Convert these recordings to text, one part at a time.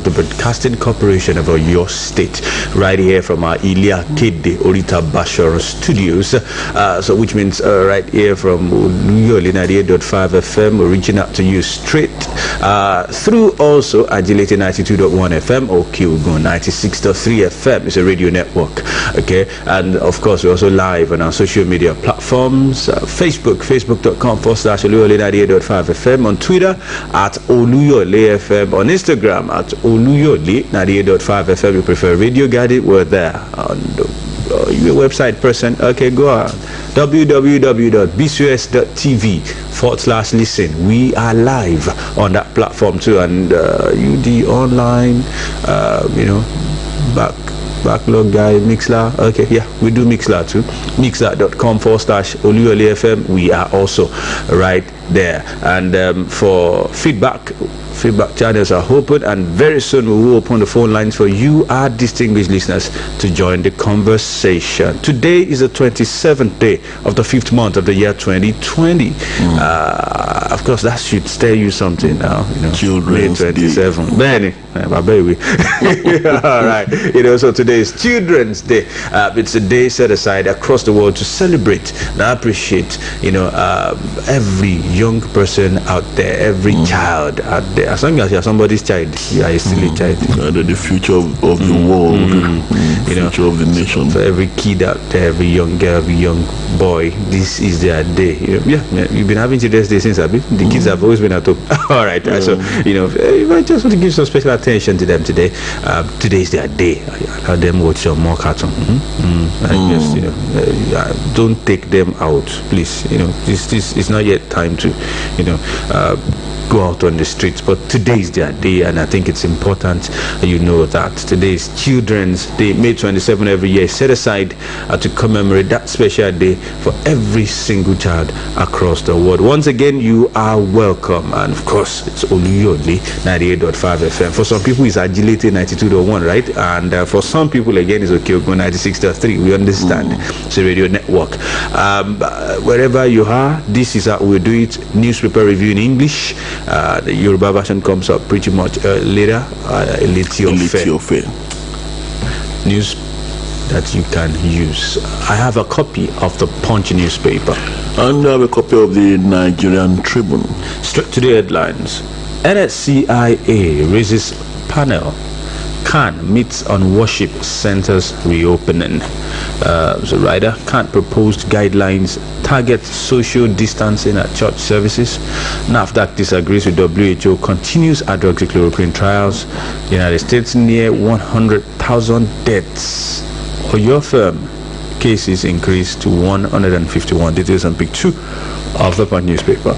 the Broadcasting Corporation of your state, right here from our Ilia Kede Orita Bashor studios. So which means right here from Oluyole 98.5 FM, reaching out to you straight through also Agility 92.1 FM or Kilgun 96.3 FM. It's a radio network. Okay, and of course we're also live on our social media platforms, facebook.com/Oluyole 98.5 FM, on Twitter at Oluyole FM, on Instagram at Oluyole 98.5 FM. You prefer radio guided, we're there. On your website person, okay, go on www.bcus.tv/listen. We are live on that platform too, and the online backlog guy, Mixler. Okay, yeah, we do Mixler too. Mixler.com/Oluyole FM. We are also right there. And for feedback channels are open, and very soon we will open the phone lines for you, our distinguished listeners, to join the conversation. Today is the 27th day of the 5th month of the year 2020. Of course, that should tell you something now. Children's May 27. Benny, my baby. All right. So today is Children's Day. It's a day set aside across the world to celebrate and appreciate, every young person out there, every child out there. As long as you're somebody's child, you are still a child. The future of the world, the future of the nation. For every kid out there, every young girl, every young boy, this is their day. You've been having Children's Day since, Abi. The kids have always been at home. All right. So, if I just want to give some special attention to them today, today is their day. Allow them watch some more cartoon. Don't take them out, please. This is not yet time to, go out on the streets, but today is their day, and I think it's important that today is Children's Day. May 27 every year is set aside to commemorate that special day for every single child across the world. Once again, you are welcome, and of course it's Oluyole 98.5 FM. For some people it's Agility 92.1, right? And for some people again it's Okyogo 96.3. We understand. It's a radio network. Wherever you are, this is how we do it. Newspaper review in English. The Yoruba version comes up pretty much later. Elitiofe. News that you can use. I have a copy of the Punch newspaper. And I have a copy of the Nigerian Tribune. Straight to the headlines. NSCIA raises panel. Khan meets on worship centers reopening. The writer, Khan proposed guidelines target social distancing at church services. NAFDAC disagrees with WHO, continues hydroxychloroquine trials. The United States near 100,000 deaths. For your firm, cases increased to 151. Details on page 2 of the Punch newspaper.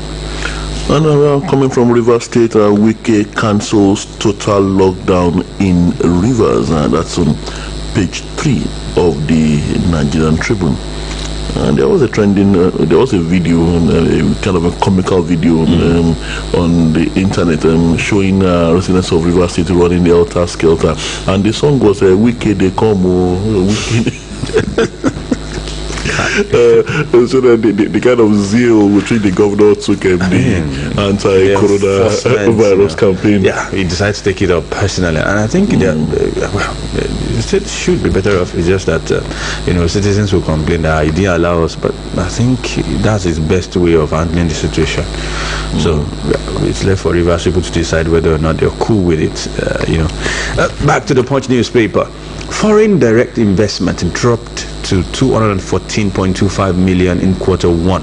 And coming from Rivers State, Wike cancels total lockdown in Rivers. That's on page 3 of the Nigerian Tribune. And there was a trending, there was a video, kind of a comical video on the internet showing residents of Rivers State running the Helter Skelter. And the song was Wike de Como. So that the kind of zeal which the governor took the anti-coronavirus campaign. Yeah, he decided to take it up personally, and I think the state should be better off. It's just that citizens will complain that he didn't allow us, but I think that's his best way of handling the situation. So it's left for Rivers people to decide whether or not they're cool with it. Back to the Punch newspaper. Foreign direct investment dropped to 214.25 million in Q1.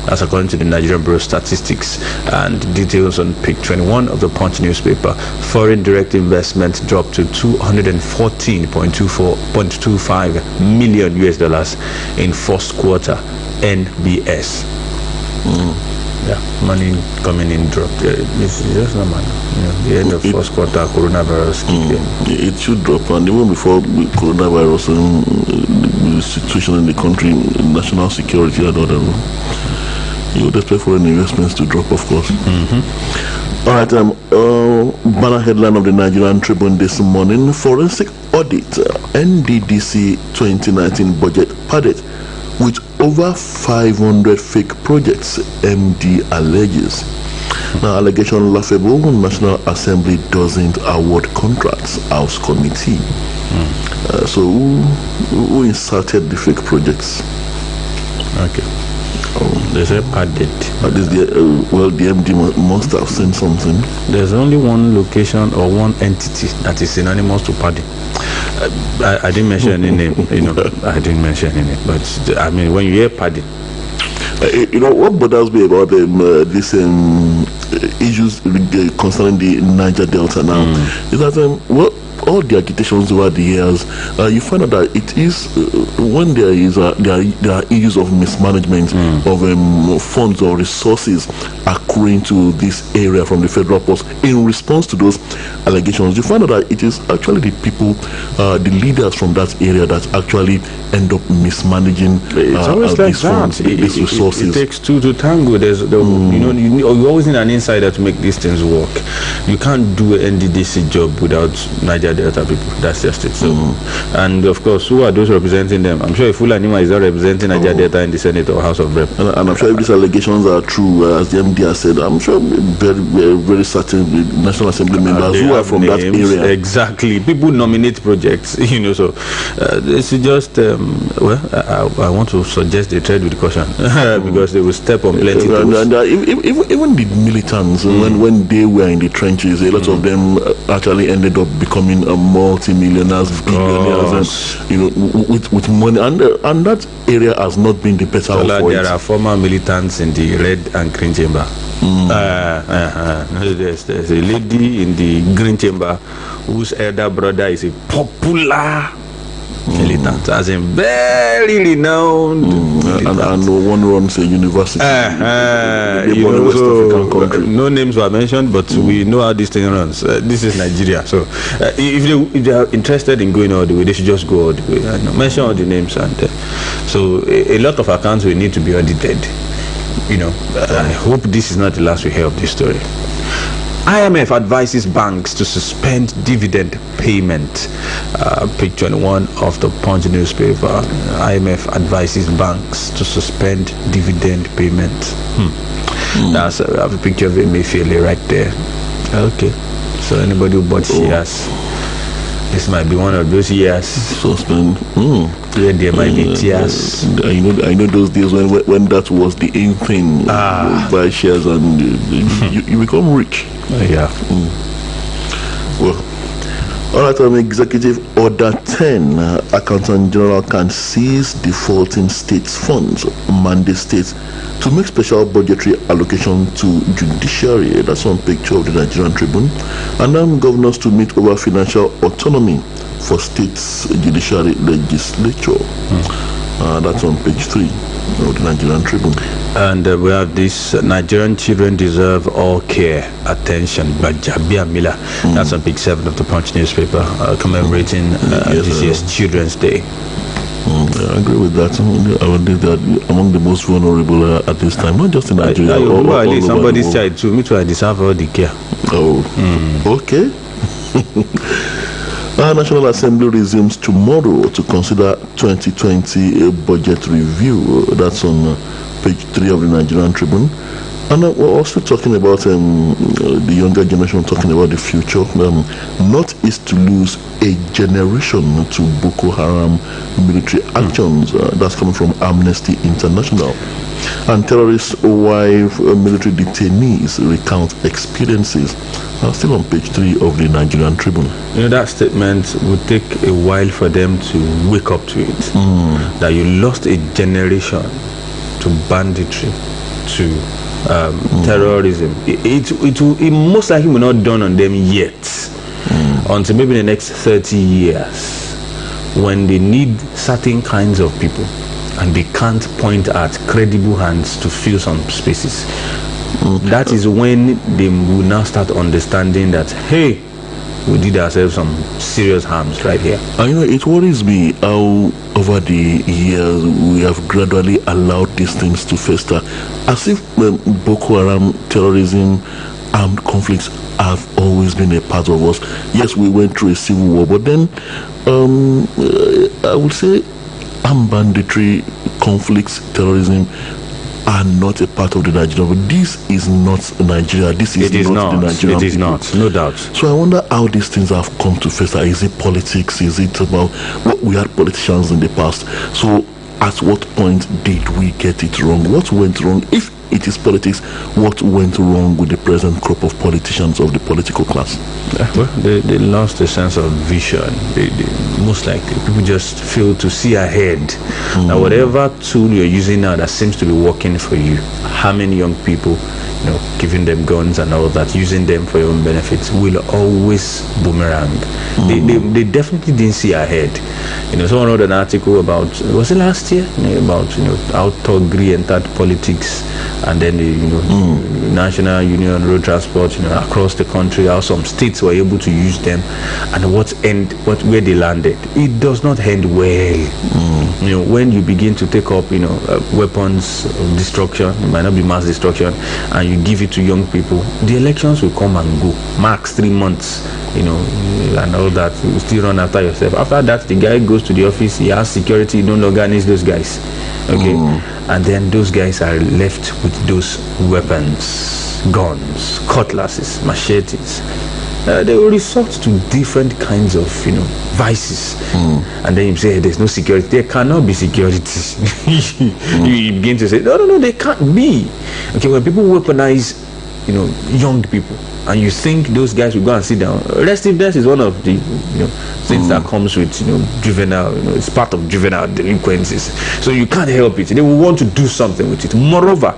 That's according to the Nigerian Bureau of Statistics, and details on page 21 of the Punch newspaper. Foreign direct investment dropped to $214.25 million in first quarter NBS. Yeah, money coming in dropped. It's just not money. The end of first quarter, coronavirus kicked in. It should drop, and even before coronavirus, the situation in the country, national security, and other, you would expect foreign investments to drop, of course. All right, banner headline of the Nigerian Tribune this morning: forensic audit, NDDC 2019 budget padded with over 500 fake projects, MD alleges. Now, allegation laughable, National Assembly doesn't award contracts, House Committee. So who inserted the fake projects? Okay. They say padded. The MD must have seen something. There's only one location or one entity that is synonymous to padding. I didn't mention any name, I didn't mention any name, but I mean, when you hear padding, what bothers me about these issues concerning the Niger Delta now is that all the agitations over the years, you find out that it is when there are issues of mismanagement of funds or resources accruing to this area from the federal post. In response to those allegations, you find out that it is actually the people, the leaders from that area that actually end up mismanaging these funds, these resources. It takes two to tango. You always need an insider to make these things work. You can't do an NDDC job without Niger Delta people. That's just it. So, and of course, who are those representing them? I'm sure if Fulanima is not representing Niger Delta in the Senate or House of Rep. And I'm sure if these allegations are true, as the MD has said, I'm sure very, very certain National Assembly members who are from that area. Exactly. People nominate projects, so this is just, I want to suggest they tread with caution because they will step on plenty toes. And even the militants, when they were in the trenches, a lot of them actually ended up becoming multi-millionaires, billionaires, with money, and that area has not been the better off for there are former militants in the red and green chamber. There's a lady in the green chamber whose elder brother is a popular militant, as in very renowned and one runs a university in West African country. No names were mentioned, but we know how this thing runs. This is Nigeria, so if they are interested in going all the way, they should just go all the way. Mention all the names, and so a lot of accounts will need to be audited. I hope this is not the last we hear of this story. IMF advises banks to suspend dividend payment. Page 21 of the Punch newspaper. IMF advises banks to suspend dividend payment. That's I have a picture of Emefiele right there. Okay, so anybody who bought shares, this might be one of those years. Suspend. Where there might be tears. I know those days when that was the aim thing. Buy shares and you become rich. Well, all right. Executive Order 10. Accountant General can seize defaulting states' funds, mandate states to make special budgetary allocation to judiciary. That's on page 2 of the Nigerian Tribune. And then governors to meet over financial autonomy for states judiciary legislature. That's on page 3 of the Nigerian Tribune. And we have this: Nigerian children deserve all care, attention by Jabia Miller. That's on page 7 of the Punch newspaper, commemorating this year's Children's Day. I agree with that. I would think that among the most vulnerable at this time, not just in Nigeria. Somebody's child too. Me too. I deserve all the care. Okay. Our National Assembly resumes tomorrow to consider 2020 budget review. That's on page 3 of the Nigerian Tribune. And we're also talking about the younger generation, talking about the future. North is to lose a generation to Boko Haram military actions. That's coming from Amnesty International. And terrorists wife military detainees recount experiences. Still on page 3 of the Nigerian Tribune. That statement would take a while for them to wake up to it. That you lost a generation to banditry, to terrorism. It most likely will not dawn on them yet until maybe the next 30 years, when they need certain kinds of people and they can't point at credible hands to fill some spaces. That is when they will now start understanding that, hey, we did ourselves some serious harms right here. It worries me how over the years we have gradually allowed these things to fester, as if Boko Haram, terrorism, armed conflicts have always been a part of us. Yes, we went through a civil war, but then I would say armed banditry, conflicts, terrorism are not a part of the Nigerian. But this is not Nigeria. This is not the Nigerian. It is people. not, no doubt. So I wonder how these things have come to face. Is it politics? Is it about what we had politicians in the past? So at what point did we get it wrong? What went wrong? If it is politics, what went wrong with the present crop of politicians of the political class? Well, they lost a sense of vision. They most likely, people just fail to see ahead. Now, whatever tool you're using now that seems to be working for you, harming young people, giving them guns and all that, using them for your own benefits, will always boomerang. They definitely didn't see ahead. Someone wrote an article about, was it last year? About how Togri entered politics, and then the National Union Road Transport, across the country, how some states were able to use them, and where they landed. It does not end well. When you begin to take up, weapons of destruction, it might not be mass destruction, and you give it to young people, the elections will come and go. Max 3 months, and all that. You still run after yourself. After that, the guy goes to the office, he has security, he no longer needs those guys. Okay, and then those guys are left with those weapons, guns, cutlasses, machetes. They will resort to different kinds of vices, and then you say, hey, there's no security. There cannot be security. You begin to say, no, they can't be. Okay, when people weaponize young people, and you think those guys will go and sit down, restiveness is one of the things that comes with juvenile, it's part of juvenile delinquencies, so you can't help it. They will want to do something with it. Moreover,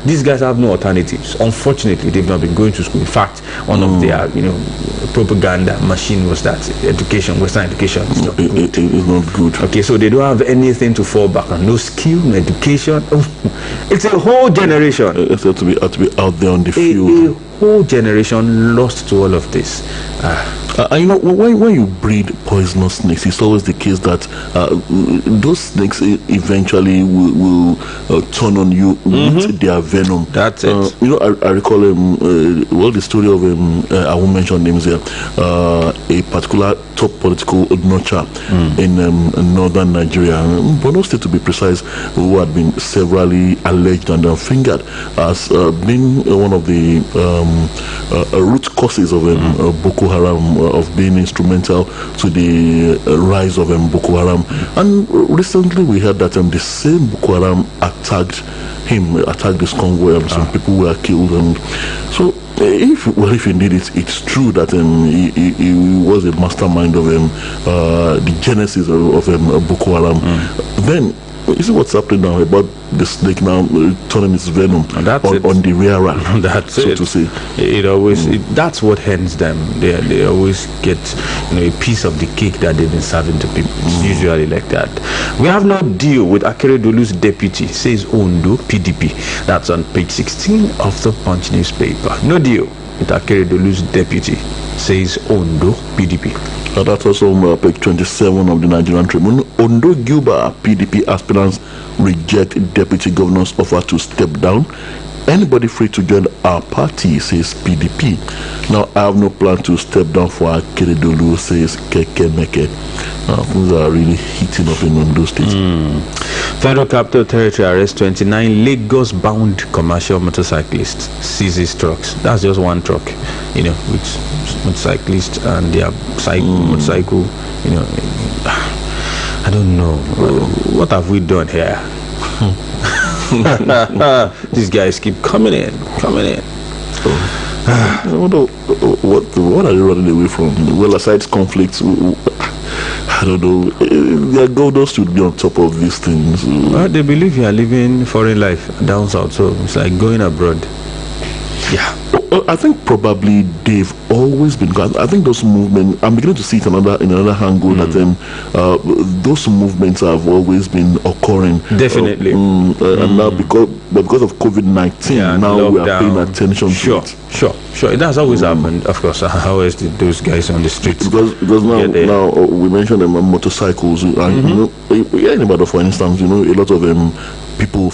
these guys have no alternatives. Unfortunately, they've not been going to school. In fact, one of their propaganda machine was that education, Western education is not good. It is not good. Okay, so they don't have anything to fall back on. No skill, no education. It's a whole generation. It's have to be out there on the field. A whole generation lost to all of this. When you breed poisonous snakes, it's always the case that those snakes eventually will turn on you with their venom. That's it. I recall the story of I won't mention names here. A particular top political notcher in northern Nigeria, Borno State to be precise, who had been severally alleged and fingered as being one of the root causes of Boko Haram, of being instrumental to the rise of Boko Haram. And recently we heard that the same Boko Haram attacked this convoy, and some people were killed. And so if indeed it's true that he was a mastermind of the genesis of Boko Haram, then you see what's happening now about the snake now turning its venom on the rear end. That's so it. To say, it always that's what hands them. They always get a piece of the cake that they've been serving to people. It's usually like that. We have no deal with Akeredolu's deputy, says Ondo PDP. That's on page 16 of the Punch newspaper. No deal with Akeredolu's deputy, says Ondo PDP. That's also on page 27 of the Nigerian Tribune. Ondo Gilba PDP aspirants reject deputy governor's offer to step down. Anybody free to join our party, says PDP. Now, I have no plan to step down for Akeredolu, says Keke Meke. Things are really heating up in Ondo State. Federal Capital Territory arrests 29 Lagos-bound commercial motorcyclists, seizes trucks. That's just one truck, with motorcyclists and their motorcycle, I don't know. What have we done here? These guys keep coming in. What are they running away from? Well, aside conflicts, I don't know. Their governors should be on top of these things. Well, they believe you are living foreign life down south, so it's like going abroad. Yeah. I think probably they've always been. I think those movements. I'm beginning to see it in another angle that those movements have always been occurring. Definitely. And now because of COVID-19, now we are paying attention to it. Sure. It has always happened. Of course. How else did those guys on the streets? Because now we mentioned motorcycles, and in Ibadan, for instance, a lot of people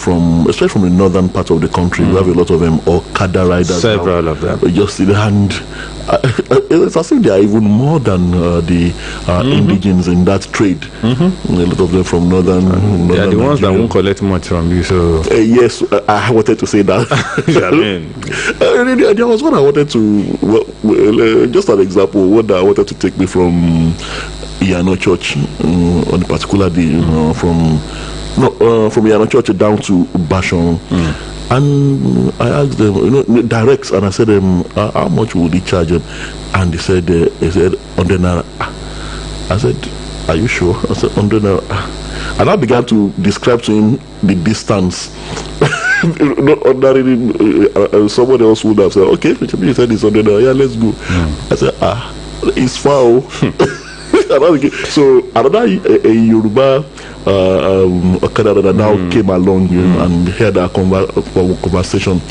especially from the northern part of the country, we have a lot of Okada riders. Several of them. Just and it's as if they are even more than the indigenes in that trade. A lot of them from northern They are the ones that Nigeria. won't collect much from you. So Yes, I wanted to say that. I mean, There was one I wanted to, just an example, what I wanted to take me from Iyano Church on a particular day, from Iyano Church down to Bashon. And I asked them, directs, and I said, how much would he charge them? And they said, 100 naira. I said, are you sure? I said, 100 naira. And I began to describe to him the distance. Ordinarily, someone else would have said, okay, you said it's 100 naira. Yeah, let's go. I said, it's far. So another Yoruba Okada now came along and heard our conversation,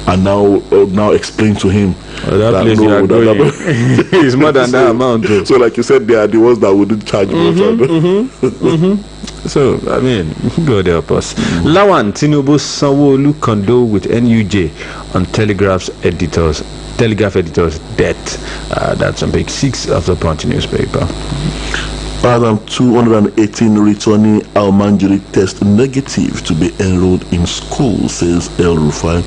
and now explained to him that place you are going is more than that amount. So like you said, they are the ones that wouldn't charge much. So I mean, God help us. Lawan Tinubu Sanwo-Olu condole with NUJ on Telegraph editors' death. That's on page 6 of the Punch newspaper. 218 returning Almanjiri test negative to be enrolled in school, says El Rufai.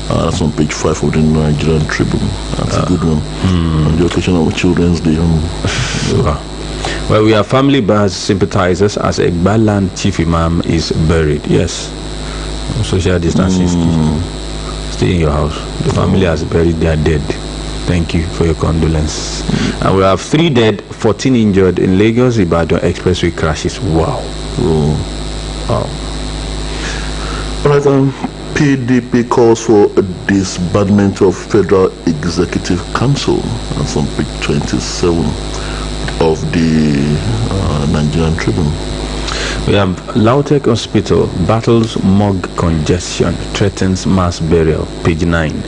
That's on page 5 of the Nigerian Tribune. That's a good one. On the occasion of Children's Day. Well, we are family bars sympathizers as Egbaland Chief Imam is buried. Yes. Social distancing is key. Stay in your house. The family has buried their dead. Thank you for your condolence. And we have 3 dead, 14 injured in Lagos Ibadan expressway crashes. Wow. Wow. All right, PDP calls for a disbandment of Federal Executive Council. That's on page 27 of the Nigerian Tribune. We have Lautech Hospital battles morgue congestion, threatens mass burial, page 9.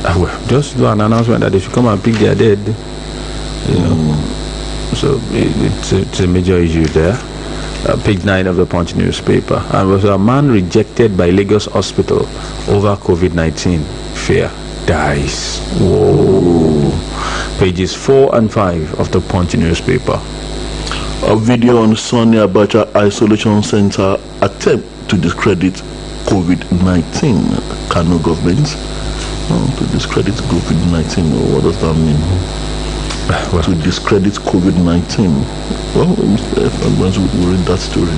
Well, just do an announcement that they should come and pick their dead. So it's a major issue there. Page 9 of the Punch newspaper. And was a man rejected by Lagos Hospital over COVID-19 fear dies. Whoa. Pages 4 and 5 of the Punch newspaper. A video on Sonia Abacha Isolation Center attempt to discredit COVID-19. Kano government to discredit COVID-19. What does that mean? Well, to discredit COVID-19. Well, we'll read that story.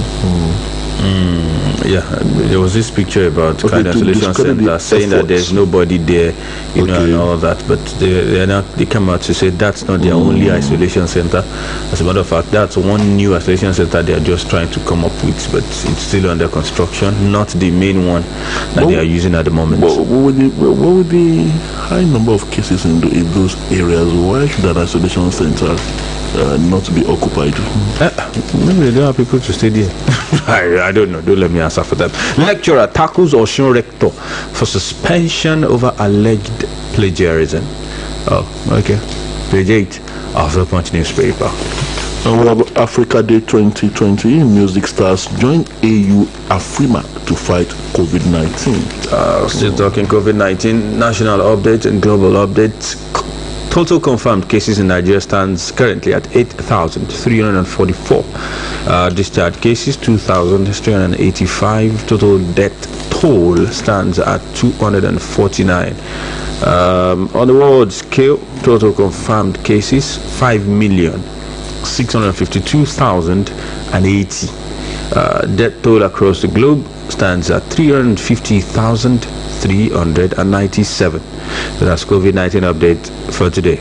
Yeah, there was this picture about kind of isolation center saying that there's nobody there, and all that, but they come out to say that's not their only isolation center. As a matter of fact, that's one new isolation center they are just trying to come up with, but it's still under construction, not the main one that they are using at the moment. What would the high number of cases in those areas? Why should an isolation center not be occupied? Maybe they don't have people to stay there. I don't know. Don't let me answer for them. Lecturer tackles Osun rector for suspension over alleged plagiarism. Oh, okay. Page 8 of the Punch newspaper. And we have Africa Day 2020. Music stars join AU Afrima to fight COVID-19. Still talking COVID-19. National update and global updates. Total confirmed cases in Nigeria stands currently at 8,344. Discharged cases 2,385. Total death toll stands at 249. On the world scale, total confirmed cases 5,652,080. Death toll across the globe stands at 350,397. So that's COVID-19 update for today.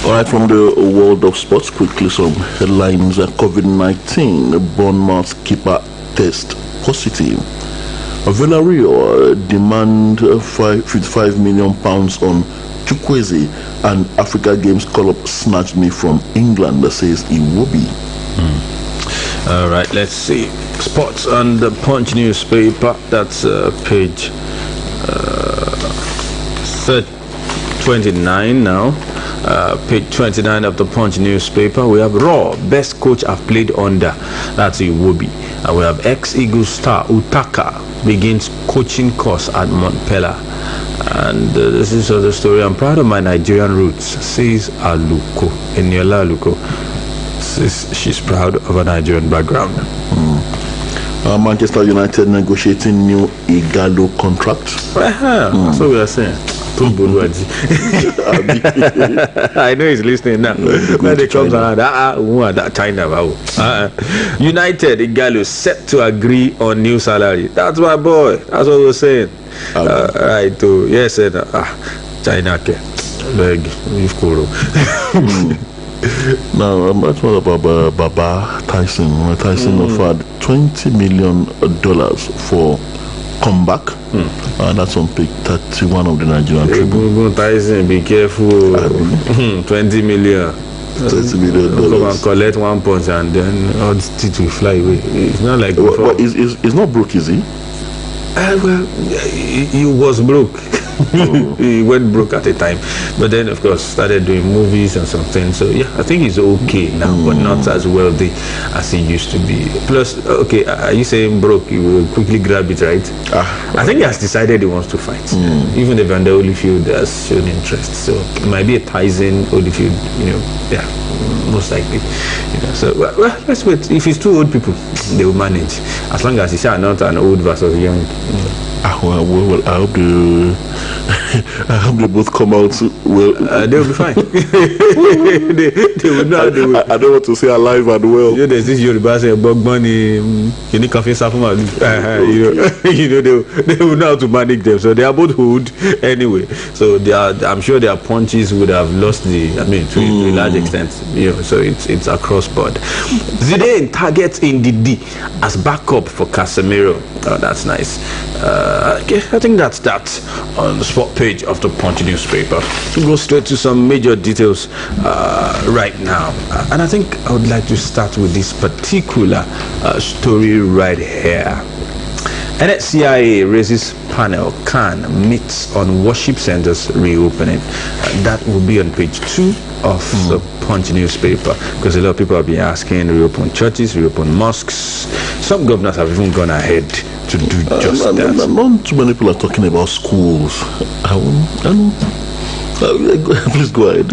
All right, from the world of sports, quickly some headlines. COVID-19, Bournemouth keeper test positive. Villarreal demand £55 million on Chukwueze, and Africa Games call-up snatched me from England, says Iwobi. All right, let's see. Sports on the Punch newspaper. That's page 29 now. Page 29 of the Punch newspaper. We have Raw, best coach I've played under. That's Iwobi. And we have ex-Eagle star Utaka begins coaching course at Montpellier. And this is the story. I'm proud of my Nigerian roots, says Aluko. Eniola Aluko says she's proud of a Nigerian background. Manchester United negotiating new Igalo contract. That's what we are saying. I know he's listening now. When they comes around, China. United Igalo set to agree on new salary. That's my boy. That's what we're saying. Right. Yes, China. Leg. Now, that's what about Baba Tyson. Tyson offered $20 million for comeback, and that's on page 31 of the Nigerian Tribune. Tyson, be careful. 20 million. $20 million. Come and collect 1 punch, and then all the teeth will fly away. It's not like before. He's not broke, is he? Well, he was broke. He went broke at the time, but then of course started doing movies and something. So yeah, I think he's okay now, but not as wealthy as he used to be. Plus, okay, are you saying broke? He will quickly grab it, right? I think he has decided he wants to fight. Even if Evander Holyfield has shown interest, so it might be a Tyson Holyfield. Most likely. So well, let's wait. If it's two old people, they will manage. As long as it's not an old versus young. Well, I hope they both come out well. They'll be fine. they will not. I don't want to say alive and well. There's this Yoruba saying, "Bog money, you need coffee, they will know how to manage them. So they are both old anyway. So I'm sure their punches would have lost to a large extent. So it's across board. Zidane targets in the D as backup for Casemiro. Oh, that's nice. Okay, I think that's that on the spot page of the Punch newspaper. We'll go straight to some major details right now. And I think I would like to start with this particular story right here. NSCIA raises panel, CAN meets on worship centers reopening. That will be on page 2 of the Punch newspaper, because a lot of people have been asking, reopen churches, reopen mosques. Some governors have even gone ahead to do just that. Not too many people are talking about schools. Please go ahead.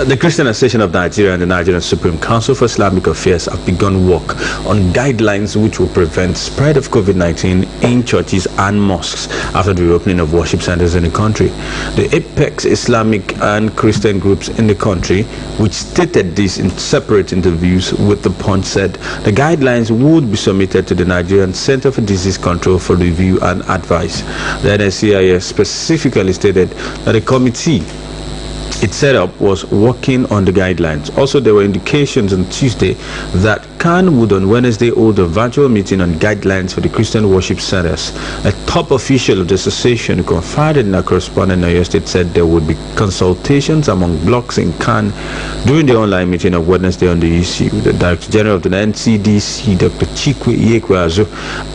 The Christian Association of Nigeria and the Nigerian Supreme Council for Islamic Affairs have begun work on guidelines which will prevent spread of COVID-19 in churches and mosques after the reopening of worship centers in the country. The apex Islamic and Christian groups in the country, which stated this in separate interviews with the Punch, said the guidelines would be submitted to the Nigerian Center for Disease Control for review and advice. The NSCIS specifically stated that a committee its setup was working on the guidelines. Also, there were indications on Tuesday that CAN would on Wednesday hold a virtual meeting on guidelines for the Christian worship centers. A top official of the association who confided in a correspondent in Oyo State said there would be consultations among blocks in CAN during the online meeting of Wednesday on the issue. The Director General of the NCDC, Dr. Chikwe Iyekweazu,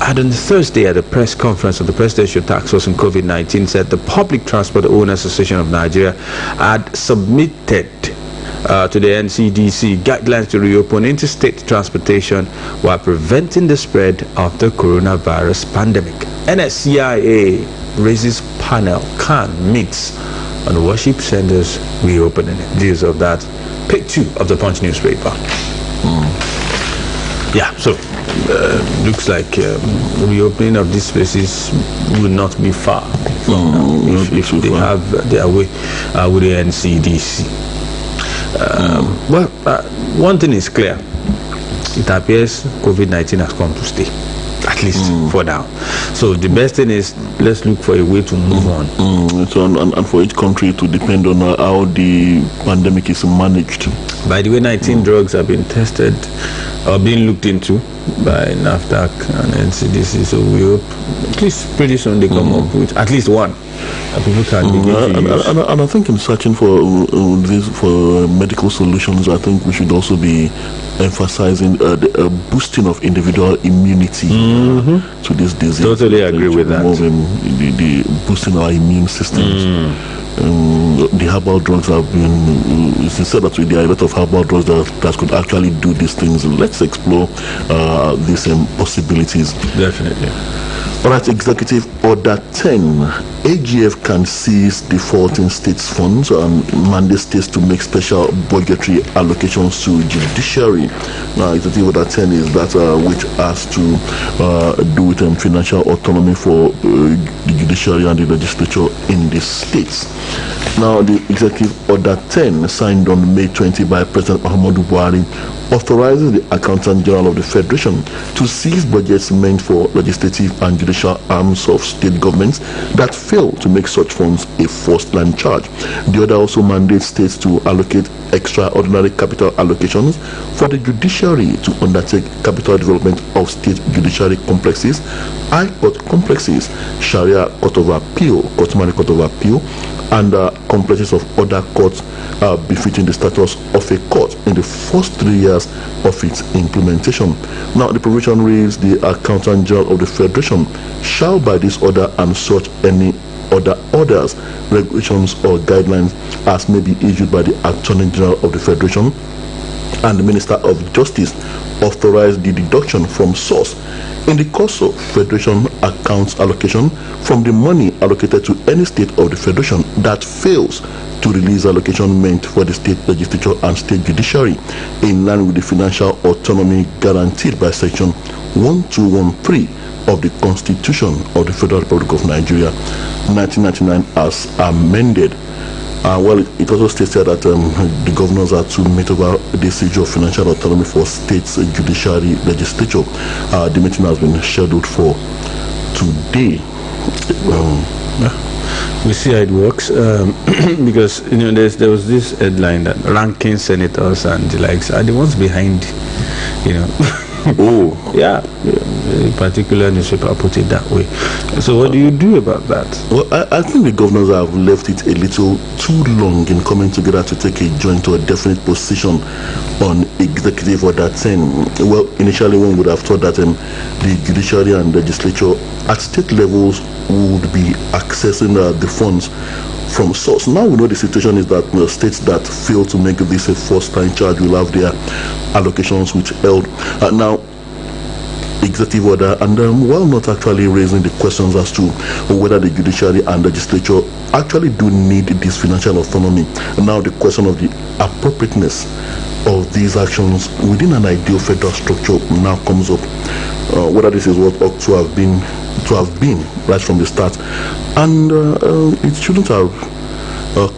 had on Thursday at the press conference of the Presidential Task Force on COVID-19 said the Public Transport Owners Association of Nigeria had submitted to the NCDC guidelines to reopen interstate transportation while preventing the spread of the coronavirus pandemic. NSCIA raises panel, CAN meets on worship centers reopening. News of that, page 2 of the Punch newspaper. Yeah, so looks like reopening of these places will not be far from now if they have their way with the NCDC. One thing is clear. It appears COVID-19 has come to stay, at least for now. So the best thing is let's look for a way to move on. And for each country to depend on how the pandemic is managed. By the way, 19 drugs have been tested or being looked into by NAFDAC and NCDC. So we hope at least pretty soon they come up with at least one. People can begin to use. And I think in searching for medical solutions, I think we should also be emphasizing the boosting of individual immunity to this disease. Totally agree with that. The boosting our immune systems. The herbal drugs have been, it's said that there are a lot of herbal drugs that could actually do these things. Let's explore these possibilities. Definitely. All right, Executive Order 10. AGF can seize defaulting states' funds and mandate states to make special budgetary allocations to judiciary. Now, Executive Order 10 is that which has to do with financial autonomy for the judiciary and the legislature in the states. Now, the Executive Order 10, signed on May 20 by President Muhammadu Buhari, authorizes the Accountant General of the Federation to seize budgets meant for legislative and judicial arms of state governments that fail to make such funds a first-line charge. The order also mandates states to allocate extraordinary capital allocations for the judiciary to undertake capital development of state judiciary complexes, high court complexes, Sharia Court of Appeal, Customary Court of Appeal, and complexes of other courts befitting the status of a court in the first 3 years of its implementation. Now, the provision reads, the Accountant General of the Federation shall by this order and such any other orders, regulations or guidelines as may be issued by the Attorney General of the Federation and the Minister of Justice authorize the deduction from source in the course of Federation accounts allocation from the money allocated to any state of the Federation that fails to release allocation meant for the state legislature and state judiciary in line with the financial autonomy guaranteed by Section 1213 of the Constitution of the Federal Republic of Nigeria, 1999, as amended. Well, it also states here that the governors are to meet over this issue of financial autonomy for states, judiciary, legislature. The meeting has been scheduled for today. We see how it works because there was this headline that ranking senators and the likes are the ones behind, Oh, yeah, a particular newspaper put it that way. So what do you do about that? Well, I think the governors have left it a little too long in coming together to take a joint or a definite position on Executive Order 10. Well, initially one would have thought that the judiciary and legislature at state levels would be accessing the funds from source. Now we know the situation is that states that fail to make this a first-time charge will have their allocations withheld. Now, executive order, and while not actually raising the questions as to whether the judiciary and legislature actually do need this financial autonomy, now the question of the appropriateness of these actions within an ideal federal structure now comes up. Whether this is what ought to have been right from the start, and it shouldn't have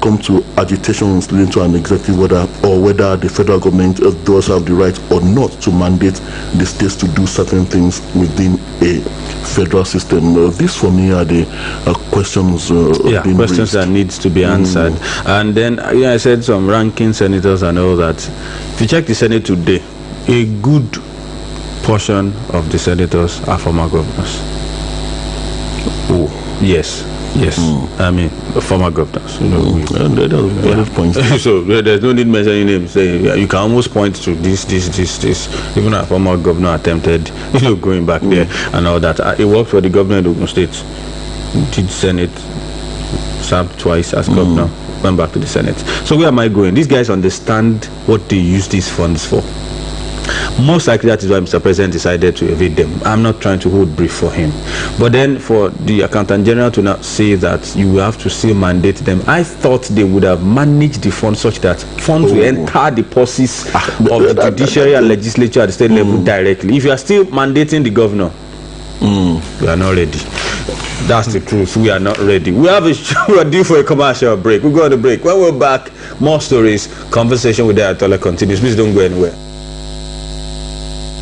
come to agitations leading to an executive order, or whether the federal government does have the right or not to mandate the states to do certain things within a federal system. These for me are the questions being questions raised. that needs to be answered. And then I said some ranking senators and all that. If you check the Senate today, a good portion of the senators are former governors. Oh, yes. I mean, former governors. Points. So there's no need mentioning names. You can almost point to this. Even a former governor attempted, going back there and all that. It worked for the governor of Ogun State. Did Senate, served twice as governor, went back to the Senate. So where am I going? These guys understand what they use these funds for. Most likely that is why Mr. President decided to evade them. I'm not trying to hold brief for him. But then for the Accountant General to now say that you will have to still mandate them, I thought they would have managed the funds such that funds will enter the purses of the judiciary and legislature at the state level directly. If you are still mandating the governor, we are not ready. That's the truth. We are not ready. We are due for a commercial break. We'll go on the break. When we're back, more stories. Conversation with the Ayatollah continues. Please don't go anywhere.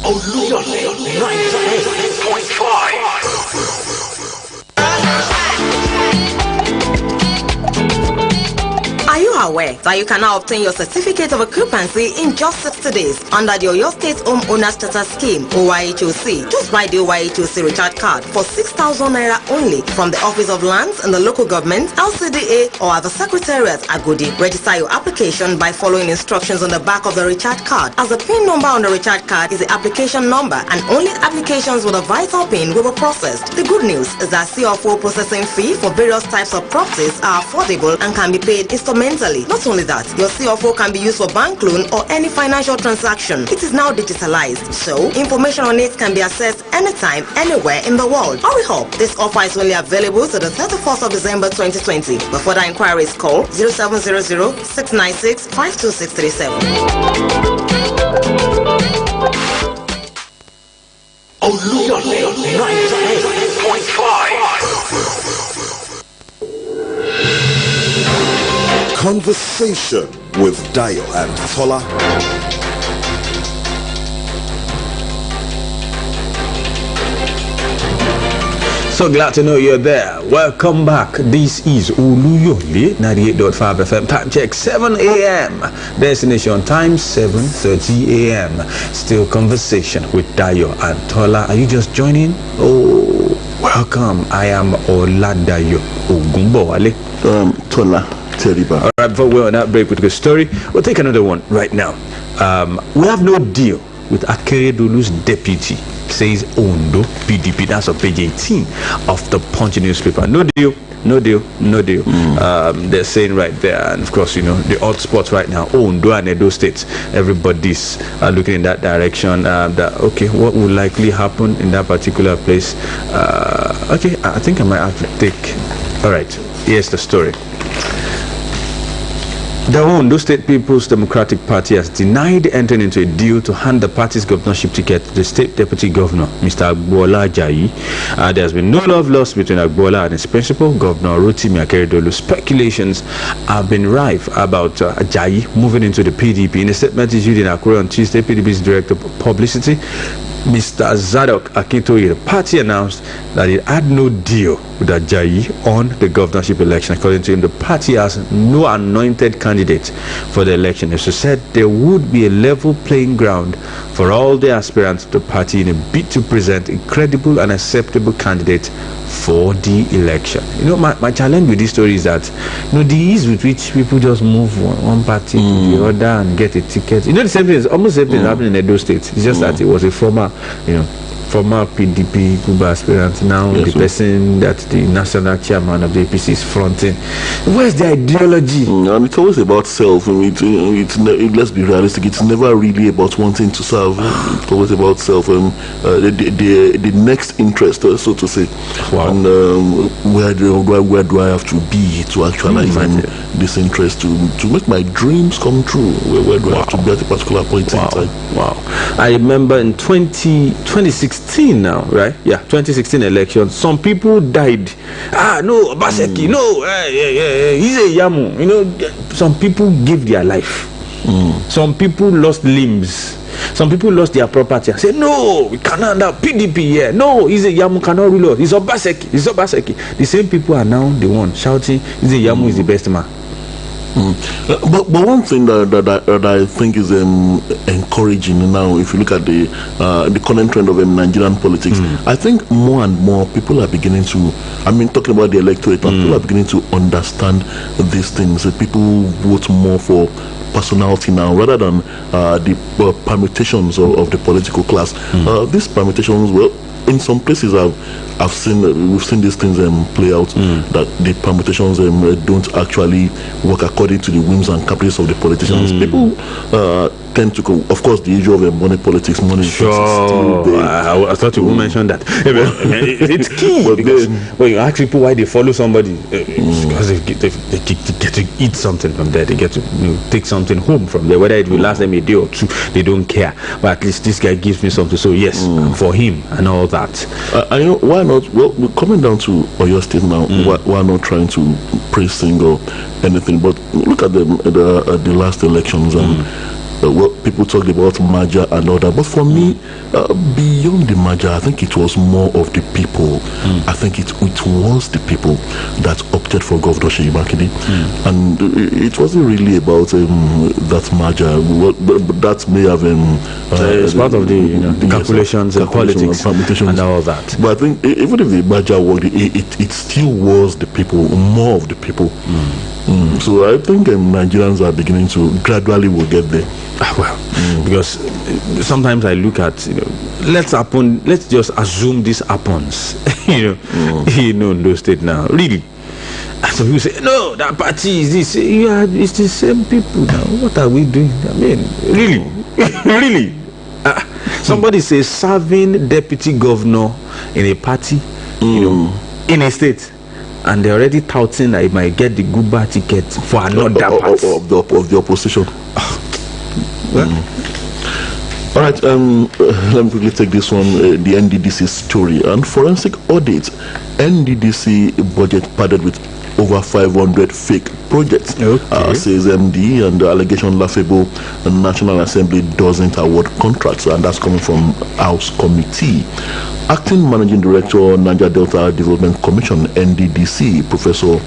Oluyole 98.5. Are you aware that you can now obtain your certificate of occupancy in just 60 days under the Oyo State Home Owner Starter Scheme, OYHOC? Just buy the OYHOC recharge card for 6,000 naira only from the Office of Lands in the local government, LCDA, or at the Secretariat, Agodi. Register your application by following instructions on the back of the recharge card, as the PIN number on the recharge card is the application number, and only applications with a vital PIN will be processed. The good news is that CR4 processing fee for various types of properties are affordable and can be paid instantly documentally. Not only that, your CFO can be used for bank loan or any financial transaction. It is now digitalized, so information on it can be accessed anytime, anywhere in the world. Hurry up! This offer is only available to the 31st of December 2020. For further inquiries, call 0700-696-52637. Oluyole 98.5. Conversation with Dayo and Tola. So glad to know you're there. Welcome back. This is Oluyole 98.5 FM. Time check 7 a.m. Destination time 7:30 a.m. Still conversation with Dayo and Tola. Are you just joining? Oh, welcome. I am Oladayo Ogunbowale. Tola Teriba. All right, before we're on that break with the story, we'll take another one right now. We have no deal with Akeredolu's deputy, says Ondo PDP. That's on page 18 of the Punch newspaper. No deal, no deal, no deal. They're saying right there, and of course, you know, the hot spots right now, Ondo and Edo states, everybody's looking in that direction. That okay, what will likely happen in that particular place? Okay, I think I might have to take. All right, here's the story. The Ondo State People's Democratic Party has denied entering into a deal to hand the party's governorship ticket to the state deputy governor, Mr. Agboola Ajayi. There has been no love lost between Agboola and his principal, Governor Rotimi Akeredolu. Speculations have been rife about Ajayi moving into the PDP. In a statement issued in Akure on Tuesday, PDP's director of publicity, Mr. Zadok Akintoye, the party announced that it had no deal with Ajayi on the governorship election. According to him, the party has no anointed candidate for the election. As he said, there would be a level playing ground for all the aspirants to the party in a bid to present a credible and acceptable candidate for the election. You know, my challenge with this story is that, you know, the ease with which people just move one party to the other and get a ticket. You know, the same thing is almost the same thing happening in Edo State. It's just that it was a former, you know, former PDP Kuba aspirant, now the person that the national chairman of the APC is fronting. Where's the ideology? And it's always about self. I mean, let's be realistic. It's never really about wanting to serve. It's always about self. The next interest, so to say. Wow. And where do I have to be to actualize this interest, to make my dreams come true? Where do I have to be at a particular point in time? Wow. I remember in 2016 now, right? Yeah, 2016 election. Some people died. No, Obaseki, no, he's a Yamu. You know, some people gave their life. Some people lost limbs. Some people lost their property and said, no, we cannot have PDP here. No, he's a Yamu, cannot rule us. He's Obaseki. He's Obaseki. The same people are now the one shouting, he's a Yamu, is the best man. But one thing that I think is encouraging now, if you look at the current trend of Nigerian politics, I think more and more people are beginning to, I mean, talking about the electorate, people are beginning to understand these things. People vote more for personality now rather than the permutations of the political class. These permutations, well, in some places we've seen these things play out, that the permutations don't actually work according to the whims and caprices of the politicians. People tend to go, of course, the issue of money politics, money sure. is still there. I thought you would mention that. It's key because when you ask people why they follow somebody, it's because they get to eat something from there. They get to take something home from there. Whether it will last them a day or two, they don't care. But at least this guy gives me something. So yes, I'm for him and all that. You know, why not? Well, we're coming down to Oyo State now. Why not trying to praise single anything? But look at the last elections and. Well, people talked about merger and all that, but for me, beyond the merger, I think it was more of the people. I think it was the people that opted for Governor Seyi Makinde, and it wasn't really about that merger. But that may have it's part of the calculations and politics and all that. But I think even if the merger worked, it still was the people, more of the people. So I think Nigerians are beginning to gradually will get there. Because sometimes I look at, let's just assume this happens, in those states now. Really, some people say, no, that party is this. It's the same people now. What are we doing? I mean, really? Really? Somebody says serving deputy governor in a party, you know, in a state, and they're already touting that he might get the Guba ticket for another party of the opposition. All right, let me quickly take this one, the NDDC story. And forensic audit, NDDC budget padded with over 500 fake projects, says MD, and the allegation laughable. The National Assembly doesn't award contracts, and that's coming from House Committee. Acting Managing Director, Niger Delta Development Commission, NDDC, Professor,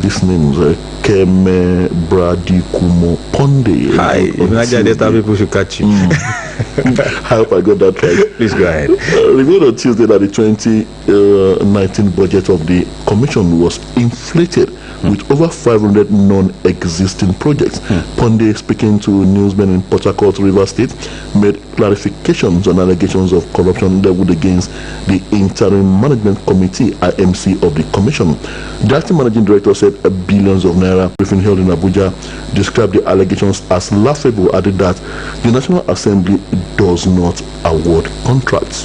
this name is Keme Bradikumo Ponde. Hi, Niger Delta people should catch you. I hope I got that right. Please go ahead. Revealed on Tuesday that the 2019 budget of the Commission was inflated with over 500 non-existing projects. Ponde, speaking to newsmen in Port Harcourt, River State, made clarifications on allegations of corruption leveled against the Interim Management Committee, IMC, of the Commission. The acting managing director said billions of naira. Briefing held in Abuja described the allegations as laughable, added that the National Assembly does not award contracts.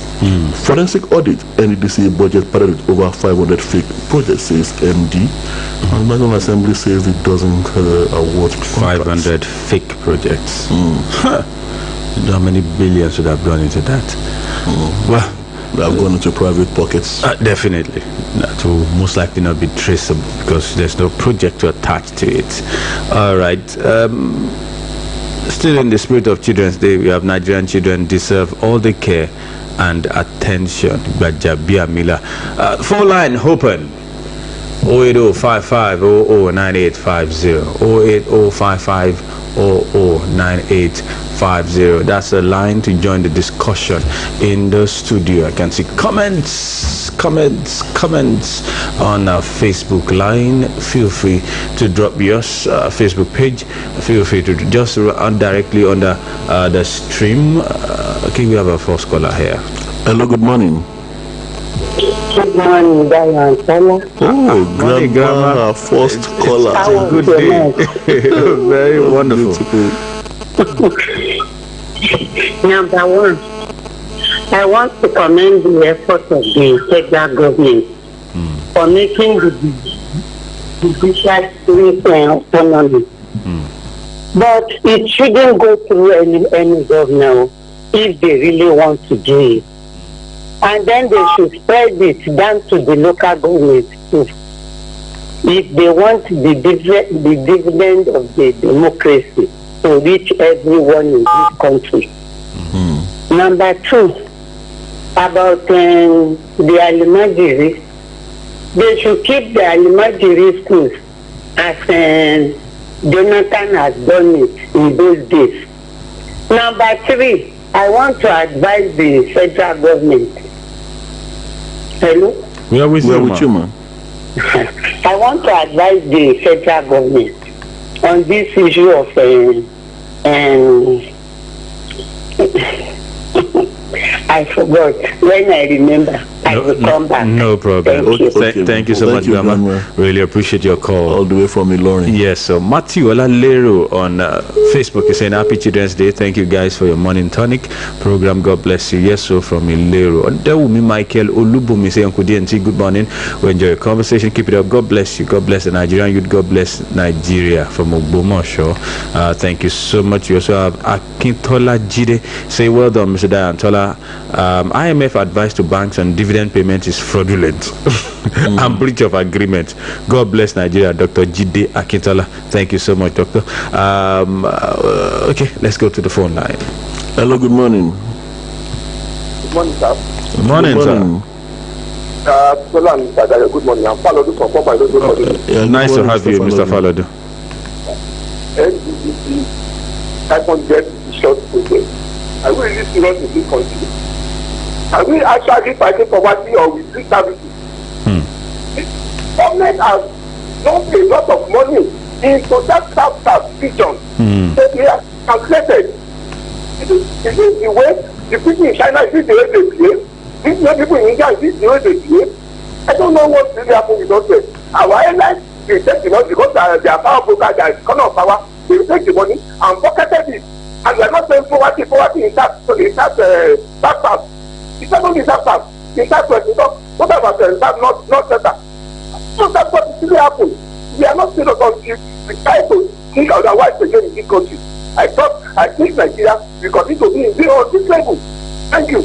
Forensic audit, NDDC budget padded with over 500 fake projects, says MD. And National Assembly says it doesn't award contracts. 500 fake projects. How many billions would have gone into that? Well, they have gone into private pockets. Definitely. That will most likely not be traceable because there's no project to attach to it. All right. Still in the spirit of Children's Day, we have Nigerian children deserve all the care and attention. Bajabia Mila. Phone line open. 08055009850. 08055009850. That's a line to join the discussion in the studio. I can see comments on our Facebook line. Feel free to drop yours Facebook page. Feel free to just directly under the stream. Okay, we have a first caller here. Hello, good morning. Good morning, Diane. Oh, grandma, first caller. Good day. Very wonderful. Number one, I want to commend the effort of the federal government for making the judicial autonomy. But it shouldn't go through any governor if they really want to do it. And then they should spread it down to the local government too, if they want the dividend of the democracy to reach everyone in this country. Number two, about the Alimajiri, they should keep the Alimajiri schools as Jonathan has done it in those days. Number three, I want to advise the federal government. Hello? We are with you, man. I want to advise the federal government on this issue of I forgot. When I remember, I will come back. No problem. Thank you so much, Grandma. Really appreciate your call. All the way from Ilorin. Yes, so Matthew Olalero on Facebook is saying Happy Children's Day. Thank you guys for your morning tonic program. God bless you. Yes, so from Ilero. And there will be Michael Olubumi saying good morning. We enjoy your conversation. Keep it up. God bless you. God bless the Nigerian youth. God bless Nigeria from Ogbomosho. Thank you so much. You also have Akintola Jide say well done, Mr. Dayantola. IMF advice to banks on dividend payment is fraudulent and breach of agreement. God bless Nigeria. Dr. Jide Akintola. Thank you so much, Doctor. Okay, let's go to the phone line. Hello, good morning. Good morning, sir. Good morning, sir. Good morning. I'm Falodu from Papa. Nice to have you, Mr. Falodu. NDDC, I want to get short project. Are we really serious in this country? Are we actually fighting poverty or with free services? The government has lost a lot of money into that staff region. So we are calculated. Is it the way the people in China, is it the way they behave? These people in India, is it the way they behave? I don't know what really happened with us. Our airlines, they take the money because they are power brokers, they are corner of power. They take the money and pocketed it. And we are not saying poverty in that tax. It's not only that tax. In that way, what about that not center? So that's what is really happening. We are not serious until we try to think otherwise again in this country. I think Nigeria will continue to be in this level. Thank you.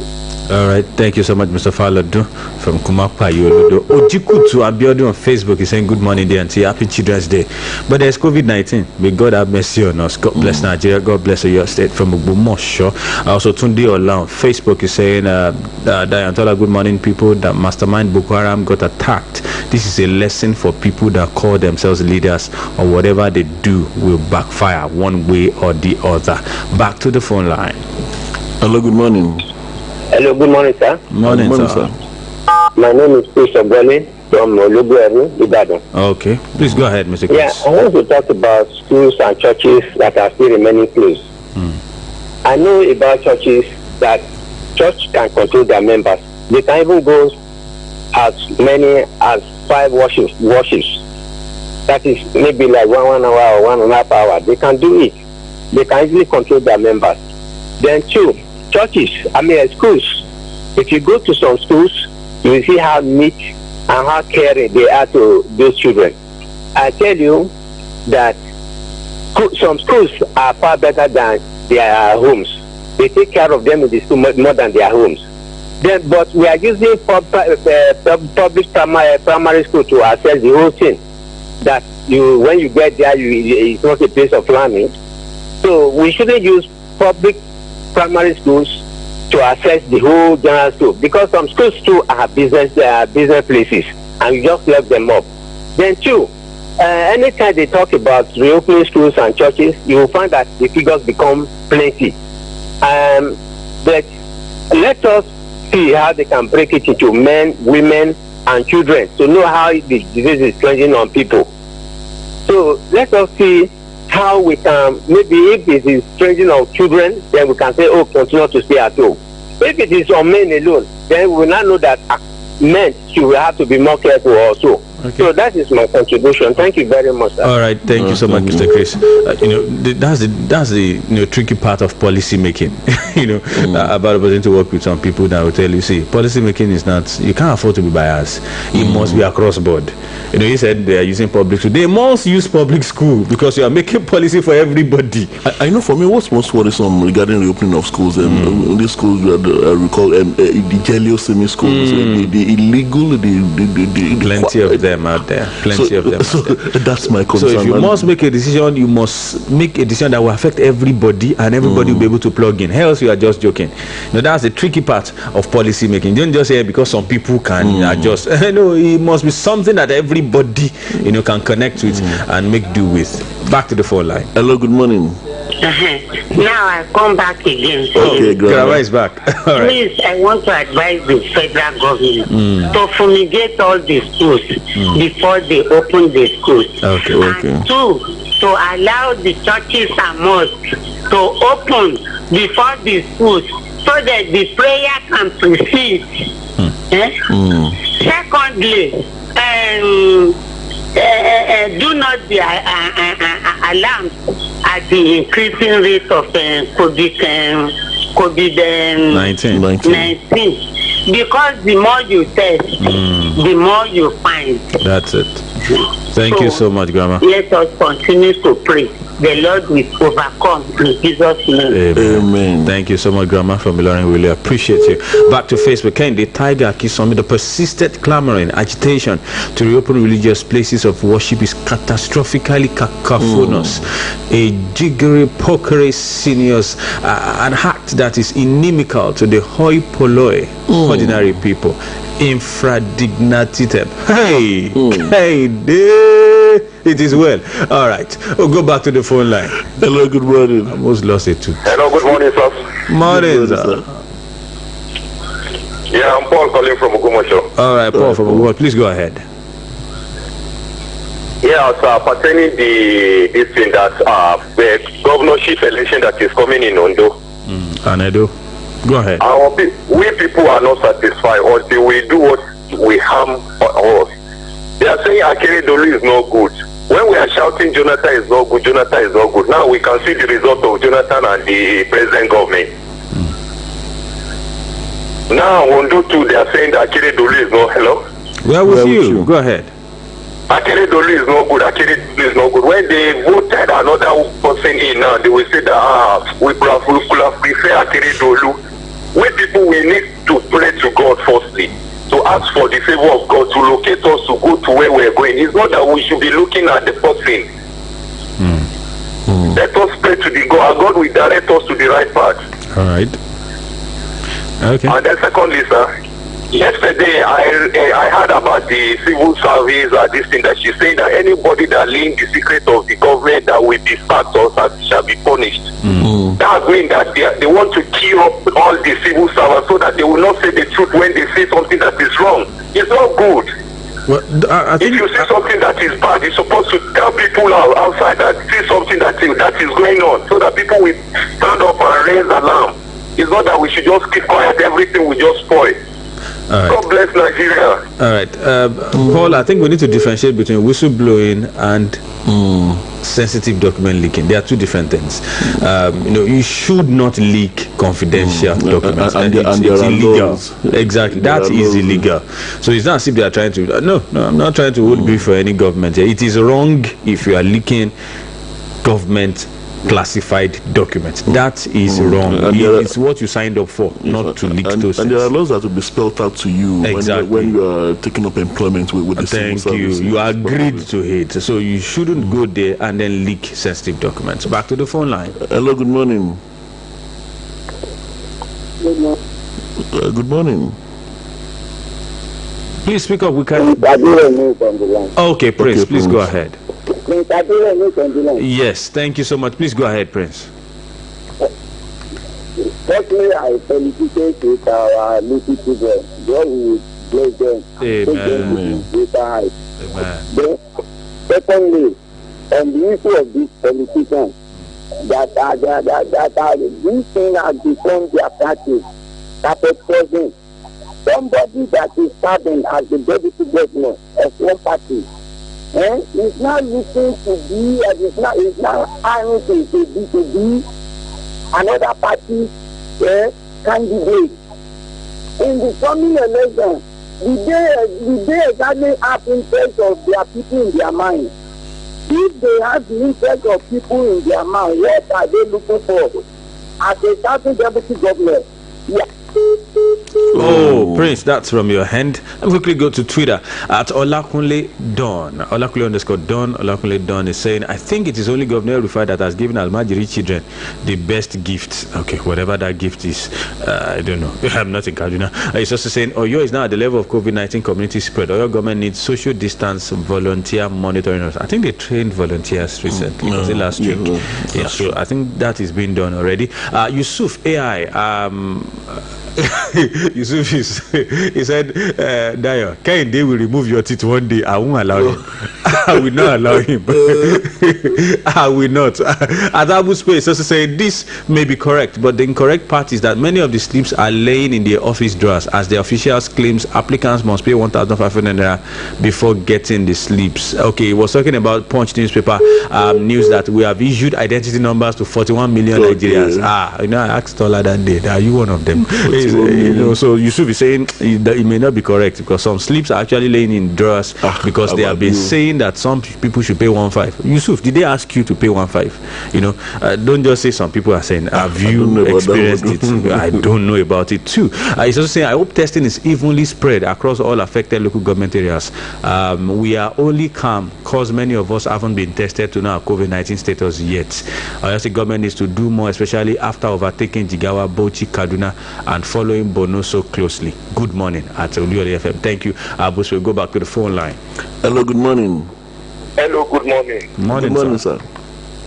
All right, thank you so much, Mr. Faladu from Kumapa Yolodo. Ojikutu Abiodun on Facebook is saying good morning day and happy Children's Day. But there's COVID-19. May God have mercy on us. God bless Nigeria. God bless your state from Ogbomoso. Also, Tunde Ola on Facebook is saying, Dayantola, good morning, people. That mastermind Boko Haram got attacked. This is a lesson for people that call themselves leaders, or whatever they do will backfire one way or the other. Back to the phone line. Hello, good morning. Hello, good morning, sir. Morning, sir. My name is Chris Ogole from Oluyole, Ibadan. Okay, please go ahead, Mr. Chris. Yeah, I want to talk about schools and churches that are still remaining closed. I know about churches that church can control their members. They can even go as many as 5 worships. That is maybe like 1 hour or 1.5 hours. They can do it. They can easily control their members. Then 2, churches, schools. If you go to some schools, you will see how neat and how caring they are to those children. I tell you that some schools are far better than their homes. They take care of them in the school more than their homes. Then, but we are using public primary school to assess the whole thing. That when you get there, it's not a place of learning. So we shouldn't use public primary schools to assess the whole general school, because some schools too are business places, and you just left them up. Then 2, anytime they talk about reopening schools and churches, you will find that the figures become plenty. But let us see how they can break it into men, women, and children to know how the disease is trending on people. So let us see how we can, maybe if it is trending on children, then we can say, oh, continue to stay at home. If it is on men alone, then we will not know that men should have to be more careful also. Okay. So that is my contribution. Thank you very much, sir. All right, thank you so much, Mr. Chris. That's the tricky part of policy making. About opportunity to work with some people that will tell you, see, policy making is not, you can't afford to be biased. It must be across board. You said they are using public school. They must use public school because you are making policy for everybody. I know for me, what's most worrisome regarding the opening of schools, these schools that I recall, the Jelio semi schools, the illegal, plenty of them out there. Plenty of them. So that's my concern. So if you must make a decision, you must make a decision that will affect everybody, and everybody will be able to plug in. Else you are just joking. That's the tricky part of policy making. Don't just say because some people can adjust. No, it must be something that everybody can connect with and make do with. Back to the phone line. Hello, good morning. Now I come back again. Okay, Grandma is back. All right. Please, I want to advise the federal government to fumigate all the schools before they open the schools. Okay. And 2, to allow the churches and mosques to open before the schools so that the prayer can proceed. Secondly, do not be alarmed at the increasing rate of COVID-19 because the more you test, the more you find. That's it. Thank you so much, Grandma. Let us continue to pray. The Lord will overcome in Jesus' name. Amen. Thank you so much, Grandma from Ilorin. Really appreciate you. Back to Facebook. Kende Tiger Kisomi, the persistent clamoring, agitation to reopen religious places of worship is catastrophically cacophonous. A jiggery pokery seniors, an act that is inimical to the hoi polloi, ordinary people. Infradignatitep. Hey, it is well. All right, we'll go back to the phone line. Hello, good morning. I almost lost it too. Hello, good morning, sir. Morning, sir. Yeah, I'm Paul calling from Ogbomoso. All right, Paul from Ogbomoso, please go ahead. Yeah, sir, pertaining this thing that the governorship election that is coming in Ondo. Anedo, go ahead. We people are not satisfied until we do what we harm us. They are saying Akeredolu is not good. When we are shouting Jonathan is not good, Jonathan is not good, now we can see the result of Jonathan and the present government. Now, Ondo too, they are saying that Akeredolu is not. Hello? Well, with you. Go ahead. Akeredolu is not good. Akeredolu is not good. When they voted another person in now, they will say that we could have preferred Akeredolu. When people we need to pray to God firstly, to ask for the favor of God to locate us to go to where we are going. It's not that we should be looking at the person. Let us pray to the God. God will direct us to the right path. All right. Okay. And then secondly, sir, yesterday I heard about the civil service, this thing that she's saying that anybody that leaks the secret of the government that will be sacked or shall be punished. That means that they want to kill up all the civil servants so that they will not say the truth when they say something that is wrong. It's not good. Well, I think if you see something that is bad, you're supposed to tell people outside that see something that is going on so that people will stand up and raise alarm. It's not that we should just keep quiet, everything will just spoil. Right. God bless Nigeria. All right. Paul, I think we need to differentiate between whistleblowing and sensitive document leaking. They are two different things. You should not leak confidential documents. And it's illegal. Exactly. That is illegal. So it's not as if they are trying to... No, I'm not trying to hold beef for any government here. It is wrong if you are leaking government classified documents. That is wrong. It's what you signed up for, not to leak those things. And there are laws that will be spelled out to you when you are taking up employment with the civil service. You agreed to it, so you shouldn't go there and then leak sensitive documents. Back to the phone line. Hello, good morning. Good morning. Please speak up. We can. Okay, Prince. Please go ahead. Yes, thank you so much. Please go ahead, Prince. Firstly, I felicitate with our little children. God will bless them. Amen. Then, secondly, on the issue of these politicians, these things have become their practice. That at present, somebody that is serving as the deputy governor of one party, it's not looking to be, it's not hiring to be another party candidate. In the coming election, the day exactly have interest of their people in their mind. If they have the interest of people in their mind, what are they looking for? As a certain deputy governor, Oh, Prince, that's from your hand. I'll quickly go to Twitter at Olakunle Don. Olakunle_Don. Olakunle Don is saying, I think it is only Governor Rufai that has given Almajiri children the best gift. Okay, whatever that gift is, I don't know. I'm not in Kaduna. He's also saying, Oyo is now at the level of COVID-19 community spread. Oyo government needs social distance volunteer monitoring. I think they trained volunteers recently. Was it last week? Yeah, so I think that is being done already. Yussuf AI. Yussuf he said, Dayo, Kehinde will remove your teeth one day. I won't allow him. I will not allow him. I will not. Adabu Space also saying this may be correct, but the incorrect part is that many of the slips are laying in their office drawers. As the officials claims, applicants must pay 1,500 naira before getting the slips. Okay, he was talking about Punch newspaper news that we have issued identity numbers to 41 million Nigerians. I asked Tola that day, are you one of them? So Yussuf is saying that it may not be correct because some slips are actually laying in drawers because they have been saying that some people should pay 1,500. Yussuf, did they ask you to pay 1,500? Don't just say some people are saying, have you experienced it? I don't know about it too. He's also saying, I hope testing is evenly spread across all affected local government areas. We are only calm because many of us haven't been tested to know our COVID-19 status yet. I say government needs to do more, especially after overtaking Jigawa, Bauchi, Kaduna, and following Bono so closely. Good morning at Oluyole FM. Thank you. Abus will go back to the phone line. Hello, good morning. Hello, good morning. Morning, good morning, sir.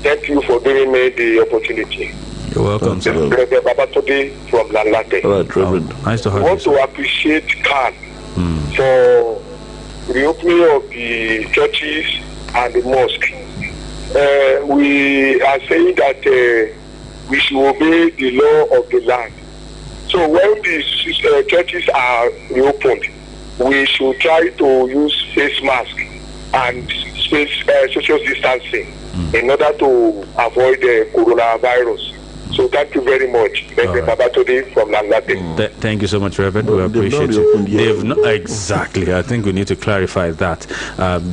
Thank you for giving me the opportunity. You're welcome, sir. Reverend Babatode from Lalate. All right, Reverend. Nice to have you. I want to appreciate CAN for the opening of the churches and the mosque. We are saying that we should obey the law of the land. So when these churches are reopened, we should try to use face masks and social distancing in order to avoid the coronavirus. So thank you very much. From Langate. Thank you so much, Reverend. We appreciate you. They've not, exactly. I think we need to clarify that.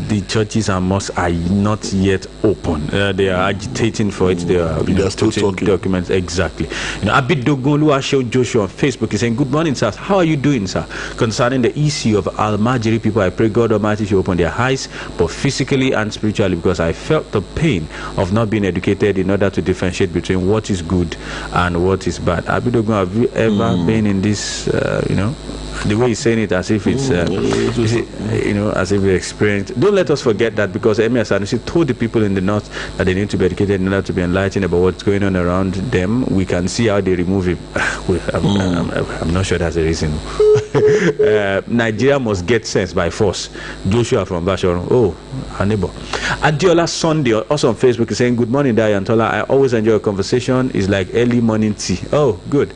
The churches and mosques are not yet open. They are agitating for it. They are still talking documents. Exactly. Abidogolu Asho Joshua on Facebook is saying, "Good morning, sir. How are you doing, sir? Concerning the issue of Al-Majiri people, I pray God Almighty should open their eyes, both physically and spiritually, because I felt the pain of not being educated in order to differentiate between what is good and what is bad." Abidogun, have you ever been in this, the way he's saying it as if it's, as if we experienced. Don't let us forget that, because Emir Sanusi told the people in the north that they need to be educated in order to be enlightened about what's going on around them. We can see how they remove him. I'm not sure that's the reason. Nigeria must get sense by force. Joshua from Basharon. Oh, our neighbor. Adiola Sunday, also on Facebook, is saying, "Good morning, Dayantola. I always enjoy a conversation. It's like early morning tea." Oh, good.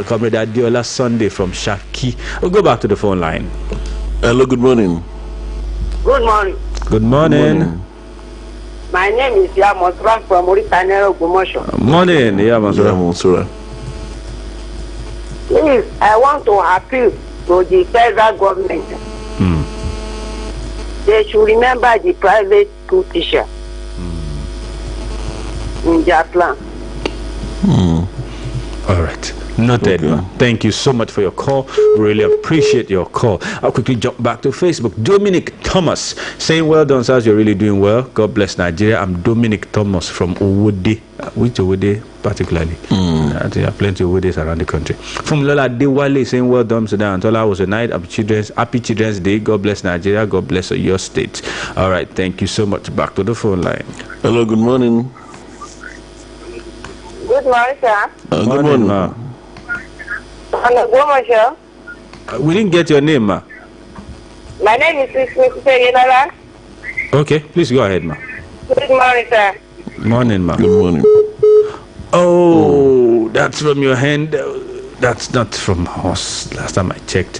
Comrade Adiola Sunday from Shaki. We'll go back to the phone line. Hello, good morning. Good morning. Good morning. My name is Yamosura from Mauritania, Ogumosho. Morning, Yamosura. Please, I want to appeal to the federal government. They should remember the private school teacher in their plan. All right. Noted. Okay. Thank you so much for your call. Really appreciate your call. I'll quickly jump back to Facebook. Dominic Thomas saying, "Well done, sirs. You're really doing well. God bless Nigeria." I'm Dominic Thomas from Owode. Which Owode particularly? There are plenty of Owodes around the country. From Lola Dewale saying, "Well done, Sudan. Antola was a night. Happy Children's Day. God bless Nigeria. God bless your state." All right. Thank you so much. Back to the phone line. Hello. Good morning. Good morning, sir. Good morning, ma. We didn't get your name, ma. My name is Yussuf. Okay, please go ahead, ma. Good morning, sir. Morning, ma. Good morning. Oh, that's from your hand. That's not from horse. Last time I checked,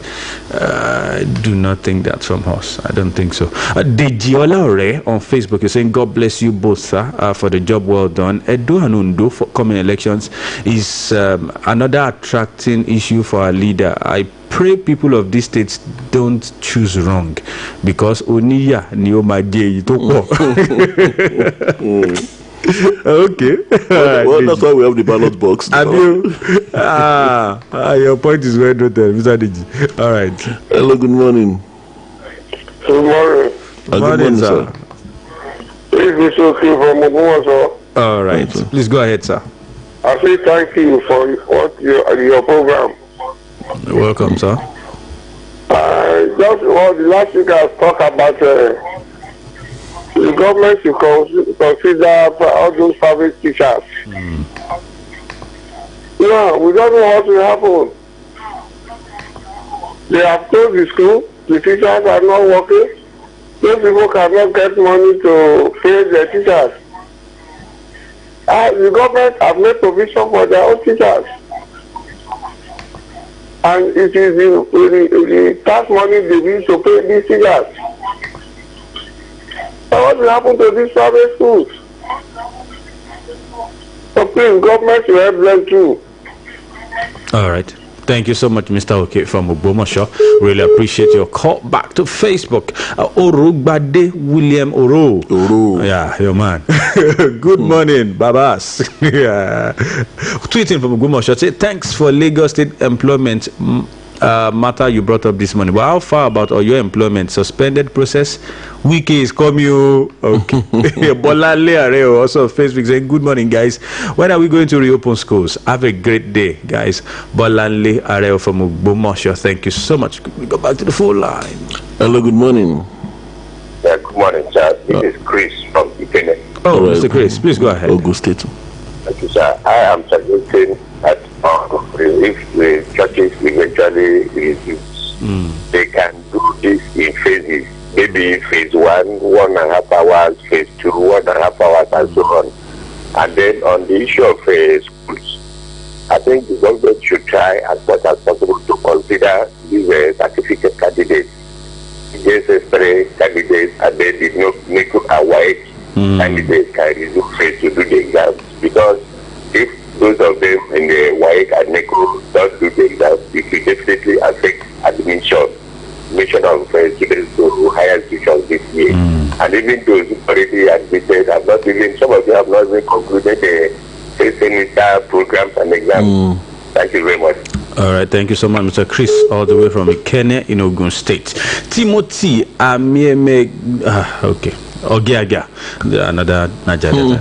I do not think that's from horse. I don't think so. Dejiola Ore on Facebook is saying, "God bless you both, sir, for the job well done. Edo and Undo for coming elections is another attracting issue for our leader. I pray people of these states don't choose wrong, because Oniya Niomaje Itoko." Okay. Well, that's why we have the ballot box. Your point is well noted, Mr. Diji. All right. Hello, good morning. Good morning. Good morning, sir. This is okay from Ogumosho. All right. Please go ahead, sir. I say thank you for your program. You're welcome, sir. Just what the last week I talked about. The government should consider all those private teachers. Yeah, we don't know what will happen. They have closed the school, the teachers are not working. Those people cannot get money to pay their teachers. The government have made provision for their own teachers. And it is the tax money they use to pay these teachers. So what will happen to these private schools? So please, government should help them too. All right. Thank you so much, Mr. Oke from Ogbomoso. Really appreciate your call. Back to Facebook. Orugbade William Oro. Yeah, your man. Good morning, Babas. Yeah. Tweeting from Ogbomoso. Say, "Thanks for Lagos State employment matter you brought up this morning. But how far about your employment suspended process? Wiki is coming. Okay." Bolale Areo also on Facebook saying, "Good morning, guys. When are we going to reopen schools? Have a great day, guys." Bolale Areo from Ogbomoso. Thank you so much. We go back to the phone line. Hello, good morning. Yeah, good morning, sir. This is Chris from Ikene. Oh, Mr. Chris, please go ahead. Augustate. Thank you, sir. I am suggesting that if the churches eventually reduce, they can do this in phases. Maybe phase 1.5 hours, phase 2, 1.5 hours, and so on. And then on the issue of schools, I think the government should try as much as possible to consider these certificate candidates. JSS3 candidates, and they did not candidates can resume faith to do the exams, because if those of them in the WAEC and NECO don't do the exams, it will definitely affect admission of students to higher institutions this year. And even those who already admitted have not even, some of them have not even concluded the semester programs and exams. Thank you very much. All right, thank you so much, Mr. Chris, all the way from Ikene in Ogun State. Timothy Amieme, okay. Ogiaga, another Nigerian.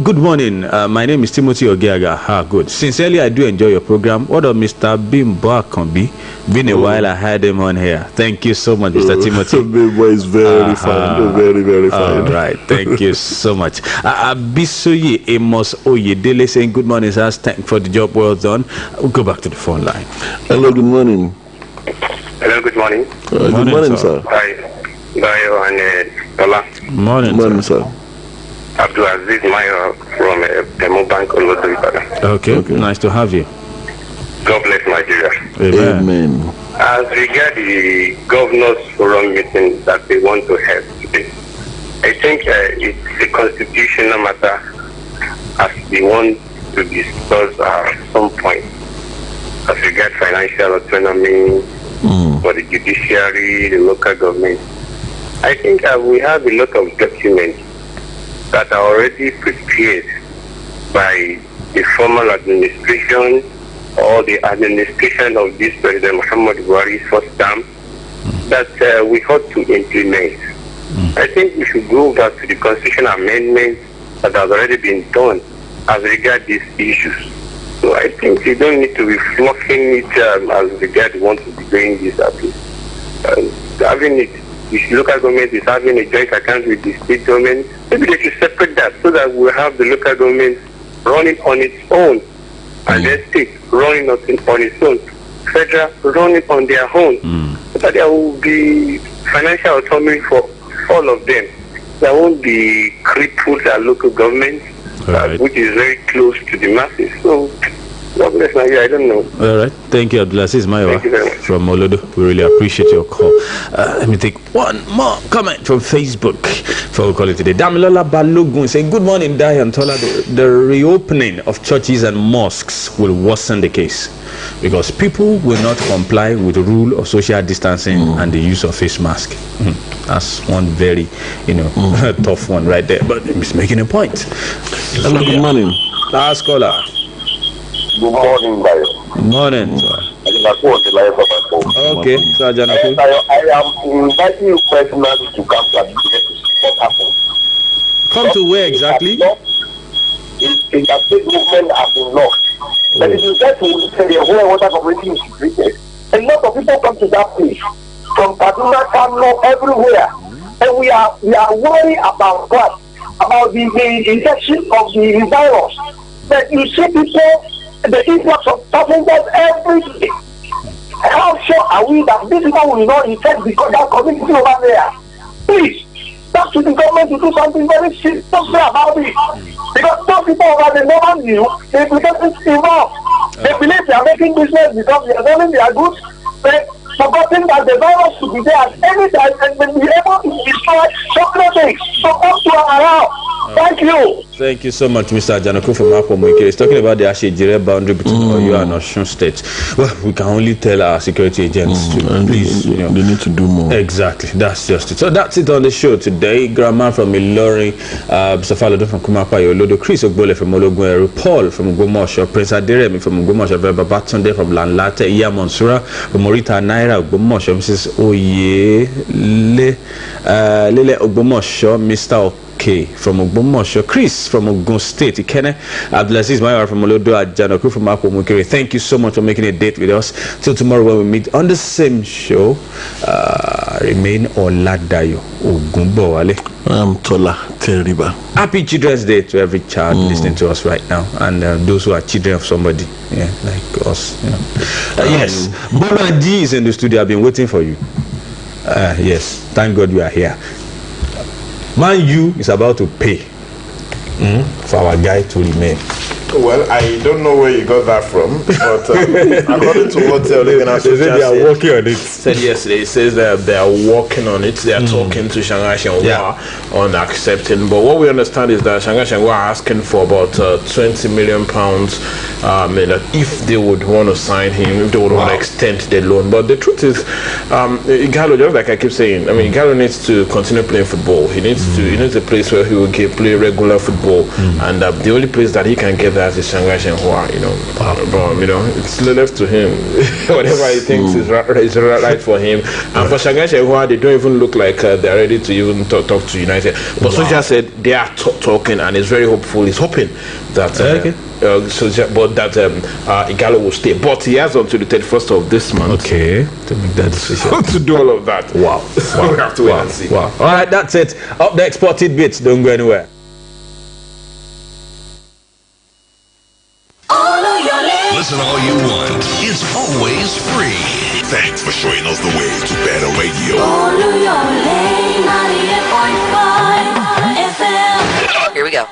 Good morning. My name is Timothy Ogiaga. Good. Sincerely, I do enjoy your program. What of Mr. Bimbo Akambi? Been a while. I had him on here. Thank you so much, Mr. Timothy. Bimbo is very fine. Very, very fine. All right. Thank you so much. Abisoye Amos Oyedele saying good morning, sir. Thank for the job well done. We'll go back to the phone line. Hello. Good morning. Hello. Good morning. Good morning, sir. Hi. Bayo and Tola. Morning, sir. Abdul Aziz Mayo from Demo Bank Oluyole. Okay, nice to have you. God bless Nigeria. Amen. As regard the governors forum meeting that they want to have today, I think it's a constitutional matter as they want to discuss at some point as regard financial autonomy for the judiciary, the local government. I think we have a lot of documents that are already prepared by the former administration or the administration of this President Muhammad Buhari's first term that we ought to implement. I think we should go back to the constitutional amendments that have already been done as regards these issues. So I think you don't need to be flocking it as regards want to be doing this at least. Having it, the local government is having a joint account with the state government. Maybe they should separate that so that we have the local government running on its own, and then state running on its own, federal running on their own. So that there will be financial autonomy for all of them. There won't be crippled local government, which is very close to the masses. So, God bless Nigeria. I don't know. All right. Thank you, Abdulaziz Maiwa from Olodo. We really appreciate your call. Let me take one more comment from Facebook before we call it today. Damilola Balogun saying, good morning, Dai and Tola. The reopening of churches and mosques will worsen the case because people will not comply with the rule of social distancing and the use of face mask. That's one very, tough one right there. But he's making a point. Hello, good morning. Last caller. Good morning, Bayo. Morning, sir. Okay, Sir Janaku. I am inviting you personally to come to what happened. Come to where exactly? In the state movement has been lost. But if you get to the whole water community is treated, a lot of people come to that place from Kaduna, Kano, everywhere, and we are worried about what? About the infection of the virus. But you see people, the influx of passengers every day. How sure are we that these people will not infect that community over there? Please, talk to the government to do something very serious about it. Because those people over there never knew the implications involved. They believe they are making business because they are selling their goods, but forgetting that the virus should be there at any time and will be able to destroy chocolate things. So come to our house. Thank you. Thank you so much, Mr. Janaku from Akwamoike. He's talking about the Ashejire boundary between Oyo and Osun State. Well, we can only tell our security agents to please, they need to do more. Exactly, that's just it. So that's it on the show today. Grandma from Ilorin, Mr. Falodo from Kumapa, Yolodo, Chris Ogbole from Ologunero, Paul from Ogbomoso, Prince Aderemi from Ogbomoso, Babatunde from Lanlate, Iya Monsura from Morita Naira, Ogbomoso, Mrs. Oyele, Lele Ogbomoso, Mr. from Ogbomoso, Chris from Ogun State, Ikene, Abdulaziz Maiwa from Olodo, Janaku from Akwamoike. Thank you so much for making a date with us. Till tomorrow when we meet on the same show. Remain Oladayo Ogunbowale. I'm Tola Teriba. Happy Children's Day to every child listening to us right now, and those who are children of somebody, like us. Yes, Bola G is in the studio. I've been waiting for you. Yes, thank God you are here. Man U is about to pay for our guy to remain. Well, I don't know where you got that from, but according to what Oluyole said they are working on it. Said yesterday, it says that they are working on it. They are talking to Shanghai Shenhua on accepting. But what we understand is that Shanghai Shenhua are asking for about 20 million pounds. If they would want to sign him, if they would want to extend the loan. But the truth is, Igalo, just like I keep saying, Igalo needs to continue playing football. He needs a place where he will play regular football, and the only place that he can get that is Shanghai Shenhua. But it's left to him. Whatever he thinks is right for him. And for Shanghai Shenhua, they don't even look like they're ready to even talk to United. But Soja said they are talking, and is very hopeful. He's hoping that Igalo will stay, but he has until the 31st of this month to make that decision. to do all of that. Wow. So we have to wait and see. All right, that's it. Up next, Spotted Bits. Don't go anywhere. Listen all you want. It's always free. Thanks for showing us the way to better radio. Oluyole 98.5 FM. Here we go.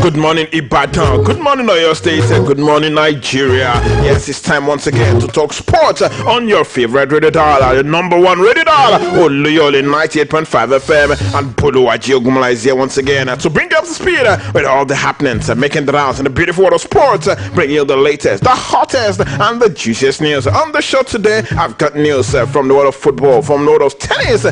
Good morning, Ibadan. Good morning, Oyo State. Good morning, Nigeria. Yes, it's time once again to talk sports on your favorite radio dial, the number one radio dial, Oluyole 98.5 FM. And Pelu Ogumala is here once again to bring you up to speed with all the happenings, making the rounds in the beautiful world of sports, bringing you the latest, the hottest, and the juiciest news. On the show today, I've got news from the world of football, from the world of tennis,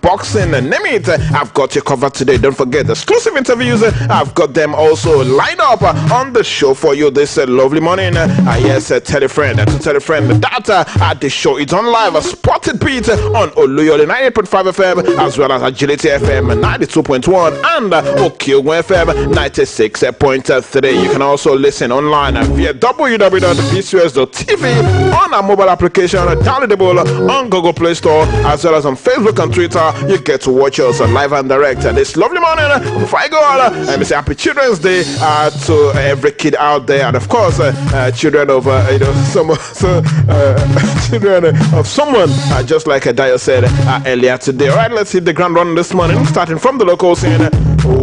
boxing, name it. I've got you covered today. Don't forget the exclusive interviews. I've got them also lined up on the show for you this lovely morning. Yes, tell a friend that the show is on live, Spotted Beat on Oluyole 98.5 FM, as well as Agility FM 92.1 and Okiogun FM 96.3. You can also listen online via www.pcos.tv on our mobile application, downloadable on Google Play Store, as well as on Facebook and Twitter. You get to watch us live and direct this lovely morning. Before I go on, let me say Happy Children's Day to every kid out there, and of course children of children of someone, just like Dio said earlier today. All right, let's hit the ground running this morning, starting from the local scene,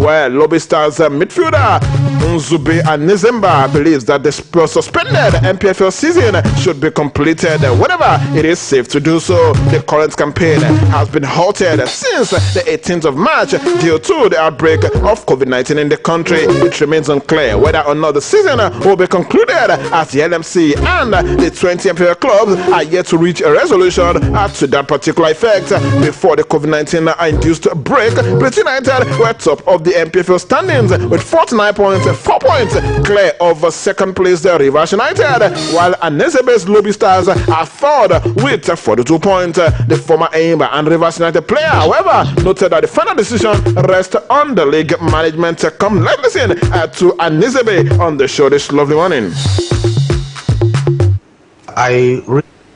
where Lobby Stars midfielder Nzube Anizemba believes that the suspended MPFL season should be completed whenever it is safe to do so. The current campaign has been halted since the 18th of March due to the outbreak of COVID-19 in the country. It remains unclear whether or not the season will be concluded, as the LMC and the 20 MPFL clubs are yet to reach a resolution to that particular effect. Before the COVID-19 induced break, Plateau United were top of the MPFL standings with 49 points, 4 points clear of second place Rivers United, while Anezebe's Lobby Stars are third with 42 points. The former Aimba and Rivers United player, however, noted that the final decision rests on the league management. Come, let's listen to Anizebe on the show this lovely morning.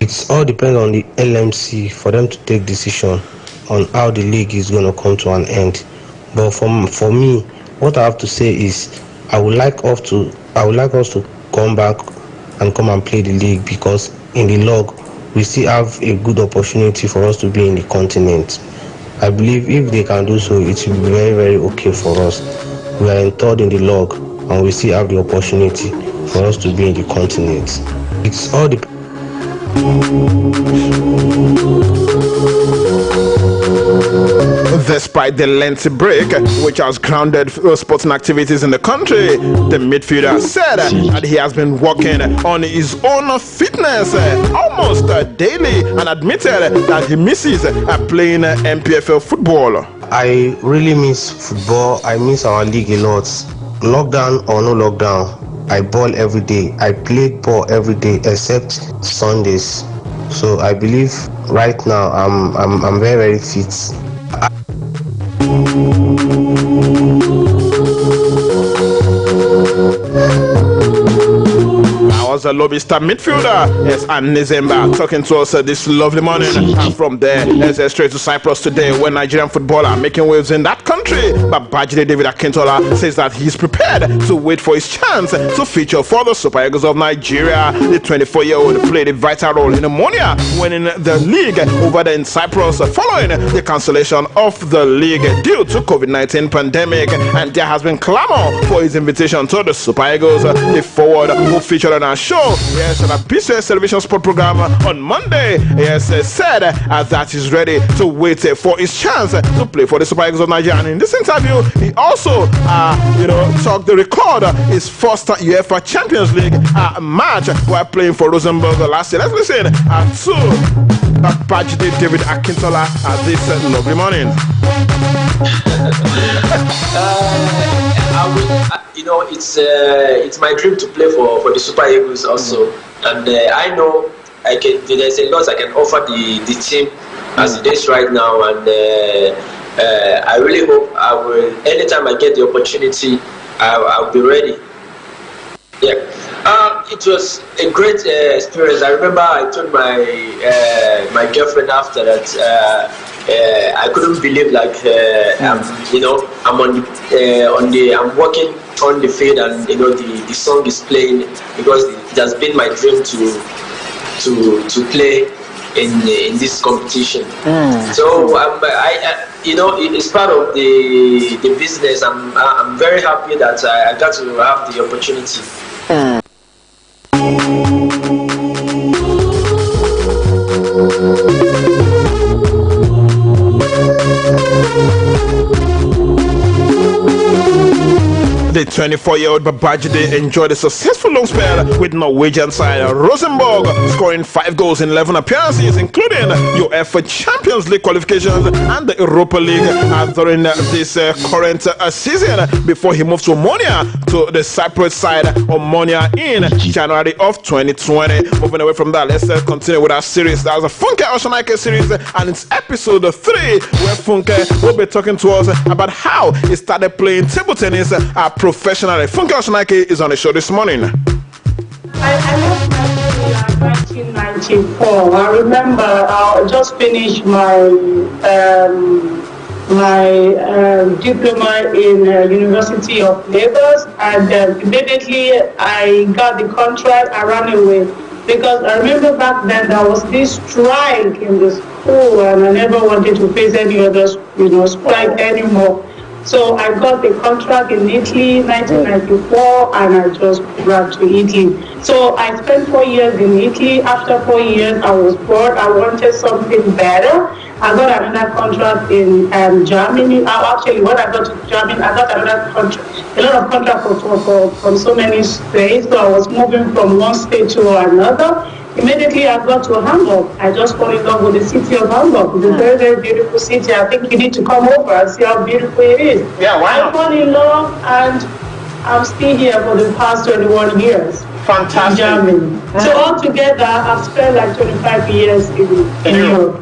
It's all depends on the LMC for them to take decision on how the league is going to come to an end. But for me, what I have to say is I would like us to come back and come and play the league, because in the log we still have a good opportunity for us to be in the continent. I believe if they can do so, it will be very, very okay for us. We are in third in the log and we still have the opportunity for us to be in the continent. It's all the Despite the lengthy break, which has grounded sporting activities in the country, the midfielder said that he has been working on his own fitness almost daily, and admitted that he misses playing MPFL football. I really miss football. I miss our league a lot. Lockdown or no lockdown, I ball every day. I played ball every day except Sundays. So I believe right now I'm very, very fit. was a lobby star midfielder. Yes, and Nizemba talking to us this lovely morning. And from there, let's head straight to Cyprus today, where Nigerian footballer making waves in that country. But Bajide David Akintola says that he's prepared to wait for his chance to feature for the Super Eagles of Nigeria. The 24-year-old played a vital role in Ammonia winning the league over there in Cyprus following the cancellation of the league due to COVID-19 pandemic. And there has been clamor for his invitation to the Super Eagles. The forward who featured on our show, yes, on a BCS television sport program on Monday, yes, said that he's ready to wait for his chance to play for the Super Eagles of Nigeria. And in this interview, he also, talked the record his first UEFA Champions League match while playing for Rosenborg last year. Let's listen to Bajide David Akintola this lovely morning. It's my dream to play for the Super Eagles also, and I know there's a lot I can offer the team as it is right now, and I really hope I will. Anytime I get the opportunity, I'll be ready. Yeah, it was a great experience. I remember I told my girlfriend after that. I couldn't believe I'm working on the field, and the song is playing, because it has been my dream to play in this competition. So it's part of the business. I'm very happy that I got to have the opportunity. The 24-year-old Babajide enjoyed a successful long spell with Norwegian side Rosenborg, scoring 5 goals in 11 appearances, including UEFA Champions League qualifications and the Europa League during this current season, before he moved to Ammonia, to the Cyprus side Ammonia in January of 2020. Moving away from that, let's continue with our series. That was a Funke Oshonaike series, and it's episode 3, where Funke will be talking to us about how he started playing table tennis professionally. Funke Oshonaike is on the show this morning. I left Nigeria in 1994. I remember I just finished my diploma in University of Lagos, and immediately I got the contract. I ran away, because I remember back then there was this strike in the school, and I never wanted to face any other strike anymore. So I got the contract in Italy, 1994, and I just ran to Italy. So I spent 4 years in Italy. After 4 years, I was bored. I wanted something better. I got another contract in Germany. Actually, when I got to Germany, I got another contract, a lot of contracts from so many states. So I was moving from one state to another. Immediately I got to Hamburg. I just fell in love with the city of Hamburg. It's a very, very beautiful city. I think you need to come over and see how beautiful it is. Yeah, wow. I fell in love, and I'm still here for the past 21 years. Fantastic. In Germany. So altogether, I've spent like 25 years in Europe.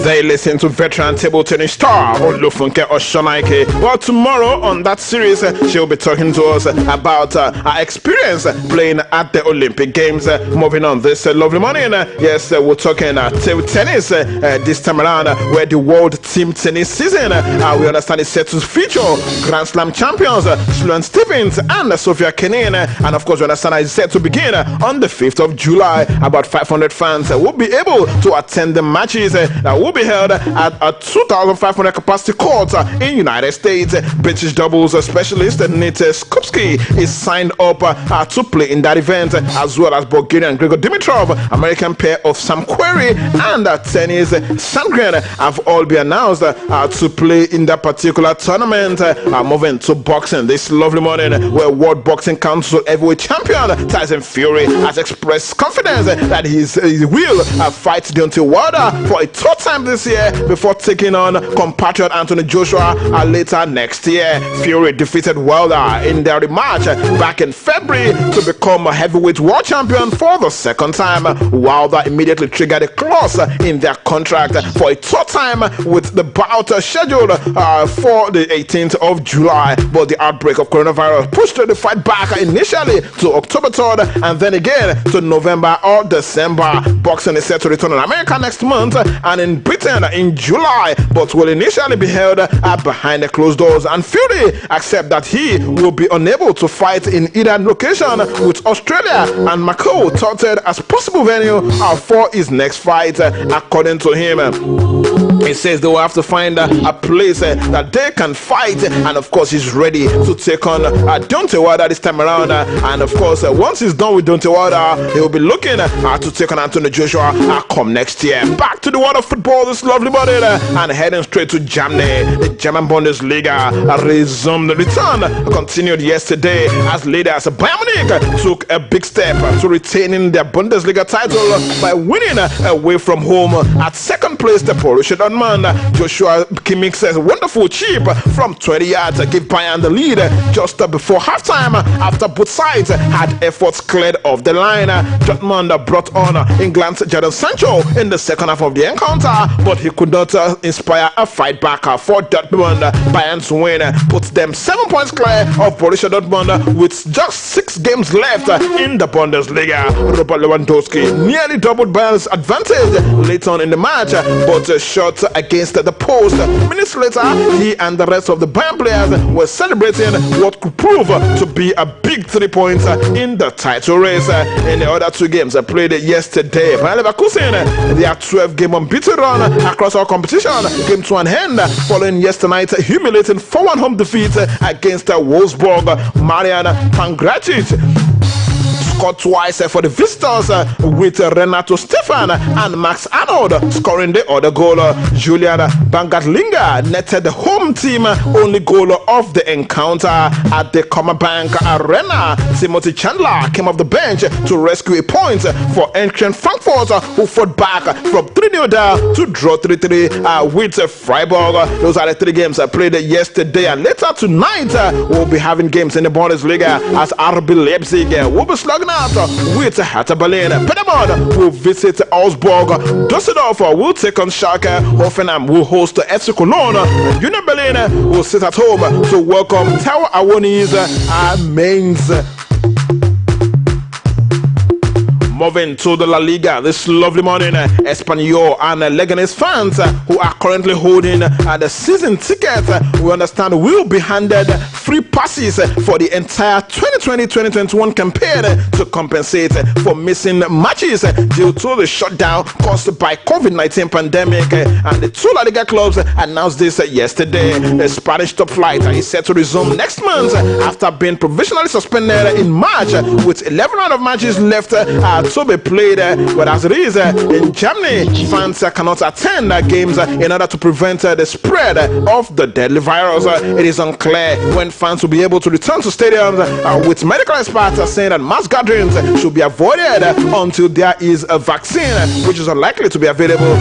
They listen to veteran table tennis star Olufunke Oshonaike. Well, tomorrow on that series, she'll be talking to us about her experience playing at the Olympic Games. Moving on this lovely morning, yes, we're talking table tennis this time around, where the World Team Tennis season, we understand, is set to feature Grand Slam champions Sloane Stephens and Sophia Kenin, and of course, we understand it's set to begin on the 5th of July. About 500 fans will be able to attend the matches that will be held at a 2,500 capacity court in United States. British doubles specialist Nate Skupski is signed up to play in that event, as well as Bulgarian Grigor Dimitrov, American pair of Sam Querrey, and tennis Sandgren have all been announced to play in that particular tournament. Moving to boxing this lovely morning, where World Boxing Council heavyweight champion Tyson Fury has expressed confidence that he will fight Deontay Wilder for a third time this this year before taking on compatriot Anthony Joshua later next year. Fury defeated Wilder in their rematch back in February to become a heavyweight world champion for the second time. Wilder immediately triggered a clause in their contract for a third time, with the bout scheduled for the 18th of July. But the outbreak of coronavirus pushed the fight back initially to October 3rd and then again to November or December. Boxing is set to return in America next month and in Britain in July, but will initially be held behind the closed doors. And Fury accepts that he will be unable to fight in either location, with Australia and Macau touted as possible venue for his next fight. According to him, he says they will have to find a place that they can fight, and of course he's ready to take on Deontay Wilder this time around. And of course, once he's done with Deontay Wilder, he will be looking to take on Anthony Joshua come next year. Back to the world of football this lovely morning and heading straight to Germany. The German Bundesliga resumed the return continued yesterday as leaders Bayern Munich took a big step to retaining their Bundesliga title by winning away from home at second place the Borussia Dortmund. Joshua Kimmich's wonderful chip from 20 yards gave Bayern the lead just before halftime after both sides had efforts cleared off the line. Dortmund brought on England's Jadon Sancho in the second half of the encounter, but he could not inspire a fight back for Dortmund. Bayern's win puts them 7 points clear of Borussia Dortmund with just 6 games left in the Bundesliga. Robert Lewandowski nearly doubled Bayern's advantage late on in the match, but shot against the post. Minutes later, he and the rest of the Bayern players were celebrating what could prove to be a big 3 points in the title race. In the other 2 games played yesterday, Bayer Leverkusen, their 12-game unbeaten run across all competition came to an end following yesterday's humiliating 4-1 home defeat against Wolfsburg. Marian Pangracic scored twice for the visitors, with Renato Stefan and Max Arnold scoring the other goal. Julian Bangatlinga netted the home team only goal of the encounter at the Commerzbank Arena. Timothy Chandler came off the bench to rescue a point for Eintracht Frankfurt, who fought back from 3-0 down to draw 3-3 with Freiburg. Those are the 3 games played yesterday, and later tonight we'll be having games in the Bundesliga as RB Leipzig will be slugging out with Hertha Berlin. Paderborn will visit Augsburg. Düsseldorf will take on Schalke. Hoffenheim will host FC Cologne. Union Berlin will sit at home to welcome Tau Awoni's Mainz. Moving to the La Liga this lovely morning, Espanyol and Leganes fans who are currently holding the season ticket, we understand, will be handed free passes for the entire 2020-2021 campaign to compensate for missing matches due to the shutdown caused by COVID-19 pandemic. And the 2 La Liga clubs announced this yesterday. The Spanish top flight is set to resume next month after being provisionally suspended in March, with 11 rounds of matches left to be played. But as it is in Germany, fans cannot attend games in order to prevent the spread of the deadly virus. It is unclear when fans will be able to return to stadiums, with medical experts saying that mass gatherings should be avoided until there is a vaccine, which is unlikely to be available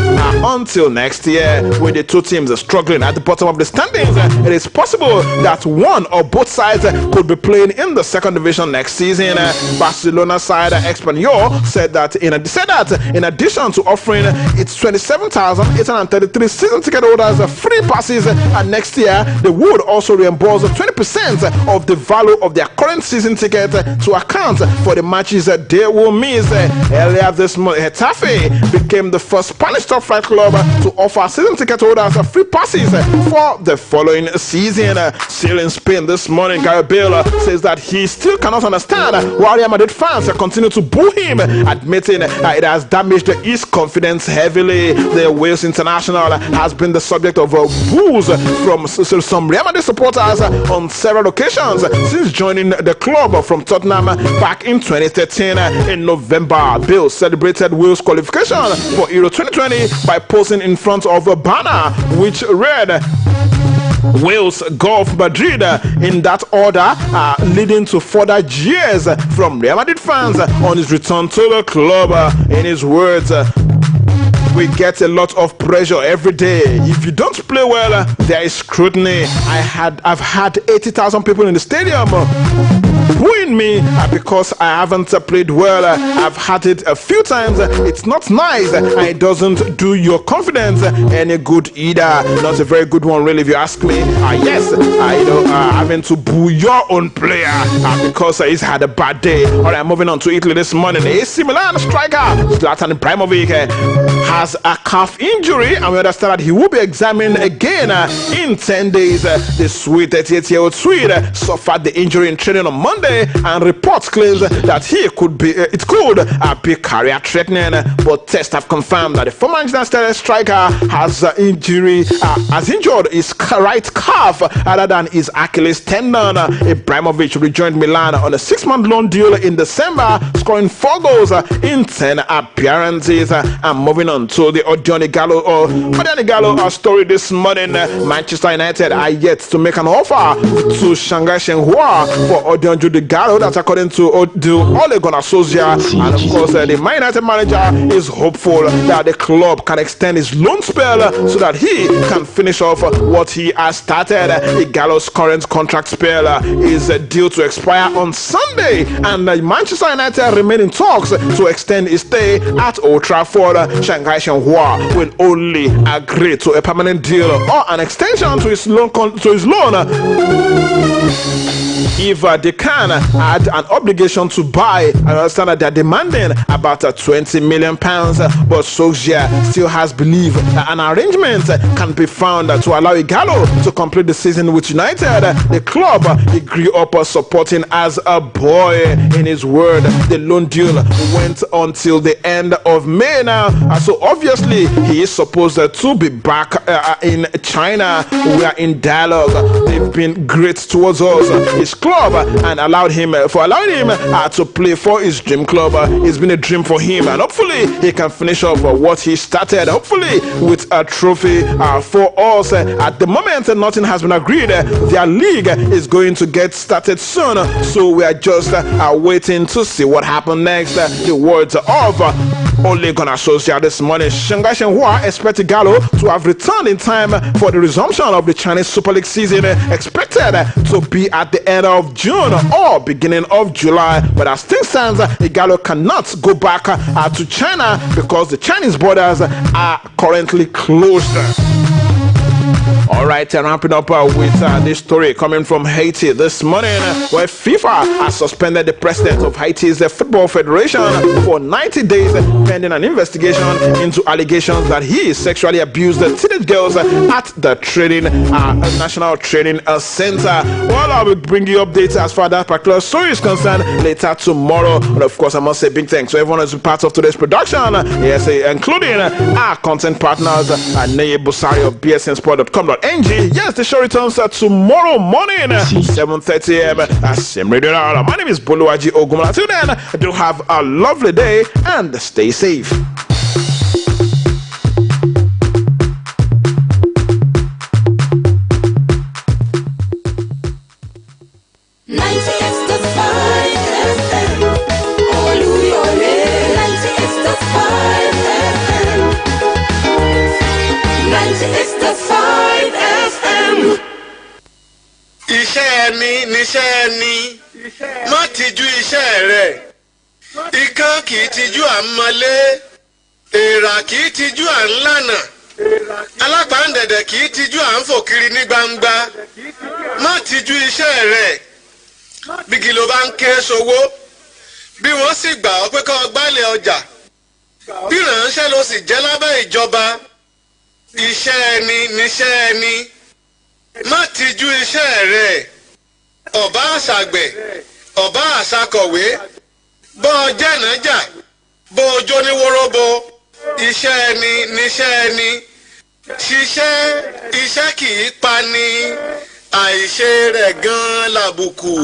until next year. With the 2 teams struggling at the bottom of the standings, it is possible that one or both sides could be playing in the second division next season. Barcelona side Espanyol said that in addition to offering its 27,833 season ticket holders free passes next year, they would also reimburse 20% of the value of their current season ticket to account for the matches they will miss. Earlier this month, Getafe became the first Spanish top flight club to offer season ticket holders free passes for the following season. Still in Spain this morning, Gareth Bale says that he still cannot understand why Real Madrid fans continue to boo him, admitting it has damaged his confidence heavily. The Wales international has been the subject of boos from some Real Madrid supporters on several occasions since joining the club from Tottenham back in 2013. In November, Bale celebrated Wales' qualification for Euro 2020 by posing in front of a banner which read Wales Golf Madrid in that order, leading to further jeers from Real Madrid fans on his return to the club. In his words, we get a lot of pressure every day. If you don't play well, there is scrutiny. I've had 80,000 people in the stadium booing me because I haven't played well. I've had it a few times. It's not nice, and it doesn't do your confidence any good either. Not a very good one, really, if you ask me. Yes, having to boo your own player because he's had a bad day. All right, moving on to Italy this morning. AC Milan striker Zlatan Ibrahimovic has a calf injury, and we understand that he will be examined again in 10 days. The sweet 38-year-old Swede suffered the injury in training on Monday, and reports claims that it could be career-threatening. But tests have confirmed that the former international striker has injured his right calf rather than his Achilles tendon. Ibrahimovic rejoined Milan on a 6-month loan deal in December, scoring 4 goals in 10 appearances. And moving on to the Odion Ighalo story this morning. Manchester United are yet to make an offer to Shanghai Shenhua for Odion Ighalo. That's according to the Ole Gunnar Solskjaer. And of course, the Man United manager is hopeful that the club can extend his loan spell so that he can finish off what he has started. Ighalo's current contract spell is due to expire on Sunday, and Manchester United remain in talks to extend his stay at Old Trafford. Shanghai Shenhua will only agree to a permanent deal or an extension to his loan if they can add an obligation to buy. I understand that they're demanding about £20 million, but Solskjaer still has belief that an arrangement can be found to allow Ighalo to complete the season with United. The club he grew up supporting as a boy. In his word, the loan deal went until the end of May now, so obviously he is supposed to be back in China. We are in dialogue. They've been great towards us, his club, and allowing him to play for his dream club. It's been a dream for him, and hopefully he can finish off what he started, hopefully with a trophy for us. At the moment, nothing has been agreed. Their league is going to get started soon, so we are just waiting to see what happens next. The words of Ole Gunnar Solskjaer this morning. Shanghai Shenhua expects Ighalo to have returned in time for the resumption of the Chinese Super League season, expected to be at the end of June or beginning of July. But as things stand, Ighalo cannot go back to China because the Chinese borders are currently closed. All right, ramping up with this story coming from Haiti this morning, where FIFA has suspended the president of Haiti's Football Federation for 90 days pending an investigation into allegations that he sexually abused the teenage girls at the National Training Center. Well, I will bring you updates as far as that particular story is concerned later tomorrow. And of course, I must say big thanks to everyone who's part of today's production, yes, including our content partners, Neye Busari of bsnsport.com.ng. Yes, the show returns tomorrow morning, 7:30 a.m. Same radio. My name is Boluwaji Ogumola. Till then, do have a lovely day and stay safe. Iṣẹ́ ẹni níṣẹ́ ẹni, má tijú iṣẹ́ rẹ̀. Ikán kì í tijú à ń mọlé, èèrà kì í tijú à ń lànà, alápàǹdẹ̀dẹ̀ kì í tijú à ń fò kiri ní gbangba. Má tijú iṣẹ́ rẹ̀. Bí kí ló bá ń ké sowó, bí wọ́n sì gbà ọ́ pé kó gbálẹ̀ ọjà, bí ìránṣẹ́ ló sì jẹ́ lábẹ́ ìjọba. Iṣẹ́ ẹni níṣẹ́ ẹni. Má tijú iṣẹ́ rẹ̀. Ọ̀bá àṣàgbẹ̀, ọ̀bá àṣàkọ̀wé, bọ́ ọ jẹ́nàjà, bọ́ ọ jó ní wóróbo. Iṣẹ́ ẹni níṣẹ́ ẹni. Ṣiṣẹ́ iṣẹ́ kì í pa ni, àìṣe rẹ̀ gan-an làbùkù.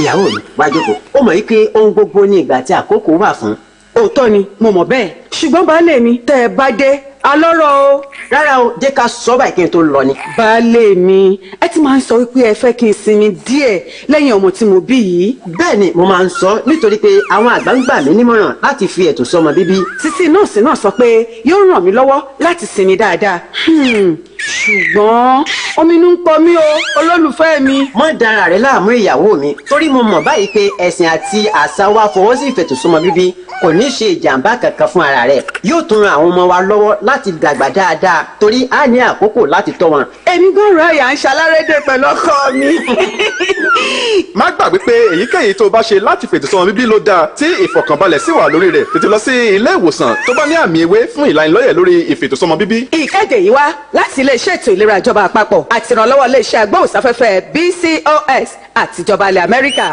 Ìyàwó mi wá jókòó, ó mọ̀ pé ohun gbogbo ní ìgbà tí àkókò wà fún. Òótọ́ ni mo mọ̀ bẹ́ẹ̀, ṣùgbọ́n baálé mi tẹ́ ẹ bá dé alọ́rọ̀ o rárá o jẹ́ ká sọ báyìí kí n tó lọ ni. baálé mi ẹ ti máa ń sọ wípé ẹ fẹ́ kí n sinmi díẹ̀ lẹ́yìn ọmọ tí mo bí yìí. bẹ́ẹ̀ ni mo máa ń sọ nítorí pé àwọn àgbà ń gbà mí nímọ̀ràn láti fi ètò sọ́mọ bíbí. títí nọ́ọ̀sì náà sọ pé yóò ràn mí lọ́wọ́ láti sinmi dáadáa. ṣùgbọ́n ominú ń pọ̀ mí o olólùfẹ́ mi. má dára rẹ láàmú ìyàwó mi torí mo mọ̀ báyìí pé ẹ̀sìn àti àṣà wa fọwọ́ sí ìfètòsọ́mọ bíbí kò ní ṣe ìjàmbá kankan fún ara rẹ̀ yóò tún ran àwọn ọmọ wa lọ́wọ́ láti dàgbà dáadáa torí a ní àkókò láti tọ́ wọn. èmi gan ra ìyá ń ṣalárédè pẹ̀lú ọkọ mi. má gbàgbé pé èyíkéyìí tó bá ṣe láti fètòsọ́mọ bíbí ló dáa tí ìfọ̀kànbalẹ̀ sì wà lórí rẹ̀ tètè lọ sí ilé ìwòsàn tó bá ní àmì ewé fún ìlanilọ́yẹ̀ lórí ìfètòsọ́mọ bíbí. ìkéde yìí wá láti iléeṣẹ́ ètò ìlera ìjọba àpapọ̀ àti ìrànlọ́wọ́ iléeṣẹ́ agbóhùnsáfẹ́fẹ́ BCOS àtijọba ilẹ̀ Amẹ́ríkà.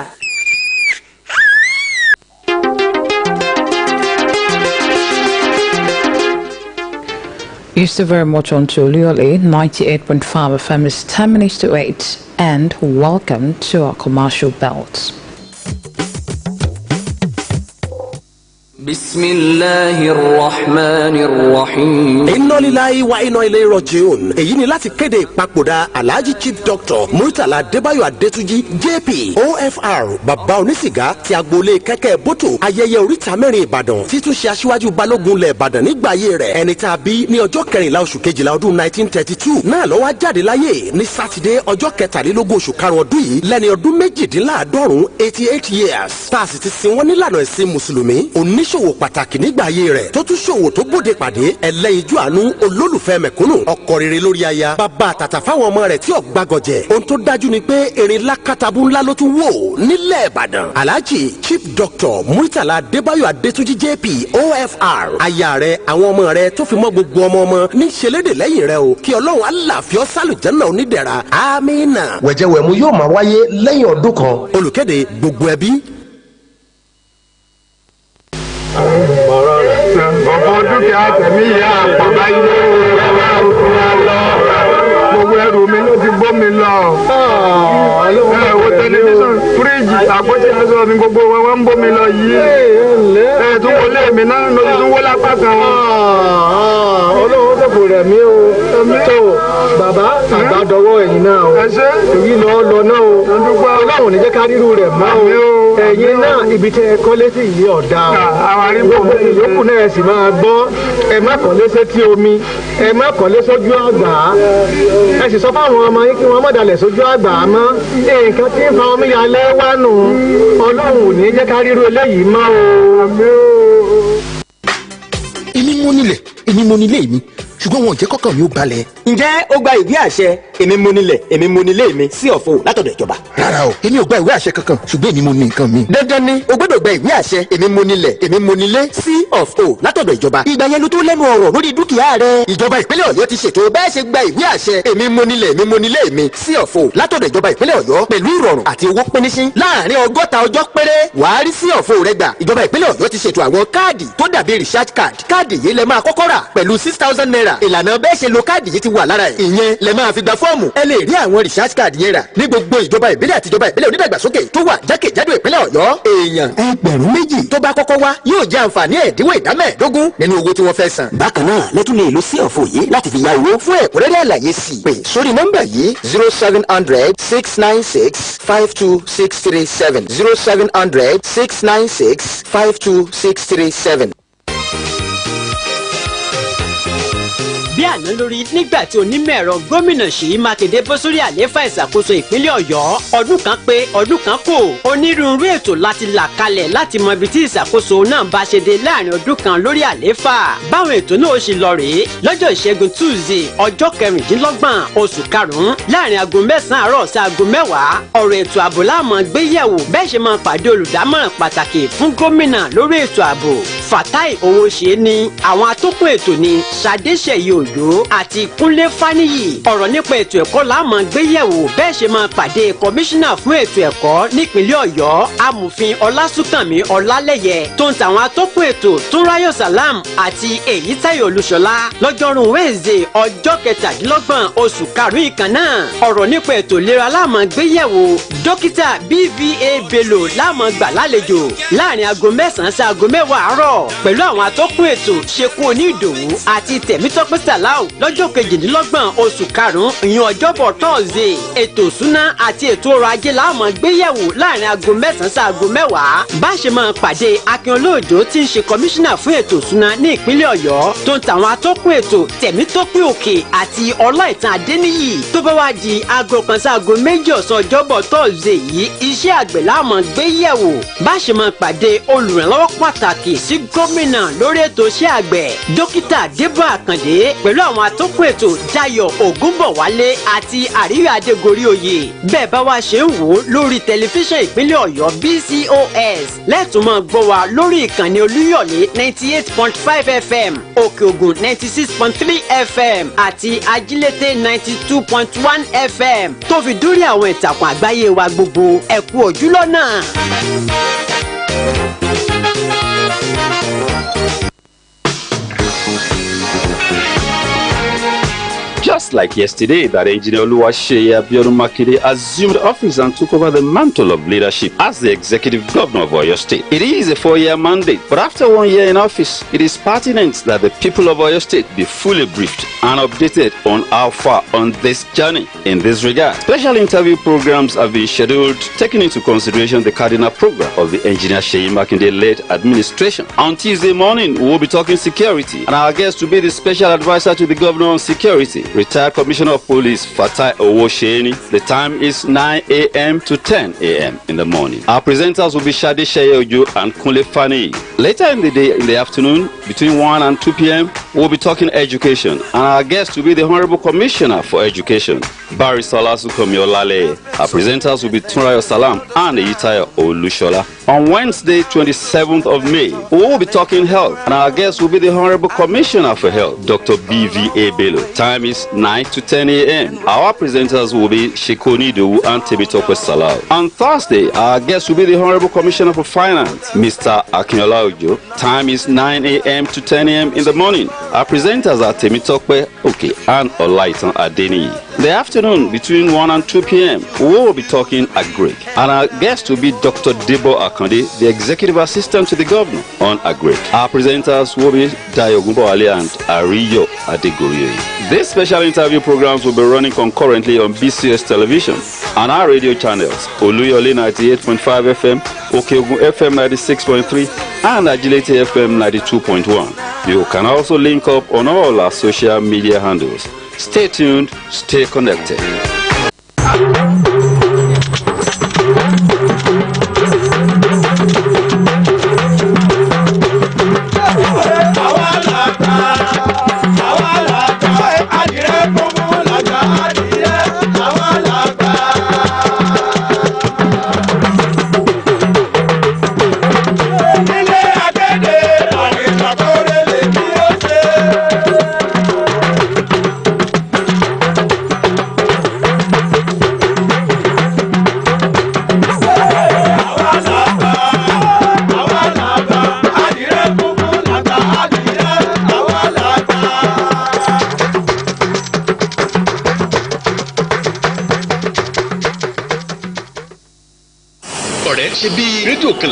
You're still very much on to Oluyole 98.5 FM. It's 10 minutes to 8, and welcome to our commercial belt. Bismillahirrahmanirrahim. Inna lillahi wa inna ilayhi raji'un. Èyí ni láti kéde ìpapòdà Alhaji Chief Doctor Murtala Adébáyọ̀ Adétúnjí JP OFR bàbá onísìgá ti agboolé kẹ́kẹ́ bótò ayẹyẹ oríta mẹ́rin Ìbàdàn títún ṣe aṣíwájú balógun lẹ̀ Ìbàdàn nígbà ayé rẹ̀ ẹni tá a bí ní ọjọ́ 14 oṣù kejìlá ọdún 1932 náà ló wá jáde láyé ní sátidé ọjọ́ 23 oṣù karùn-ún ọdún yìí lẹ́ni ọdún méjìdínláàádọ́rùn 88 years tá a sì ti sin wọ́n nílànà ẹ̀sìn mùsùlùmí oníṣòwò pàtàkì nígbà ayé rẹ̀ tó tún ṣòwò tó bóde pàdé ẹlẹ́yinjú àánú olólùfẹ́ mẹ̀kúnnù ọkọ rere lórí aya bàbá àtàtà fáwọn ọmọ rẹ̀ tí ò gbàgọ̀jẹ̀ ohun tó dájú ni pé erin lákàtàbù ńlá ló tún wò nílẹ̀ Ìbàdàn Alhaji Chief Doctor Murtala Adébáyọ̀ Adétúnjí JP OFR aya rẹ̀ àwọn ọmọ rẹ̀ tó fi mọ́ gbogbo ọmọ ní ṣẹlẹ́dẹ̀ lẹ́yìn rẹ̀ o kí Ọlọ́run aláàfíọ́ sálùjẹ́nà onídẹ̀ra amínà. wẹ̀jẹ̀wẹ̀mú yóò máa wáyé lẹ́yìn ọdún kan. olùkéde gbogbo ẹbí. ọ̀pọ̀ dúkìá tẹ̀mí ìyá àpọ̀bá ilé gbogbo ẹrù mi ló ti gbó mi lọ. wo tẹlifíṣàn fíríjì àpótí aṣọ mi gbogbo wọn ń bó mi lọ yìí. tún wọlé mi náà ló tún wọlé apá kan. Ọlọ́run tó kò rẹ̀ mí o. tó bàbá àgbàdọwọ́ ẹ̀yìn náà o. èyí lọ náà o. Ọlọ́run ní jẹ́ ká rírú rẹ̀ mọ́ o. ẹ̀yin náà ibi tẹ́ ẹ kọ́lé sí yìí ọ̀dà o. ìyókù náà ẹ sì máa gbọ́ ẹ má kọ́lé sétí omi ẹ má kọ́lé sójú àgbà ẹ sì sọ fáwọn ọmọ yín kí wọ́n má dalẹ̀ sójú àgbà mọ́ nǹkan tí ń fa omi yalẹ́ wá nù Ọlọ́run ò ní jẹ́ ká rírú eléyìí mọ́ o. èmi mo nílẹ̀ èmi mo nílé mi ṣùgbọ́n wọn ò jẹ́ kọ́kàn mi ó balẹ̀. ǹjẹ́ ó gba ìwé àṣẹ èmi mo nílẹ̀ èmi mo nílé mi sí ọ̀fọ̀ látọ̀dọ̀ ìjọba. rárá o èmi ò gba ìwé àṣẹ kankan ṣùgbọ́n èmi mo ní nǹkan mi. dandan ni o gbọ́dọ̀ gba ìwé àṣẹ èmi mo nílẹ̀ èmi mo nílé sí ọ̀fọ̀ látọ̀dọ̀ ìjọba. ìgbà yẹn ló tó lẹ́nu ọ̀rọ̀ lórí dúkìá rẹ. ìjọba ìpínlẹ̀ Ọ̀yọ́ ti ṣètò bẹ́ẹ̀ ṣe gba ìwé àṣẹ èmi mo nílẹ̀ èmi mo nílé mi sí ọ̀fọ̀ látọ̀dọ̀ ìjọba ìpínlẹ̀ Ọ̀yọ́ pẹ̀lú ìrọ̀rùn àti owó pínísín láàrin 60 ọjọ́ péré wàá rí sí ọ̀fọ̀ rẹ gbà. ìjọba ìpínlẹ̀ Ọ̀yọ́ ti ṣètò àwọn káàdì tó dàbí recharge card. káàdì yìí lẹ máa kọ́kọ́ rà pẹ̀lú 6,000 naira. ìlànà bẹ́ẹ̀ ṣe lo káàdì yìí ti wà lára ẹ̀. ìyẹn lẹ máa fi gba fọ́ọ̀mù. ẹ lè rí àwọn recharge card yẹn rà ní gbogbo ìjọba ìbílẹ̀ àti ìjọba ìbílẹ̀ onídàgbàsókè tó wà jákèjádò ìpínlẹ̀ Ọ̀yọ́. èèyàn 2,000 tó bá kọ́kọ́ wá yóò jẹ àǹfààní ẹ̀dínwó ìdá 15 nínú owó tí wọ́n fẹ́ san. bákan náà lẹ́tún lè lo sí ọ̀fọ̀ yìí láti fi ya owó. fún ẹ̀kúnrẹ́rẹ́ àlàyé sí pé sórí nọ́mbà yìí 0700 696 52637 0700 696 52637. bí àná lórí nígbà tí onímọ̀ ẹ̀rọ gómìnà Ṣèyí Mákindé bọ́ sórí àlééfà ìṣàkóso ìpínlẹ̀ Ọ̀yọ́ ọdún kan pé ọdún kan kò onírúurú ètò láti là kalẹ̀ láti mọ ibi tí ìṣàkóso náà bá ṣe dé láàrin ọdún kan lórí àlééfà báwọn ètò náà ó ṣe lọ rèé lọ́jọ́ ìṣẹ́gun Tuesday ọjọ́ 26 oṣù karùn-ún láàrin aago 9 àárọ̀ sí aago 10 ọ̀rọ̀ ètò ààbò láàmú gbéyẹ̀wò bẹ́ẹ̀ ṣe máa pàdé olùdámọ̀ràn pàtàkì fún gómìnà lórí ètò ààbò Fatai Owóṣe ni àwọn atọ́kùn ètò ní Ṣadé Ṣèyí Òjó àti Kúnlé Fáníyì. Ọ̀rọ̀ nípa ètò ẹ̀kọ́ la máa gbé yẹ̀wò bẹ́ẹ̀ ṣe máa pàdé kọmíṣánná fún ètò ẹ̀kọ́ nípínlẹ̀ Ọ̀yọ́ amòfin Ọlásùnkànmí Ọlálẹ́yẹ tó ń tàwọn atọ́kùn ètò Túnráyọ̀ Sàlám àti Èyítáyọ̀ Olúṣọlá lọ́jọ́rùú Wednesday ọjọ́ 27 oṣù karùn-ún ìkan náà. Ọ̀rọ̀ nípa ètò ìlera la máa gbé yẹ̀wò dókítà BVA Bello la máa gbà lálejò láàrin aago 9 sí aago 10 àárọ̀ pẹ̀lú àwọn atọ́kùn ètò Ṣekú Onídòwú àti Temitope Salau lọ́jọ́ 28 oṣù karùn-ún ìyẹn ọjọ́bọ̀ Thursday. Ètò ìṣúná àti ètò ọrọ̀ ajé la máa gbé yẹ̀wò láàrin aago 9 sí aago 10. Bá ṣe máa pàdé Akin Olóòjó tí ń ṣe kọmíṣánná fún ètò ìṣúná ní ìpínlẹ̀ Ọ̀yọ́ tó ń tàwọn atọ́kùn ètò Temitope Òkè àti Ọláìtàn Adéníyì tó bá wá di aago 1 sí aago 2 ọ̀sán ọjọ́bọ̀ Thursday yìí iṣẹ́ àgbẹ̀ la máa gbé yẹ̀wò. Bá ṣe máa pàdé olùrànlọ́wọ́ pàtàkì sí gómìnà lórí ètò iṣẹ́ àgbẹ̀ dókítà Débọ̀ Àkàndé pẹ̀lú àwọn atọ́kùn ètò Dayọ̀ Ògúnbọ̀wálé àti Àríyọ̀ Adégorí Oyè. Bẹ́ẹ̀ bá wá ṣe ń wò ó lórí tẹlifíṣàn ìpínlẹ̀ Ọ̀yọ́ BCOS lẹ́tùn máa gbọ́ wa lórí ìkànnì Olúyọ̀lé 98.5 FM Òkè Ògùn 96.3 FM àti Ajílété 92.1 FM tó fi dórí àwọn ìtàkùn àgbáyé wa gbogbo ẹ kú ojúlọ́nà. Just like yesterday, that engineer Oluyole Abiodun Makinde assumed office and took over the mantle of leadership as the executive governor of Oyo State. It is a 4-year mandate, but after 1 year in office, it is pertinent that the people of Oyo State be fully briefed and updated on how far on this journey. In this regard, special interview programs have been scheduled, taking into consideration the cardinal program of the engineer Seyi Makinde-led administration. On Tuesday morning, we will be talking security, and our guest will be the special advisor to the governor on security, retired Commissioner of Police Fatai Owosheni. The time is 9 a.m. to 10 a.m. in the morning. Our presenters will be Shade Sheyojo and Kunle Fani. Later in the day, in the afternoon, between 1 and 2 p.m., we'll be talking education, and our guest will be the Honorable Commissioner for Education, Barrister Olasunkami Olale. Our presenters will be Túnráyọ̀ Sàlám and Èyítáyọ̀ Olúṣọlá. On Wednesday, 27th of May, we will be talking health, and our guest will be the Honorable Commissioner for Health, Dr. BVA Bello. Time is 9 to 10 a.m. Our presenters will be Ṣekú Onídòwú and Temitope Salau. On Thursday, our guest will be the Honorable Commissioner for Finance, Mr. Akinola Ojo. Time is 9 a.m. to 10 a.m. in the morning. Our presenters are Temitope Òkè and Ọláìtàn Adéníyì. The afternoon, between 1 and 2 p.m., we will be talking agric, and our guest will be Dr. Debo Akande, the Executive Assistant to the Governor on agric. Our presenters will be Dayọ̀ Ògúnbọ̀wálé and Àríyọ̀ Adégorí Oyè. These special interview programs will be running concurrently on BCS television and our radio channels, Oluyole 98.5 FM, Òkè Ògùn FM 96.3, and Ajílété FM 92.1. You can also link up on all our social media handles. Stay tuned, stay connected.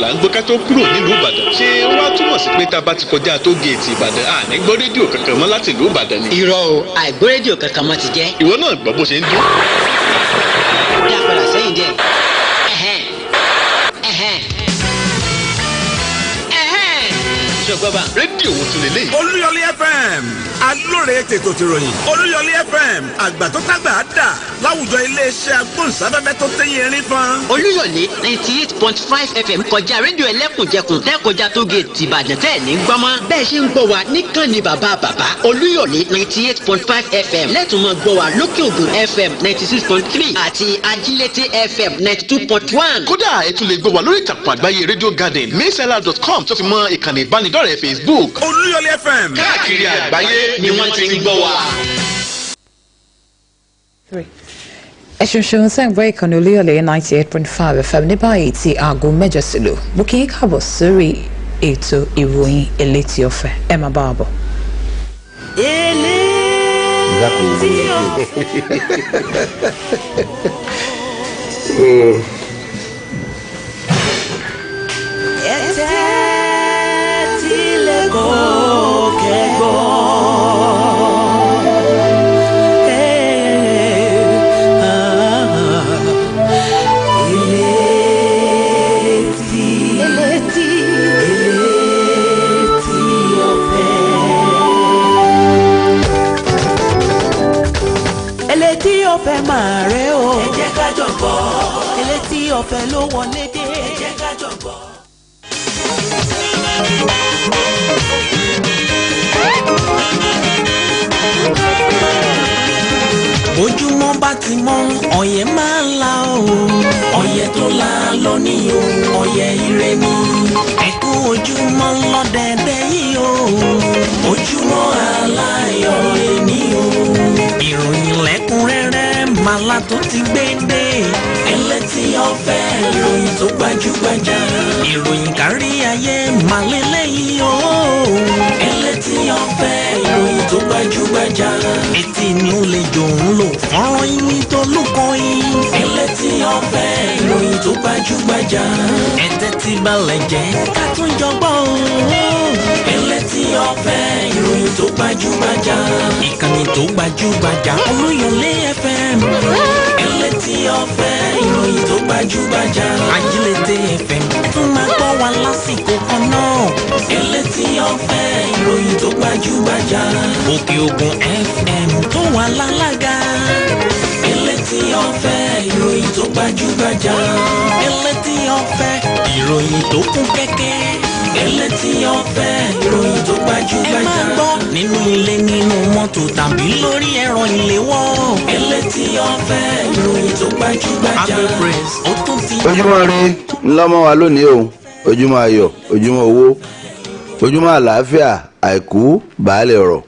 Là ń gbọ́ ká tó kúrò nílùú Ìbàdàn ṣé ó wá túmọ̀ sí pé tá a bá ti kọjá tó géètì Ìbàdàn à ní gbọ́ rédíò kankan mọ́ láti ìlú Ìbàdàn ni. Irọ́ o àìgbọ́ rédíò kankan mọ́ ti jẹ́. Ìwọ náà gbọ́ bó ṣe ń dún. Dá a padà sẹ́yìn díẹ̀. Ṣọgbọ́n rédíò wo tún lélẹ̀. Olúyọlé FM alóore tètò tìròyìn Olúyọlé FM àgbà tó tágbà dà láwùjọ iléeṣẹ́ agbóhùnsáfẹ́fẹ́ tó tẹ́yìn erin fan. Olúyọlé 98.5 FM kọjá rédíò ẹlẹ́kùnjẹkùn tẹ́kọjá tó géètì Ìbàdàn tẹ́ ní gbọ́mọ́. Bẹ́ẹ̀ ṣe ń gbọ́ wa níkànnì bàbá Olúyọlé 98.5 FM lẹ́tùn mọ́ gbọ́ wa lókè Ògùn FM 96.3 àti Ajílété FM 92.1. Kódà ẹ tún lè gbọ́ wa lórí ìtàkùn àgbáyé Radio Garden, maysela.com tó fi mọ́ ìkànnì ìbánidọ́rẹ̀ẹ́ nípasẹ̀ Facebook. Oluyole FM. káàkiri àgbáyé ni wọ́n ti ń gbọ́ wa. ẹ ṣeun sẹ́ ń gbọ́ ìkànnì Olúyọ̀lé 98.5 FM ní báyìí tí aago mẹ́jọ sí lò mo kí n káàbọ̀ sórí ètò ìròyìn elétí ọ̀fẹ́ ẹ máa bá wa bọ̀. ọ̀fẹ́ máa rẹ̀ o. ẹ jẹ́ ká jọ gbọ́. elétí ọ̀fẹ́ ló wọlé dé. ẹ jẹ́ ká jọ gbọ́. bójúmọ́ bá ti mọ́ ọ̀yẹ́ máa ń la o. ọ̀yẹ́ tó la lọ ní o. ọ̀yẹ́ ire ni. ẹ̀kú ojúmọ́ lọ́dẹ̀ẹ̀dẹ̀ yìí o. ojúmọ́ aláyọ̀ lè ní o. ìròyìn lẹ́kùnrẹ́rẹ́ màlá tó ti gbé dé. ẹlẹ́tí ọ̀fẹ́ ìròyìn tó gbajúgbajà. ìròyìn kárí ayé màlélẹ́yìí o. ẹlẹ́tí ọ̀fẹ́ ìròyìn tó gbajúgbajà. etí ni ó lè jò ń lò fọ́nrán yín tó lùkọ́ yín. ẹlẹ́tí ọ̀fẹ́ ìròyìn tó gbajúgbajà. ẹ̀tẹ́ ti balẹ̀ jẹ́ ká tún jọ gbọ́ o. ẹlẹ́tí ọ̀fẹ́ ìròyìn tó gbajúgbajà. ìkànnì tó gbajúgbajà Olúyọ̀lé FM. ẹlẹ́tí ọ̀fẹ́ ìròyìn tó gbajúgbajà. Ajílété FM tún máa gbọ́ wa lásìkò kan náà. ẹlẹ́tí ọ̀fẹ́ ìròyìn tó gbajúgbajà. Òkè Ògùn FM tó wà lálága. ẹlẹ́tí ọ̀fẹ́ ìròyìn tó gbajúgbajà. ẹlẹ́tí ọ̀fẹ́ ìròyìn tó kún kẹ́kẹ́. ẹlẹ́tí ọ̀fẹ́ ìròyìn tó gbajúgbajà. ẹ máa gbọ́ nínú ilé nínú mọ́tò tàbí lórí ẹ̀rọ ìléwọ́. ẹlẹ́tí ọ̀fẹ́ ìròyìn tó gbajúgbajà. Agbo Press ó tún ti. ojúmọ́ ire ńlọ́mọ́ wa lónìí o ojúmọ́ ayọ̀ ojúmọ́ owó ojúmọ́ àlàáfíà àìkú baálé ọ̀rọ̀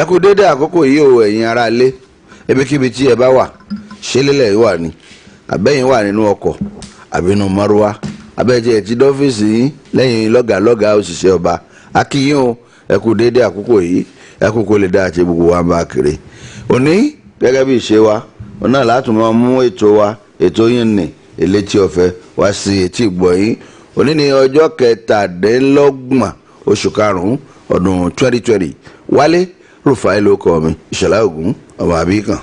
ẹ kú dédé àkókò yìí o ẹ̀yin ará ilé ebíkíbi tí ẹ bá wà ṣé lélẹ̀ wà ní àbẹ́yìn wà nínú ọkọ̀ àbínú márúwá abẹ́jẹ́ ti dọ́fíìsì yín lẹ́yìn lọ́gàlọ́gà òṣìṣẹ́ ọba akíyín o ẹ kú dédé àkókò yìí ẹ kú kó lè dá àti gbogbo wa bá kiri òní gẹ́gẹ́ bí ìṣe wa òun náà láti máa mú ètò wa ètò yín ní elétí ọ̀fẹ́ wá sí etí ìgbọ̀nyín òní ní ọjọ́ kẹtàdínlọ́gbọ̀n oṣù karùn-ún ọdún 2020 Wálé Rufai ló kọ mi Ìṣọ̀lá Ògún ọmọ àbíkàn.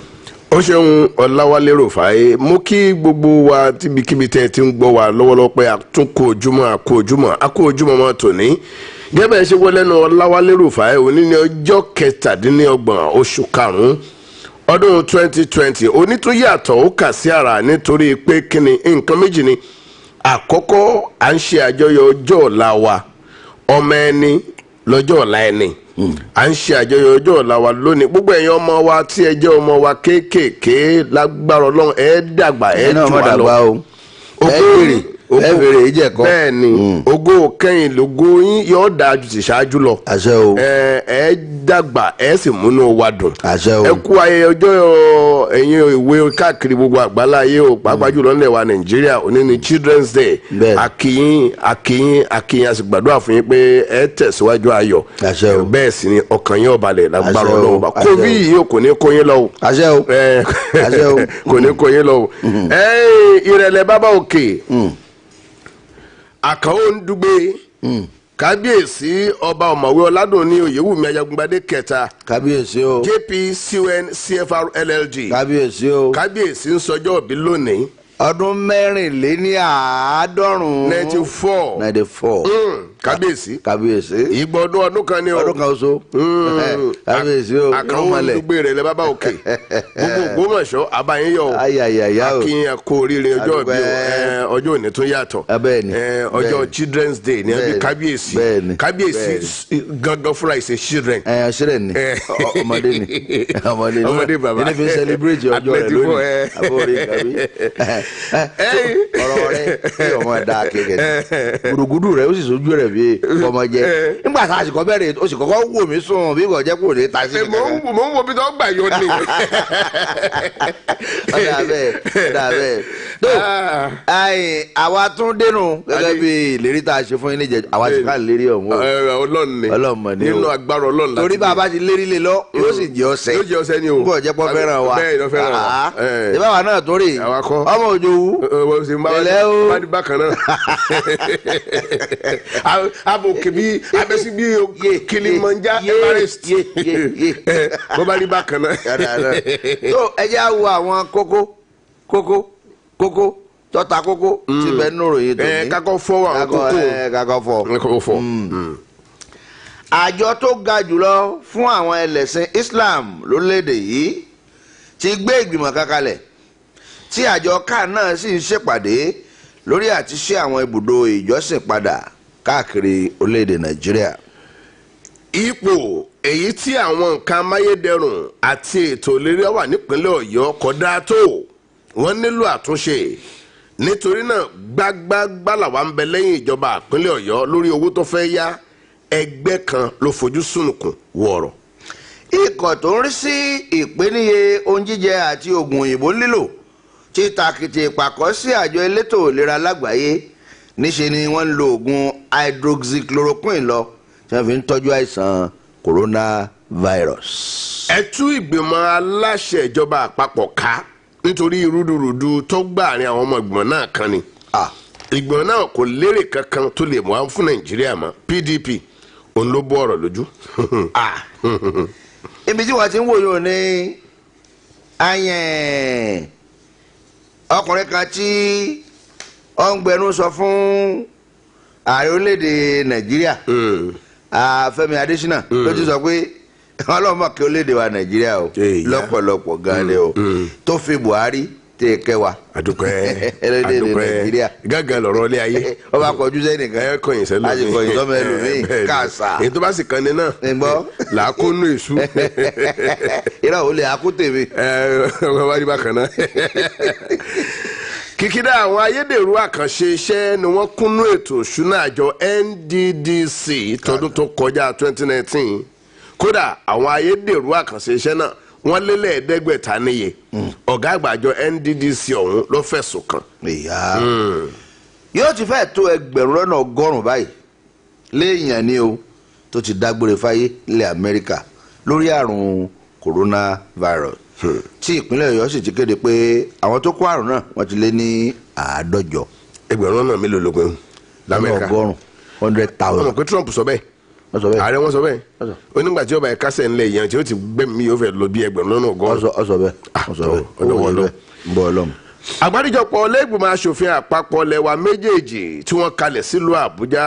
ó ṣeun Ọláwálé Rufai mú kí gbogbo wa tíbikíbi tẹ́ ti ń gbọ́ wa lọ́wọ́lọ́wọ́ pé àtúnkò ojúmọ́ mọ́ tòní gẹ́gẹ́ ṣe wọlé nu Ọláwálé Rufai òní ní ọjọ́ kẹtàdínlọ́gbọ̀n oṣù karùn-ún ọdún 2020 onítúnyàtọ̀ ó kà sí ara nítorí pé kíni nǹkan méjì ni àkọ́kọ́ à ń ṣe àjọyọ̀ ọjọ́ ọ̀la wa ọmọ ẹni lọ́jọ́ ọ̀la ẹni à ń ṣe àjọyọ̀ ọjọ́ ọ̀la wa lónìí gbogbo ẹ̀yin ọmọ wa tí ẹ jẹ́ ọmọ wa kéékèèké lágbára Ọlọ́run ẹ dàgbà ẹ jù wá lọ ẹ bèrè ìjẹkọ bẹ́ẹ̀ ni ògo kẹ́yìn lógo yín yóò dáa ju ti ṣáájú lọ àṣẹ o ẹ dàgbà ẹ sì múnú wa dùn àṣẹ o ẹ kú ayẹyẹ ọjọ́ ẹ̀yin ìwé káàkiri gbogbo àgbáláyé o pàápàá jùlọ nílẹ̀ wa Nàìjíríà òní ni Children's Day akíyín a sì gbàdúrà fún yín pé ẹ tẹ̀síwájú ayọ̀ àṣẹ o bẹ́ẹ̀ sì ni ọkàn yín ó balẹ̀ lágbára Ọlọ́run bá kóbí yìí kò ní kó yín lọ o àṣẹ o àṣẹ o kò ní kó yín lọ o ìrẹ̀lẹ̀ bàbá òkè àkànó ń dúgbé kábíyèsí ọba ọ̀mọ̀wé ọládùnní oyèwùmí ayagungbadé kẹta kábíyèsí o JPCON CFR LLG kábíyèsí o kábíyèsí ń sọjọ́ òbí lónìí ọdún mẹ́rìnléníàádọ́rùn 94 kábíyèsí ìgbà ọdún kan ni o ọdún kan oṣù kábíyèsí o àkànwó olùgbé rẹ̀ lẹ́ bàbá òkè gbogbo Ògbómọ̀ṣọ́ àbáyín yọ o akínyìn àkó oríire ọjọ́ òbí o ọjọ́ òní tún yàtọ̀ ọjọ́ Children's Day ní ẹbí kábíyèsí gangan fúnra ìṣe children ni ọmọdé bàbá ẹni fi ń celebrate ọjọ́ rẹ̀ lónìí àbúrò kàbí ọ̀rọ̀ rẹ̀ kí ọmọ ẹ̀dá kékeré gbùdùgbùdù rẹ̀ ó sì sojú rẹ̀ bí bí ọmọ jẹ nígbà tá a sì kọ́ bẹ̀rẹ̀ o sì kọ́kọ́ wò mí sùn bí kò jẹ́ kò ní ta sí. mo ń wo bí tó gbà yọ ni. ọ̀dà bẹ́ẹ̀ tó àwa tún dénú gẹ́gẹ́ bí ìlérí tá a ṣe fún yín níjẹ̀jọ́ àwa ti ká lérí ọ̀hún o. Ọlọ́run mọ̀ ní o nínú agbára Ọlọ́run láti. torí bá a bá ti lérí lé lọ yóò sì jẹ́ ọ̀sẹ̀. yóò jẹ́ ọ̀sẹ̀ ni o. n kò jẹ́ pọ́ fẹ́ràn wa. bẹ́ẹ̀ lọ fẹ́ràn wa. ìbáwa náà tó rè ọmọ òjò wú. ẹlẹ́ o. bá di bákan náà. abo kìbí abẹ́sí bí Kilimanjaro Everest. bó bá di bákan náà. tó ẹ jẹ́ àwọ̀ àwọn kókó tọ́ta kókó ti bẹ́ẹ̀ nínú ròyìn tó ní. kakọ fọ àwọn kókó. kakọ fọ. àjọ tó ga jùlọ fún àwọn ẹlẹ́sìn Islam lórílẹ̀‐èdè yìí ti gbé ìgbìmọ̀ kankalẹ̀ tí àjọ kan náà sì ń ṣèpàdé lórí àti ṣe àwọn ibùdó ìjọsìn padà káàkiri orílẹ̀‐èdè Nàìjíríà. ipò èyí tí àwọn nǹkan amáyédẹrùn àti ètò ìlera wà nípínlẹ̀ Ọ̀yọ́ kò dáa tó wọ́n nílò àtúnṣe nítorí náà gbágbágbá làwa ń bẹ lẹ́yìn ìjọba ìpínlẹ̀ Ọ̀yọ́ lórí owó tó fẹ́ yá ẹgbẹ́ kan ló fojú sùnùkùn wọ̀rọ̀. ikọ̀ tó ń rí sí ìpèníye ohun jíjẹ àti oògùn òyìnbó lílò ti tàkìtì ìpàkọ́ sí àjọ elétò ìlera lágbàáyé níṣe ni wọ́n ń lo oògùn hydroxychloroquine lọ tí wọ́n fi ń tọ́jú àìsàn coronavirus. ẹ tú ìgbìmọ̀ aláṣẹ ìjọba àpapọ̀ ká nítorí rúdurùdu tó gbàrin àwọn ọmọ ìgbìmọ̀ náà kan ni. ìgbìmọ̀ náà kò lérè kankan tó lè mú àwọn fún Nàìjíríà mọ́ PDP òun ló bọ́ ọ̀rọ̀ lójú. ibi tí wọ́n ti ń wòye òní ayẹn ọkùnrin kan tí ó ń gbẹnu sọ fún ààrẹ orílẹ̀-èdè Nàìjíríà Fẹ́mi Adésínà ló ti sọ pé ọlọ́mọ kí orílẹ̀-èdè wa Nàìjíríà o lọ́pọ̀lọpọ̀ gan-an ni o tó fi Buhari tẹ kẹwa. adúpẹ́ Nàìjíríà gángan lọ̀rọ̀ ilé ayé. ọba kọjú sẹ́nìkan ẹ kọyìn sẹ́lẹ̀ mi láti kọyìn sọ́mọ ẹlòmíì káàsà. èyí tó bá sì kan ní náà làákónú èṣù. ìrà ò lè àkó tèmi. ọba wá rí bákan náà. kìkìdá àwọn ayédèrú àkànṣe iṣẹ́ ni wọ́n kúnnú ètò ìṣúná àjọ NDDC tọdún tó kọjá 2019 kódà àwọn ayédèrú àkànṣe iṣẹ́ náà wọ́n lé lẹ́ẹ̀ẹ́dẹ́gbẹ̀ta níye ọ̀gá àgbàjọ NDDC ọ̀hún ló fẹ̀sùn kàn. yóò ti fẹ́ tó 1,100 báyìí léèyàn ni o tó ti dágbére fáyé nílẹ̀ Amẹ́ríkà lórí àrùn coronavirus tí ìpínlẹ̀ Ọ̀yọ́ sì ti kéde pé àwọn tó kó àrùn náà wọ́n ti lé ní 150. 1,000 mélòó ló pé lamẹ́ríkà 100,000. ọmọ pé Trump sọ bẹ́ẹ̀ ààrẹ wọn sọ bẹ́ẹ̀ onígbà tí ọba ẹ̀ka sẹ̀ ńlẹ̀ yẹn tí ó ti gbẹ̀mí yóò fẹ́ lọ bí 1,100. ọsọ bẹ́ẹ̀ bọ́ ọlọ́mù. àgbáríjọpọ̀ lẹ́gbìmọ̀ aṣòfin àpapọ̀ lẹ́wà méjèèjì tí wọ́n kalẹ̀ sílùú Àbújá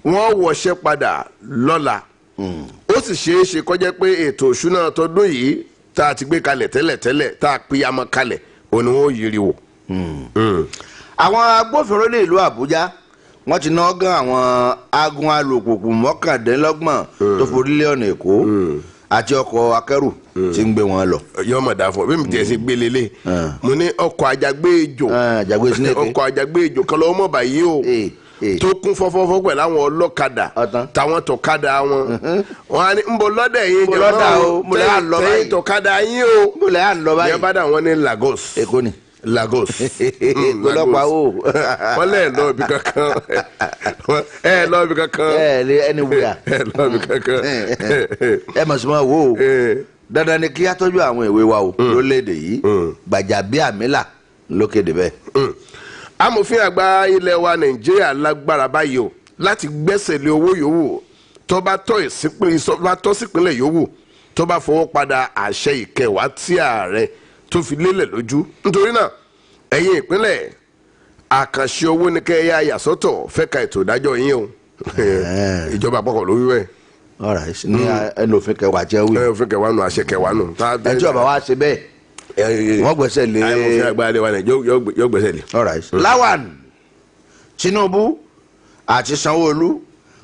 wọ́n wọṣẹ́ padà lọ́la ó sì ṣeé ṣe kó jẹ́ pé ètò òṣùnà tọdún yìí tá a ti gbé kalẹ̀ tẹ́lẹ̀tẹ́lẹ̀ tá a pínyàmọ́ kalẹ̀ òní wọn ò yiri wò. àwọn agbófinró ní ìlú Àbújá wọ́n ti ná gan àwọn agun alùpùpù 29 tó forí lé ọ̀nà Èkó àti ọkọ̀ akẹ́rù tí ń gbé wọn lọ. yọọ mọ̀ dáa fún bí mi jẹ́ sí gbé lélẹ̀ mo ní ọkọ̀ àjàgbé ejò ọkọ̀ àjàgbé ejò kan lọ́wọ́ mọ̀ báyìí o tó kún fọ́fọ́fọ́ pẹ̀lú àwọn ọlọ́kadà táwọn tọ̀kadà wọn wọn á ní ń bọ̀ lọ́dẹ̀ yín jọ̀wọ́ tẹ̀yìn tọ̀kadà yín o yẹn bá dà wọ́n ní Lagos. Èkó ni. Lagos ọlọ́pàá o wọ́n lẹ́ẹ̀ lọ́ọ́ bí kankan lọ́ọ́ bí kankan anywhere lọ́ọ́ bí kankan ẹ mọ̀ sí ma wo o dandan ni kí á tọ́jú àwọn ìwé wa o lórílẹ̀‐èdè yìí Gbajabiamila lókèdè bẹ́ẹ̀. amòfin àgbà ilẹ̀ wa Nàìjíríà lágbára báyìí o láti gbẹ́sẹ̀ lé owó yòówù tó bá tọ́ sípínlẹ̀ yòówù tó bá fọwọ́ padà àṣẹ ìkẹwàá tí ààrẹ tó fi lélẹ̀ lójú nítorí náà ẹ̀yin ìpínlẹ̀ àkànṣe owó ní kẹ́ ẹ yá yàsọ́tọ̀ fẹ́ ka ètò ìdájọ́ yín o ìjọba àpapọ̀ ló wí bẹ́ẹ̀. ní ẹnu òfin kẹwàá jẹ́ wí. òfin kẹwàá nù àṣẹ kẹwàá nù. ẹjọ́ bá wa ṣe bẹ́ẹ̀ wọ́n gbẹ́sẹ̀ lé. òfin àgbàlẹ̀ wa yóò gbẹ́sẹ̀ lé. Lawan Tinubu àti Sanwó-Olú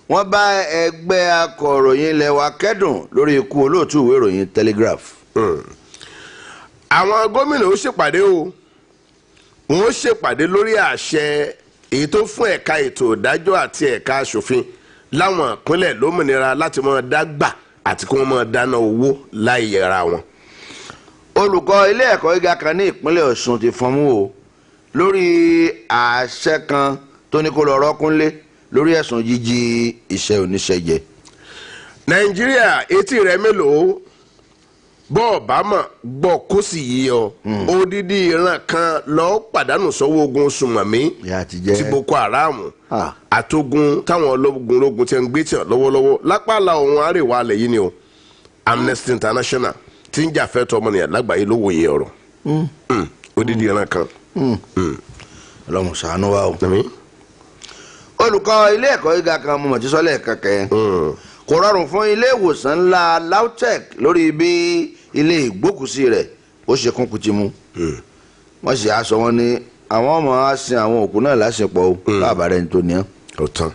wọ́n bá ẹgbẹ́ akọ̀ròyìn ilẹ̀ wa kẹ́dùn lórí ikú olóòtú ìwé ìròyìn Telegraph. àwọn gómìnà ó ṣèpàdé o wọ́n ó ṣèpàdé lórí àṣẹ èyí tó fún ẹ̀ka ètò ìdájọ́ àti ẹ̀ka aṣòfin láwọn ìpínlẹ̀ lómìnira láti máa dágbà àti kí wọ́n máa dáná owó láì yẹra wọn. olùkọ́ ilé ẹ̀kọ́ gíga kan ní ìpínlẹ̀ Ọ̀ṣun ti fọnmú o lórí àṣẹ kan tó ní kó lọ rọ́kúnlé lórí ẹ̀sùn jíjí iṣẹ́ oníṣẹ́ jẹ. Nàìjíríà etí rẹ mélòó bọ́ ọ̀bá mọ̀ gbọ́ kó sì yí ọ odidi ìran kan lọ́ọ́ pàdánù sọ́wọ́ ogun sùmọ̀mí ti Boko Haram àtogun táwọn ológun ti ń gbé tì lọ́wọ́lọ́wọ́ lápá àlà oòrùn àríwá alẹ̀ yìí ni o. Amnesty International ti ń jà fẹ́tọ̀ ọmọnìyàn lágbàáyé ló wòye ọ̀rọ̀ odidi ìran kan. Ọlọ́run ṣàánú wa o. olùkọ́ ilé ẹ̀kọ́ gíga kan mo mọ̀ tí sọ́lẹ̀ kankan kò rọrùn fún ilé ìwòsàn ńlá LAUTECH lórí bí ilé ìgbókùsí rẹ̀ ó ṣe kún kùtìmù. wọ́n sì aṣọ wọn ní àwọn ọmọ á sin àwọn òkú náà láṣepọ̀ o káàbàárẹ̀ ní tó ní án. ọ̀tàn.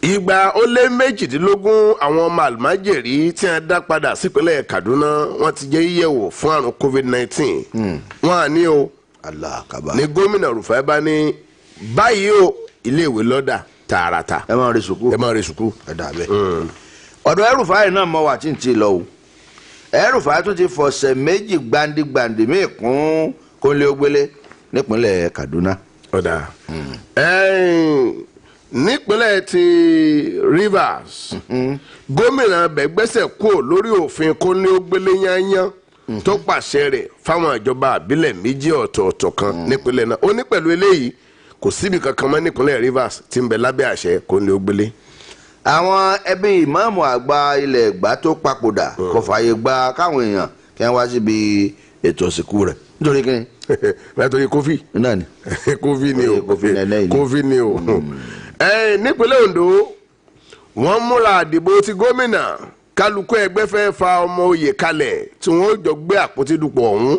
Ìgbà ó lé 18 àwọn ọmọ àlùmájèrí tí wọ́n dá padà sípínlẹ̀ Kaduna wọ́n ti jẹ́ yíyẹ̀wò fún àrùn COVID-19. wọ́n á ní o ní gómìnà Rufai bá ní báyìí o iléèwé lọ́dà tààràtà. ẹ máa rí sùkú. ẹ dà bẹ́ẹ̀. ọ̀dọ̀ El-Rufai náà mọ wà tí ń ti lọ o. El-Rufai tún ti fọ̀sẹ̀ méjì gbandigbandi míì kún kónlé ógbélé nípínlẹ̀ Kaduna. ọ̀dà nípínlẹ̀ ti Rivers gómìnà bẹ̀gbẹ́sẹ̀ kúrò lórí òfin kónlé ógbélé yányán tó pàṣẹ rẹ̀ fáwọn ìjọba àbílẹ̀ méjì ọ̀tọ̀ọ̀tọ̀ kan nípínlẹ̀ náà ó ní pẹ̀lú eléyìí kò síbi kankan mọ́ nípínlẹ̀ Rivers tí ń bẹ lábẹ́ àṣẹ kónlé ógbélé. àwọn ẹbí ìmáàmù àgbà ilẹ̀ Ẹ̀gbá tó papòdà kò fààyè gba káwọn èèyàn kí wọ́n wá síbi ètò ìsìnkú rẹ̀ nítorí kí ni. nítorí kófì. náà ni. kófì ni o kófì ni o. nípínlẹ̀ Ondo wọ́n múra àdìbò ti gómìnà kálukú ẹgbẹ́ fẹ́ fa ọmọ oyè kalẹ̀ tí wọ́n jọ gbé àpótí dupò ọ̀hún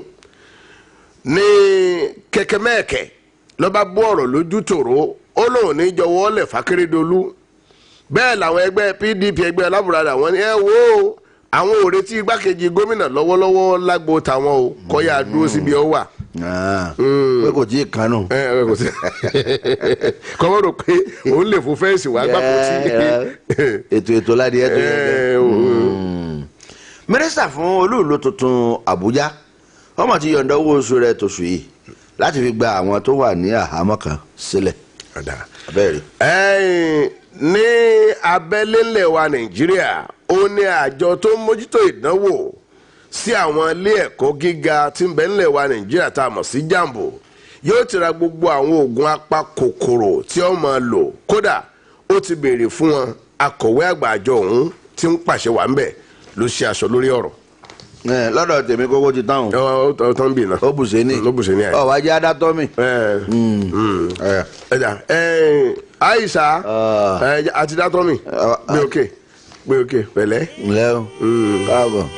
ní kẹ̀kẹ́mẹ́ẹ̀kẹ́ lọ́ba bú ọ̀rọ̀ lójú tòró ó lóun ní jọ̀wọ́ lẹ̀ f'Akérédolú bẹ́ẹ̀ làwọn ẹgbẹ́ PDP ẹgbẹ́ alábùradà wọn ni ẹ wo àwọn ò retí igbákejì gómìnà lọ́wọ́lọ́wọ́ lágbo tàwọn o kọ́yà dúró síbi ọ wà. pé kò tí ì kánú. kọ́mọ́ rò pé òun lè fún fẹ́ǹsì wá gbàpọ̀ tí. ètò láti ẹ̀ tó yẹ. mínísítà fún olú-ìlú tuntun Àbújá ọmọ ti yọ̀ǹda owó oṣù rẹ̀ tòṣù yìí láti fi gba àwọn tó wà ní àhámọ́ kan sílẹ̀. ní abẹ́lé ńlẹ̀ wa Nàìjíríà ó ní àjọ tó ń mójútó ìdánwò sí àwọn ilé ẹ̀kọ́ gíga tí ń bẹ ńlẹ̀ wa Nàìjíríà tá a mọ̀ sí jambo yóò ti ra gbogbo àwọn oògùn apakòkòrò tí ó máa lò kódà ó ti béèrè fún wọn akọ̀wé àgbà àjọ ọ̀hún tí ń pàṣẹ wà ń bẹ̀ ló ṣe aṣọ lórí ọ̀rọ̀. lọ́dọ̀ tèmi kókó ti tán o. ó tán bì náà. ó bùsẹ̀ ní. ọ̀ wá jẹ́ adátọ́ mi. Aisha àti dátọ́ mi gbé òkè pẹ̀lẹ́. ǹlẹ́ o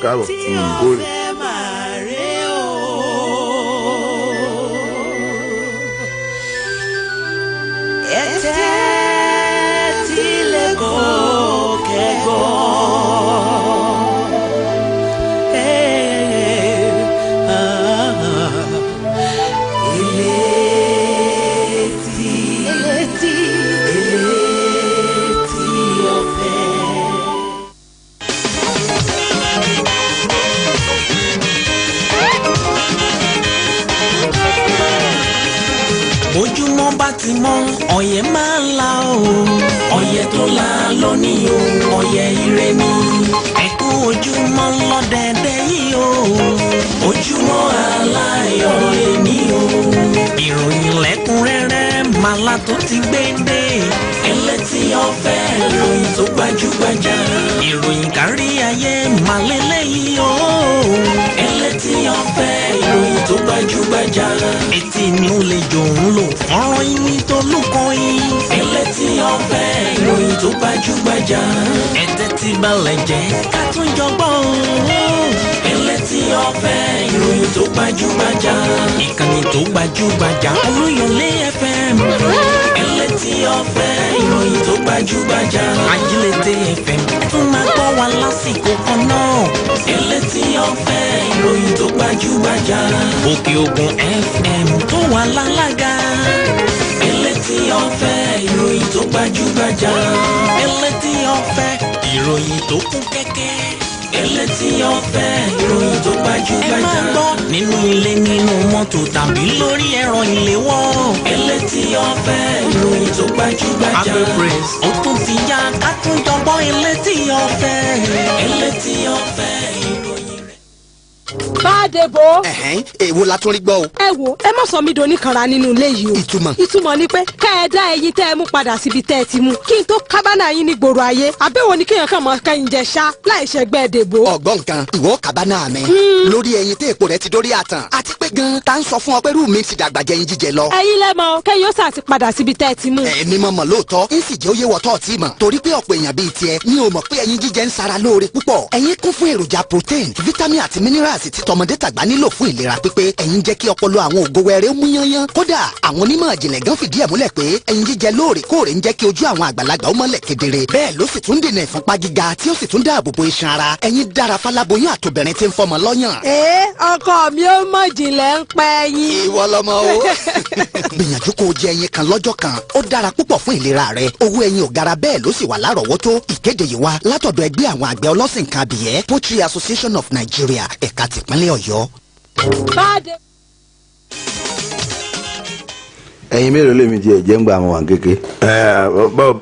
káàbọ̀. Ojúmọ́ bá ti mọ́ ọ̀yẹ́ máa ń la o ọ̀yẹ́ tó la lónìí o ọ̀yẹ́ ire ni ẹ̀kú ojúmọ́ lọ́dẹ̀dẹ̀ yìí o ojúmọ́ aláyọ̀ lèmi o ìròyìn lẹ́kùnrẹ́rẹ́ màlá tó ti gbéǹde ẹlẹ́tì ọ̀fẹ́ ìròyìn tó gbajúgbajà ìròyìn kárí ayé màlẹ́lẹ́yìí o ẹlẹ́tì ọ̀fẹ́ ìròyìn tó gbajúgbajà etí ni ó lè jòun lò fọ́nrán yìí tó lùkọ́ yìí ẹlẹ́tì ọ̀fẹ́ ìròyìn tó gbajúgbajà ẹ̀tẹ́ tí balẹ̀ jẹ́ ká tún jọ gbọ́ ẹlẹ́tì ọ̀fẹ́ ìròyìn tó gbajúgbajà ìkànnì tó gbajúgbajà Olúyọlé FM ẹlẹ́tì ọ̀fẹ́ ìròyìn tó gbajúgbajà Ajílété FM tún máa gbọ́ wa lásìkò kan náà ẹlẹ́tì ọ̀fẹ́ ìròyìn tó gbajúgbajà Òkè Ògùn FM tó wà lálága ẹlẹ́tì ọ̀fẹ́ ìròyìn tó gbajúgbajà. Elétí ọ̀fẹ́ ìròyìn tó kún kẹ́kẹ́. Elétí ọ̀fẹ́ ìròyìn tó gbajúgbajà. Ẹ máa gbọ́ nínú ilé nínú mọ́tò tàbí lórí ẹ̀rọ ìléwọ́. Elétí ọ̀fẹ́ ìròyìn tó gbajúgbajà. Abẹ́pẹ́s ó tún ti yá ká tún jọgbọ́n elétí ọ̀fẹ́. Elétí ọ̀fẹ́ ìròyìn rẹ̀. Bádébò. Èwo la tún rí gbọ́ o. Ẹ wo ẹ má sọ mí doníkanra nínú ilé yìí o. Ìtumọ̀ ni pé kẹ́ ẹ dá ẹyin tẹ́ ẹ mú padà síbi tẹ́ ẹ ti mú kí n tó kábánà yín ní gbòòrò ayé àbẹ̀wò ni kéèyàn kàn mọ́ kẹ́yìn jẹ ṣá láì ṣẹgbẹ́ Dèbò. Ọ̀gbọ́n nǹkan ìwọ kábánà mi lórí ẹyin tí èpo rẹ̀ ti dórí àtàn àti pé gan ta ń sọ fún ọ pé rú mi ti dàgbà jẹ ẹyin jíjẹ lọ. Ẹyin lẹ́mọ̀ kẹ́yìn ó sà ti padà síbi tẹ́ ẹ ti mú. Èmi mọ̀ lóòótọ́ ń sì jẹ́ ó yé wọ́tọ́ ọ̀tí mọ̀ torí pé ọ̀pọ̀ èèyàn bíi tiẹ̀ ni ò mọ̀ pé ẹyin jíjẹ ń sara lóore púpọ̀. Ẹyin kún fún èròjà protein vitamin àti minerals tí tọmọdé tàgbà nílò fún ìlera pípé. Ẹyin jẹ́ kí ọpọlọ àwọn ògo wẹrẹ mú yányán. Kódà àwọn onímọ̀ ìjìnlẹ̀ gan fìdí ẹ̀ múlẹ̀ pé ẹyin jíjẹ lóòrèkóòrè ń jẹ́ kí ojú àwọn àgbàlagbà ó mọ́lẹ̀ kedere. Bẹ́ẹ̀ ló sì tún dènà ìfúnpá gíga tí ó sì tún dáàbò bo iṣan ara. Ẹyin dára fáláboyún àtobìnrin tí ń fọmọ lọ́yàn. Ọkọ mi ó mọ̀ jìnlẹ̀ ń pẹ́ ẹyin. Ìwọ lọmọ o. Gbìyànjú kó o jẹ ẹyin kan lọ́jọ́ kan. Ó dára púpọ̀ fún ìlera rẹ. Owó ẹyin ò gara bẹ́ẹ̀ ló sì wà lárọ̀ọ́wọ́tó. Ìkéde yìí wá látọ̀dọ̀ ẹgbẹ́ àwọn àgbẹ̀ ọlọ́sìn kan abìyẹ́ Poultry Association of Nigeria ẹ̀ka tìpínlẹ̀ Ọ̀yọ́. Bádébò. ẹyin mélòó lèmi tiẹ̀ jẹ́ ń gba àwọn wàn kéke.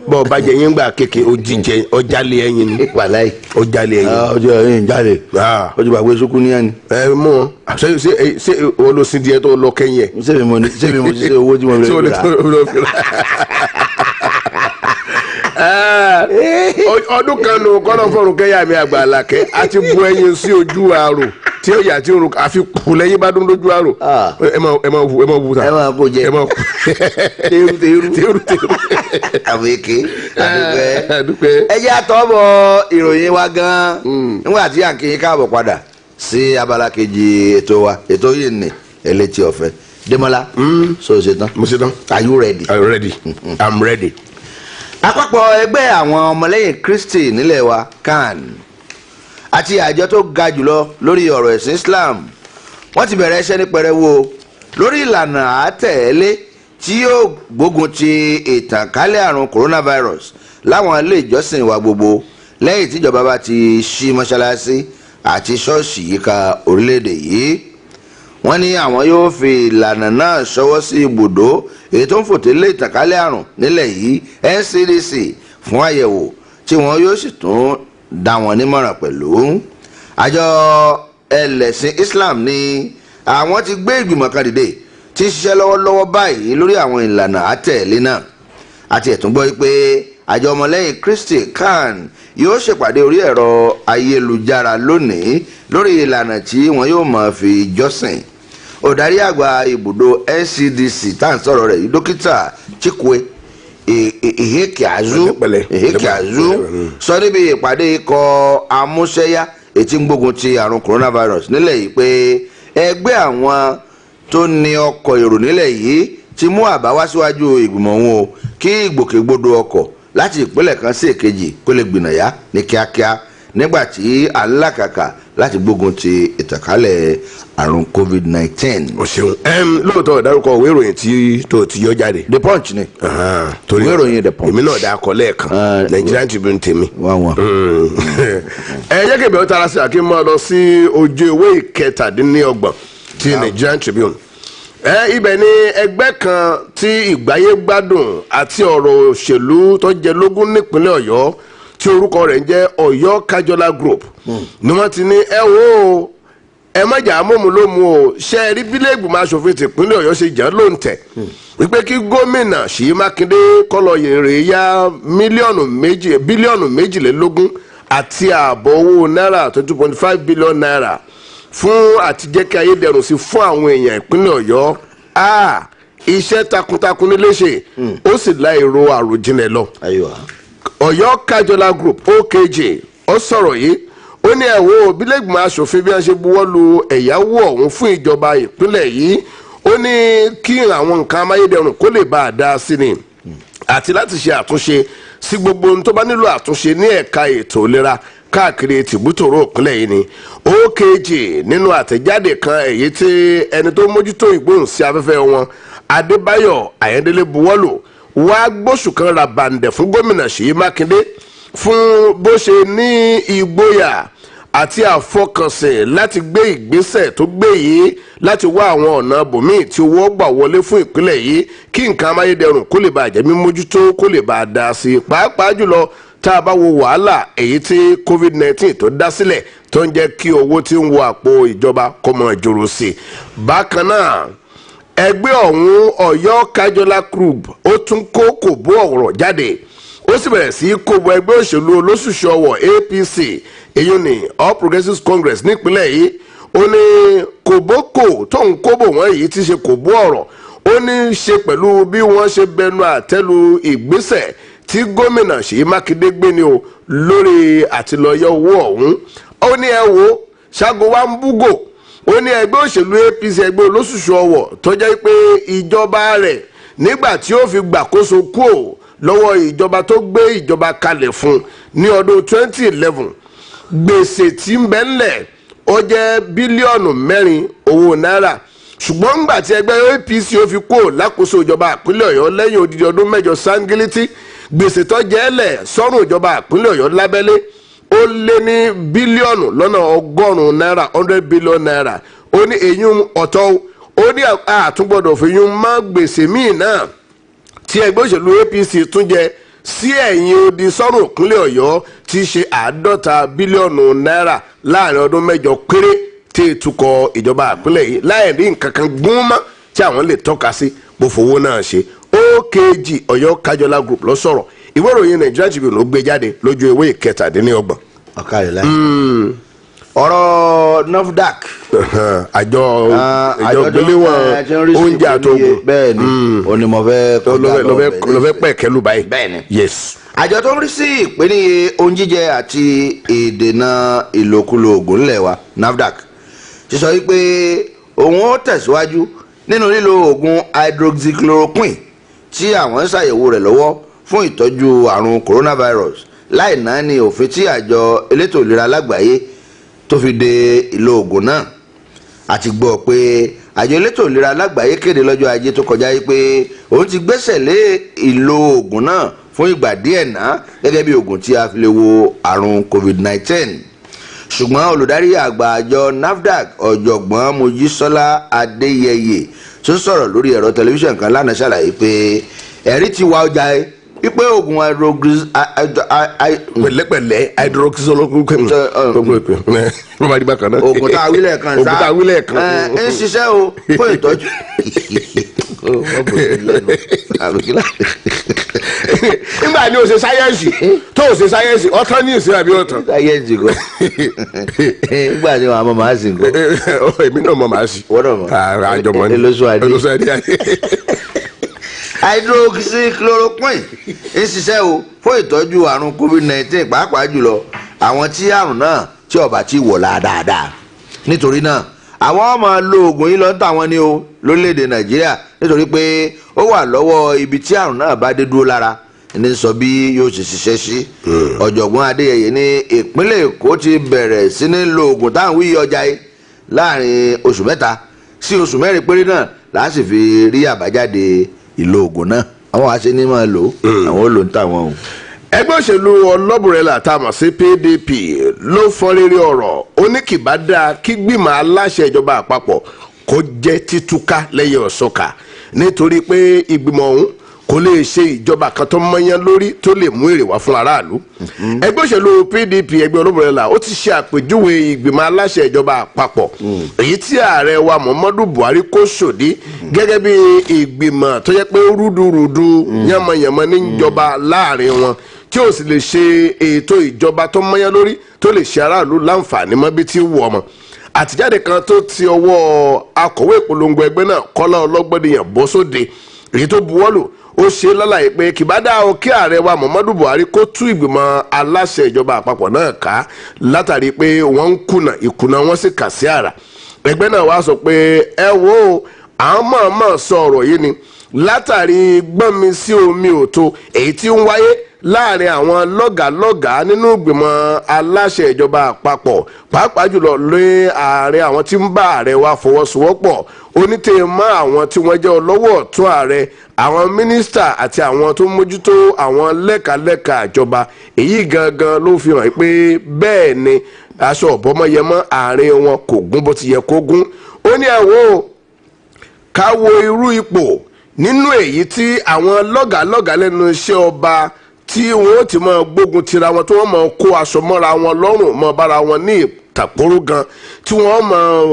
bọ́ bá jẹ yín gbà kéke ó jíjẹ ọjàlé ẹyin ni. wàláì ọjàlé ẹyin. ọjọ́ ẹyin jalè. ọjọ́ bàgbé sukú níyàn ni. ẹ mú ọ ṣé olóṣìn díẹ̀ tó lọ kẹ́yìn ẹ̀. ṣé mi mo ti ṣe owó tí mo lè rà. ọdún kan nù kọ́nà fọ́ọ̀rùn kẹ́yà mi àgbà àlàkẹ́ a ti bu ẹyin sí ojú àrò tí ó yà tí òrùn àfi kù lẹ́yìn bá dún lójú àrò ẹ máa wù ta ẹ máa kó jẹ ẹ máa kù teru àwọn èké àdúpẹ́. ẹ jẹ́ àtọ́bọ̀ ìròyìn wa gan-an nígbà tí à ń kí yín káàbọ̀ padà sí abala kejì ètò wa ètò yìí ní Elétí Ọ̀fẹ́. Démọ́lá so ṣe tán. mo ṣe tán. Are you ready? I'm ready. I'm ready. Àpapọ̀ ẹgbẹ́ àwọn ọmọlẹ́yìn Kristi nílẹ̀ wa CAN àti àjọ tó ga jùlọ lórí ọ̀rọ̀ ẹ̀sìn Islam wọ́n ti bẹ̀rẹ̀ iṣẹ́ ní pẹrẹwu lórí ìlànà àtẹ̀lé tí yóò gbógun ti ìtànkálẹ̀ àrùn coronavirus láwọn ilé ìjọsìn wa gbogbo lẹ́yìn tíjọba bá ti ṣí mọ́ṣáláṣí àti ṣọ́ọ̀ṣì yíká orílẹ̀-èdè yìí. Wọ́n ní àwọn yóò fi ìlànà náà ṣọwọ́ sí ibùdó èyí tó ń fòtélé ìtànkálẹ̀ àrùn nílẹ̀ yìí NCDC fún àyẹ̀wò tí wọ́n yóò sì tún dá wọn nímọ̀ràn pẹ̀lú. Àjọ ẹlẹ́sìn Islam ní àwọn ti gbé ìgbìmọ̀ kan dìde tí ń ṣiṣẹ́ lọ́wọ́lọ́wọ́ báyìí lórí àwọn ìlànà àtẹ̀lé náà. Àti ẹ̀tún gbọ́ pé àjọ ọmọlẹ́yìn Kristi CAN yóò ṣèpàdé orí ẹ̀rọ ayélujára lónìí lórí ìlànà tí wọn yóò máa fi jọ́sìn. Òdarí àgbà ibùdó NCDC tá à ń sọ̀rọ̀ rẹ̀ yìí dókítà Chikwe Ihekeazu sọ níbi ìpàdé ikọ̀ amúṣẹ́yá ètí ń gbógun ti àrùn coronavirus nílẹ̀ yìí pé ẹgbẹ́ àwọn tó ní ọkọ̀ èrò nílẹ̀ yìí ti mú àbá wá síwájú ìgbìmọ̀ wọn o kí ìgbòkègbodò ọkọ̀ láti ìpínlẹ̀ kan sí èkejì kó lè gbìnàyà ní kíákíá nígbà tí à ń làkàkà láti gbógun ti ìtànkálẹ̀ àrùn COVID-19. o ṣeun lóòótọ́ ìdárúkọ ìwé ìròyìn tí tó ti yọ jáde. The Punch ni torí ìwé ìròyìn The Punch. èmi náà dá akọ lẹ́ẹ̀kan Nigerian Tribune tèmi. wọ́n. ẹ jẹ́ kí ìbẹ̀rù tara sí àkí máa lọ sí ojú ìwé ìkẹtàdínlọ́gbọ̀n ti Nigerian Tribune. Ibẹ̀ ni ẹgbẹ́ kan tí ìgbáyé gbádùn àti ọ̀rọ̀ òṣèlú tó jẹ lógún nípínlẹ̀ Ọ̀yọ́ tí orúkọ rẹ̀ ń jẹ́ Ọ̀yọ́ Kájọlá Group ni wọ́n ti ní ẹ wo ẹ má jà á mọ̀mú ló mu o ṣe é rí bílẹ̀ ìgbìmọ̀ asòfin tìpínlẹ̀ Ọ̀yọ́ ṣe jà ló ń tẹ̀ wípé kí gómìnà Ṣèyí Mákindé kọ́lọ̀ yèrè ya bílíọ̀nù méjìlélógún àti ààbọ̀ owó náírà 2.5 billion naira fún àtijẹ́ kí ayédèrú sí fún àwọn èèyàn ìpínlẹ̀ Ọ̀yọ́ iṣẹ́ takuntakun nílé ṣe ó sì la èrò àròjinlẹ̀ lọ. Ọ̀yọ́ Kájọlá Group OKJ ó sọ̀rọ̀ yìí ó ní ẹ̀wọ́ bílẹ̀gbìmọ̀ asòfin bí wọ́n ṣe buwọ́ lu ẹ̀yáwó ọ̀hún fún ìjọba ìpínlẹ̀ yìí ó ní kí àwọn nǹkan amáyédẹrùn kó lè bá a dá sí ni àti láti ṣe àtúnṣe sí gbogbo ohun tó bá nílò àtúnṣe ní ẹ̀ka ètò ìlera káàkiri tìbútòrò ìpínlẹ̀ yìí ni OKJ nínú àtẹ̀jáde kan èyí tí ẹni tó mójútó ìgbóhùn sí afẹ́fẹ́ wọn Adébáyọ̀ Ayédélé buwọ́lù wá gbóṣù kan ra bàǹdẹ̀ fún gómìnà Ṣèyí Mákindé fún bó ṣe ní ìgboyà àti àfọkànsìn láti gbé ìgbésẹ̀ tó gbé yìí láti wá àwọn ọ̀nà bòmíì tí owó gbà wọlé fún ìpínlẹ̀ yìí kí nǹkan amáyédẹrùn kó lè bàa jẹ́ mímójútó kó lè bàa dá sí i pàápàá jùlọ tá a bá wo wàhálà èyí tí COVID-19 tó dá sílẹ̀ tó ń jẹ́ kí owó tí ń wọ àpò ìjọba kó mọ̀ jòrò sí i. bákan náà ẹgbẹ́ ọ̀hún Ọ̀yọ́ Kájọlá Group ó tún kó kòbó ọ̀rọ̀ jáde ó sì bẹ̀rẹ̀ sí í kóbo ẹgbẹ́ òṣèlú olóṣùṣù ọwọ̀ APC èyí ni All Progressives Congress nípínlẹ̀ yìí ó ní kòbókò tó ń kóbò wọ́n yìí ti ṣe kòbó ọ̀rọ̀ ó ní í ṣe pẹ̀lú bí wọ́n ṣe bẹnu àtẹ́lu ìgbésẹ̀ tí gómìnà Ṣèyí Mákindé gbé ni o lórí àtìlọ́yọ̀ owó ọ̀hún ó ní ẹ wo ṣágo wa ń búgò ó ní ẹgbẹ́ òṣèlú APC ẹgbẹ́ olóṣùṣù ọwọ̀ tó jẹ́ pé ìjọba rẹ̀ nígbà tí ó fi gbàkóso kúò lọ́wọ́ ìjọba tó gbé ìjọba kalẹ̀ fún ní ọdún 2011 gbèsè tí ń bẹ ńlẹ̀ ó jẹ́ bílíọ̀nù 4 owó náírà ṣùgbọ́n ńgbà tí ẹgbẹ́ APC ó fi kúò lákòóso ìjọba ìpínlẹ̀ Ọ̀yọ́ lẹ́yìn odidi ọdún 8 sángílítì gbèsè tó jẹ́ lẹ̀ sọ́rùn ìjọba ìpínlẹ̀ Ọ̀yọ́ lábẹ́lé ó lé ní bílíọ̀nù lọ́nà 100 náírà 100 billion naira ó ní èyún ọ̀tọ̀ ó ní àtúngbọ̀dọ̀ fìyún má gbèsè míì náà tí ẹgbẹ́ òṣèlú APC tún jẹ sí ẹ̀yìn odi sọ́rùn ìpínlẹ̀ Ọ̀yọ́ tí í ṣe 50 bílíọ̀nù náírà láàrin ọdún 8 péré tí ìtukọ̀ ìjọba ìpínlẹ̀ yìí láì rí nǹkan kan gún mọ́ tí àwọn lè tọ́ka sí bó fowó náà ṣe OKG Ọ̀yọ́ Kájọlá Group ló sọ̀rọ̀ ìwé ìròyìn Nigeria Tribune ló gbé jáde lójú ewé 17. ọ̀kàrẹ̀lá ọ̀rọ̀ NAFDAC àjọ gbéléwọ̀n oúnjẹ àtògùn bẹ́ẹ̀ ni onímọ̀fẹ́ lọ́fẹ́ pẹ̀kẹ́lù báyìí bẹ́ẹ̀ ni yes. àjọ tó ń rí sí ìpínlẹ̀ oúnjẹ jíjẹ àti ìdènà ìlòkulò ògùn ńlẹ̀ wa NAFDAC ti sọ wípé òun ó tẹ̀síwájú nínú lílo ògùn hydroxychloroquine tí àwọn ń ṣàyẹ̀wò rẹ̀ lọ́wọ́ fún ìtọ́jú àrùn coronavirus láì náà ní òfin tí àjọ elétò ìlera lágbàáyé tó fi de ìlò ògùn náà àti gbọ́ pé àjọ elétò ìlera lágbàáyé kéde lọ́jọ́ ajé tó kọjá yìí pé òun ti gbẹ́sẹ̀ lé ìlò ògùn náà fún ìgbà díẹ̀ náà gẹ́gẹ́ bí ògùn tí a fi lè wo àrùn COVID-19 ṣùgbọ́n olùdarí àgbà àjọ NAFDAC ọ̀jọ̀gbọ́n Mojísọ́lá Adéyẹyẹ tó sọ̀rọ̀ lórí ẹ̀rọ tẹlifíṣàn kan lánàá ṣàlàyé pé ẹ̀rí ti wà ọjà ẹ̀ wípé oògùn pẹ̀lẹ́pẹ̀lẹ́ hydroxychloroquine oògùn tá a wílẹ̀ kan ń ṣiṣẹ́ o fún ìtọ́jú nígbà ní o ṣe sáyẹ́ǹsì tó o ṣe sáyẹ́ǹsì ọ̀tọ̀ ní ìsìn àbí ọ̀tọ̀. sáyẹ́ǹsì kọ́ nígbà tí wọn máa sì ń kọ́. èmi náà mọ̀ máa sì. wọ́n náà mọ̀ àjọmọ́ ni elóṣù adé. hydroxychloroquine ń ṣiṣẹ́ o fún ìtọ́jú àrùn COVID-19 pàápàá jùlọ àwọn tí àrùn náà tí ó bá ti wọ̀ dáadáa nítorí náà àwọn ọmọ lo oògùn yìí lọ ń tàwọn ní o lórílẹ̀‐èdè Nàìjíríà nítorí pé ó wà lọ́wọ́ ibi tí àrùn náà bá dé dúró lára ní sọ bí yóò ṣe ṣiṣẹ́ sí. ọ̀jọ̀gbọ́n Adéyẹyẹ ní ìpínlẹ̀ Èkó ti bẹ̀rẹ̀ sí ní lo oògùn táwọn wí ọjà yìí láàrin oṣù 3 sí oṣù 4 péré náà láti fi rí àbájáde ìlò oògùn náà àwọn àṣẹ ní máa lò àwọn ò lò ń tàwọn o. ẹgbẹ́ òṣèlú ọlọ́bùrẹ́là tá a mọ̀ sí PDP ló fọ́n rere ọ̀rọ̀ ó ní kì bá dáa kí gbìmọ̀ aláṣẹ ìjọba àpapọ̀ kó jẹ́ títúká lẹ́yìn ọ̀ṣọ́ka nítorí pé ìgbìmọ̀ ọ̀hún kò lè ṣe ìjọba kan tó mọ́yán lórí tó lè mú èrè wá fún aráàlú. ẹgbẹ́ òṣèlú PDP ẹgbẹ́ ọlọ́bùrẹ́là ó ti ṣe àpèjúwe ìgbìmọ̀ aláṣẹ ìjọba àpapọ̀ èyí tí ààrẹ wa Muhammadu Buhari kó sòdí gẹ́gẹ́ bí ìgbìmọ̀ tó yẹ pé rúdurùdu yánmọ̀yánmọ̀ níjọba láàrin wọn tí ó sì lè ṣe ètò ìjọba tó mọ́yán lórí tó lè ṣe aráàlú láǹfààní mọ́ bí tí wù ọmọ. àtijáde kan tó ti ọwọ́ akọ̀wé ìpolongo ẹgbẹ́ náà Kọ́lá Ọlọ́gbọ́dìyàn bọ́ sóde èyí tó buwọ́lù ó ṣe lálàyé pé kì bá dá o kí ààrẹ wa Muhammadu Buhari kó tú ìgbìmọ̀ aláṣẹ ìjọba àpapọ̀ náà ká látàrí pé wọ́n ń ìkùnà wọn sì kà sí àrà. ẹgbẹ́ náà wá sọ pé ẹ wo àwọn mọ̀ọ́mọ̀ sọ ọ̀rọ̀ yìí ni látàrí gbọ́nmi sí omi òtó èyí tí ń wáyé láàrin àwọn lọ́gàálọ́gàá nínú ìgbìmọ̀ aláṣẹ ìjọba àpapọ̀ pàápàá jùlọ lé ààrẹ àwọn tí ń bá ààrẹ wa fọwọ́sowọ́pọ̀ onítẹ̀mọ́ àwọn tí wọ́n jẹ́ ọlọ́wọ́ ọ̀tún ààrẹ àwọn mínísítà àti àwọn tó mójútó àwọn lẹ́kàlẹ́kà ìjọba èyí gangan ló fi hàn pé bẹ́ẹ̀ ni aṣọ ọ̀bọ̀mọyẹmọ́ àárín wọn kò gún bó ti yẹ kó gún ó ní ẹ̀wọ̀n ká wo irú ipò nínú èyí tí àwọn lọ́gàálọ́gàá lẹ́nu iṣẹ́ ọba tí wọ́n ti máa gbógun tira wọn tí wọ́n máa kó aṣọ mọ́ra wọn lọ́rùn mọ́ bára wọn ní ìtàkùrú gan tí wọ́n máa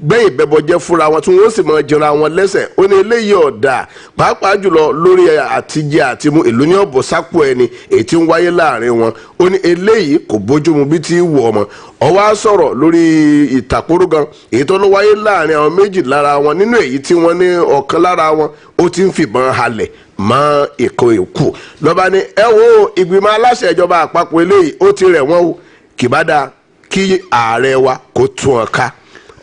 gbẹ̀yìn bẹ́bọ̀jẹ́ fúnra wọn tí wọ́n sì máa jẹra wọn lẹ́sẹ̀ ó ní eléyìí ọ̀dà pàápàá jùlọ lórí àtijẹ àtimú èlò ní ọ̀bọ̀ sápò ẹni èyí tí ń wáyé láàrin wọn ó ní eléyìí kò bójúmu bí tí wù ọmọ ọwọ́ á sọ̀rọ̀ lórí ìtàkùrú gan èyí tó ló wáyé láàrin àwọn méjì lára wọn nínú èyí tí wọ́n ní ọ̀kan lára wọn ó ti ń fìbọn halẹ̀ mọ́ ìkó ìkù lọ́ba ní ẹ wo ìgbìmọ̀ aláṣẹ ìjọba àpapọ̀ eléyìí ó ti rẹ̀ wọ́n o kìbádà kí ààrẹ wa kó tún ọ ká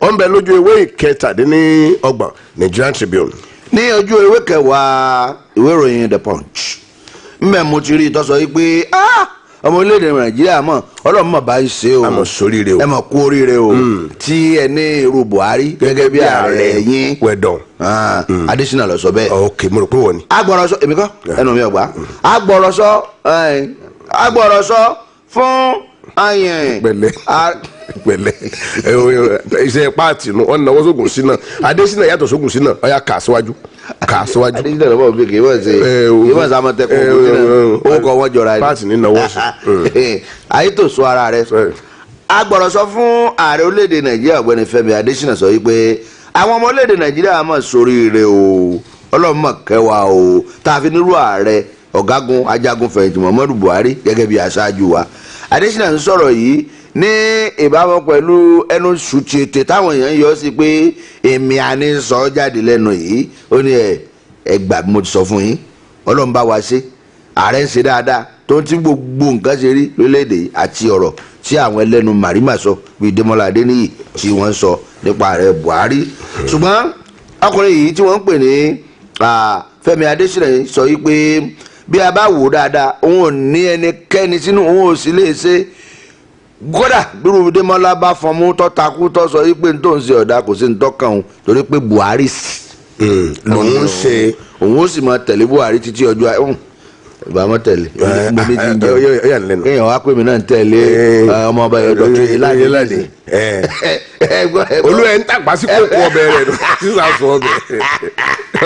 ó ń bẹ lójú ewé ìkẹtàdínlọ́gbọ̀n Nigerian Tribune. ní ojú ewé kẹwàá ìwé ìròyìn The Punch mbẹ mo ti rí ìtọ́sọ yìí pé ọmọ orílẹ̀-èdè Nàìjíríà mọ̀ ọlọ́run mọ̀ bá ń ṣe o àmọ̀ sóríire o ẹ mọ̀ kú oríire o tí ẹ ní irú Buhari gẹ́gẹ́ bí ààrẹ yín wẹ̀dọ̀n Adésínà lọ sọ bẹ́ẹ̀. ok mo rò pé wọ́n ni. agbọ̀rọ̀sọ èmi kọ́ ẹnu mi ọ̀gbá agbọ̀rọ̀sọ fún pẹ̀lẹ́ iṣẹ́ páàtì nu wọn náwó sógun sí náà Adésínà yàtọ̀ sógun sí náà ọyà kà síwájú. Adésínà lọ́wọ́ bí kì í wọ́n ṣe kì í wọ́n ṣe amọ̀tẹ́kùn owó kan wọ́n jọra ni. páàtì ní náwó sí. ayé tó sọ ara rẹ agbọ̀rọ̀sọ fún ààrẹ orílẹ̀-èdè Nàìjíríà ọ̀gbẹ́ni Fẹ́mi Adésínà sọ wípé àwọn ọmọ orílẹ̀-èdè Nàìjíríà mọ̀ sóríire o Ọlọ́run mọ̀ kẹwàá o tá a fi nírú ààrẹ ọ̀gágun ajagun fẹ̀yìntì Muhammadu Buhari gẹ́gẹ́ bí aṣáájú wa Adésínà ń sọ̀rọ̀ yìí ní ìbámu pẹ̀lú ẹnu sùtìtì táwọn èèyàn yọ sí pé èmi àní sọ jáde lẹ́nu yìí ó ní ẹgbà mo ti sọ fún yín Ọlọ́run bá wa ṣe ààrẹ ń ṣe dáadáa tó ń tí gbogbo nǹkan ṣe rí lórílẹ̀‐èdè àti ọ̀rọ̀ tí àwọn ẹlẹ́nu màrímà sọ bíi Dẹ́mọ́lá Adéníyì tí wọ́n sọ nípa ààrẹ Buhari ṣùgbọ́n ọkùnrin yìí tí wọ́n ń pè ní Fẹ́mi Adésínà sọ yìí pé bí a bá wò dáadáa òun ò ní ẹnikẹ́ni sínú òun ò sì lè ṣe kódà bírú Dẹ́mọ́lá bá fọmú tọ́takú tọ́ sọ yìí pé n tó ń ṣe ọ̀dà kò sí ní tọ́kàn òun torí pé Buhari lòun ń ṣe òun ó sì máa tẹ̀lé Buhari títí ọjọ́ ayé ìbámu tẹ̀lé kéèyàn wá pé mi náà ń tẹ̀lé ọmọ ọba ẹ̀dọ̀ tó yẹ láti olú ẹ̀ ń tàgbà sí kókó ọbẹ̀ rẹ̀ sísà sọ ọbẹ̀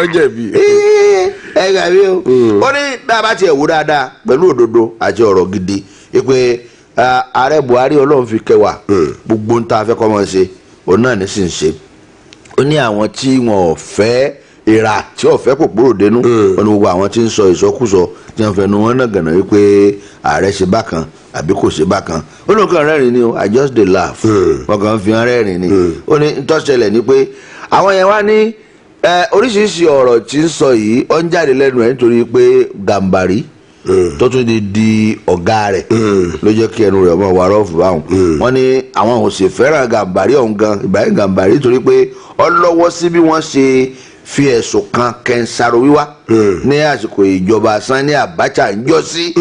ọjọ́ bí. ẹ gbà mí o ó ní bí a bá tiẹ̀ wò dáadáa pẹ̀lú òdodo àti ọ̀rọ̀ gidi pé ààrẹ Buhari Ọlọ́run fi kẹwàá gbogbo ń ta afẹ́ kọ́ mọ́ ṣe òun náà ní sì ń ṣe ó ní àwọn tí wọn ò fẹ́ ìrà tí ò fẹ́ kò kúrò dénú wọn ni gbogbo àwọn tí ń sọ ìsọkúsọ tí wọn fẹnu wọn náà gànà wípé ààrẹ ṣe bákan àbí kò ṣe bákan ó ní nǹkan rẹ́rìn ni o I just dey laugh wọn kàn fi hàn rẹ́rìn ni ó ní ntọ́sẹ̀lẹ̀ ni pé àwọn yẹn wá ní oríṣiríṣi ọ̀rọ̀ tí ń sọ yìí ó ń jáde lẹ́nu ẹ̀ nítorí pé Gàmbàrí tó tún di ọ̀gá rẹ̀ ló jẹ́ kí ẹnu rẹ̀ ọmọ wa rọ́ọ̀fù báwọn wọ́n ní àwọn ò sì fẹ́ràn Gàmbàrí ọ̀hún gan Ibrahim Gàmbàrí torí pé ó lọ́wọ́ sí bí wọ́n ṣe fi ẹ̀sùn kan kẹ́ńsàrò wíwá ní àsìkò ìjọba Sani Abacha ń jọ sí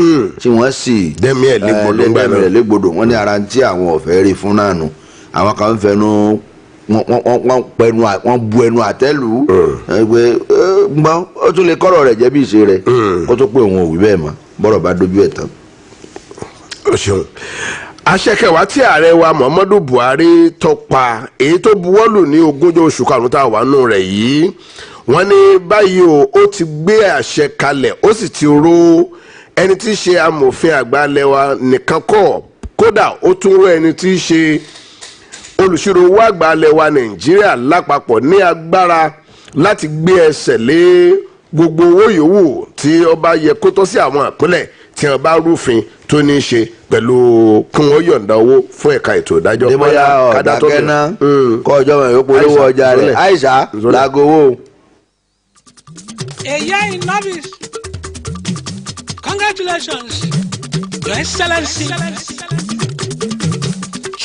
tí wọ́n sì dẹ́mi ẹ̀ légbodò wọ́n ní ara tí àwọn ọ̀fẹ́ rí fún náà nù àwọn kan ń fẹnu wọ́n bu ẹnu àtẹ́lù pé gbọ́n ó tún lè kọ́rọ̀ rẹ̀ jẹ́ bí ìṣe rẹ̀ kó tó pé òun ò wí bẹ́ẹ̀ mọ́ bọ́rọ̀ bá dojú ẹ̀ tán. o ṣeun àṣẹkẹwàá tí ààrẹ wa Muhammadu Buhari tọpa èyí tó buwọ́lù ní 20 oṣù karùn-ún tá a wà nù rẹ̀ yìí wọ́n ní báyìí ó ti gbé àṣẹ kalẹ̀ ó sì ti ró ẹni tí í ṣe amòfin àgbà ilẹ̀ wa nìkan kọ́ kódà ó tún ró ẹni tí í ṣe olùṣirò owó àgbà ilẹ̀ wa Nàìjíríà lápapọ̀ ní agbára láti gbé ẹsẹ̀ lé gbogbo owó yòówù tí ó bá yẹ kó tọ́ sí àwọn ìpínlẹ̀ tí wọ́n bá rúfin tó ní í ṣe pẹ̀lú kí wọ́n yọ̀ǹda owó fún ẹ̀ka ètò ìdájọ́. débóyá ọ̀dàkẹ́ná kọ́ ọjọ́ wọn yóò polówó ọjà rẹ̀ Aisha lagowó. Eya Nobis, congratulations, Your Excellency.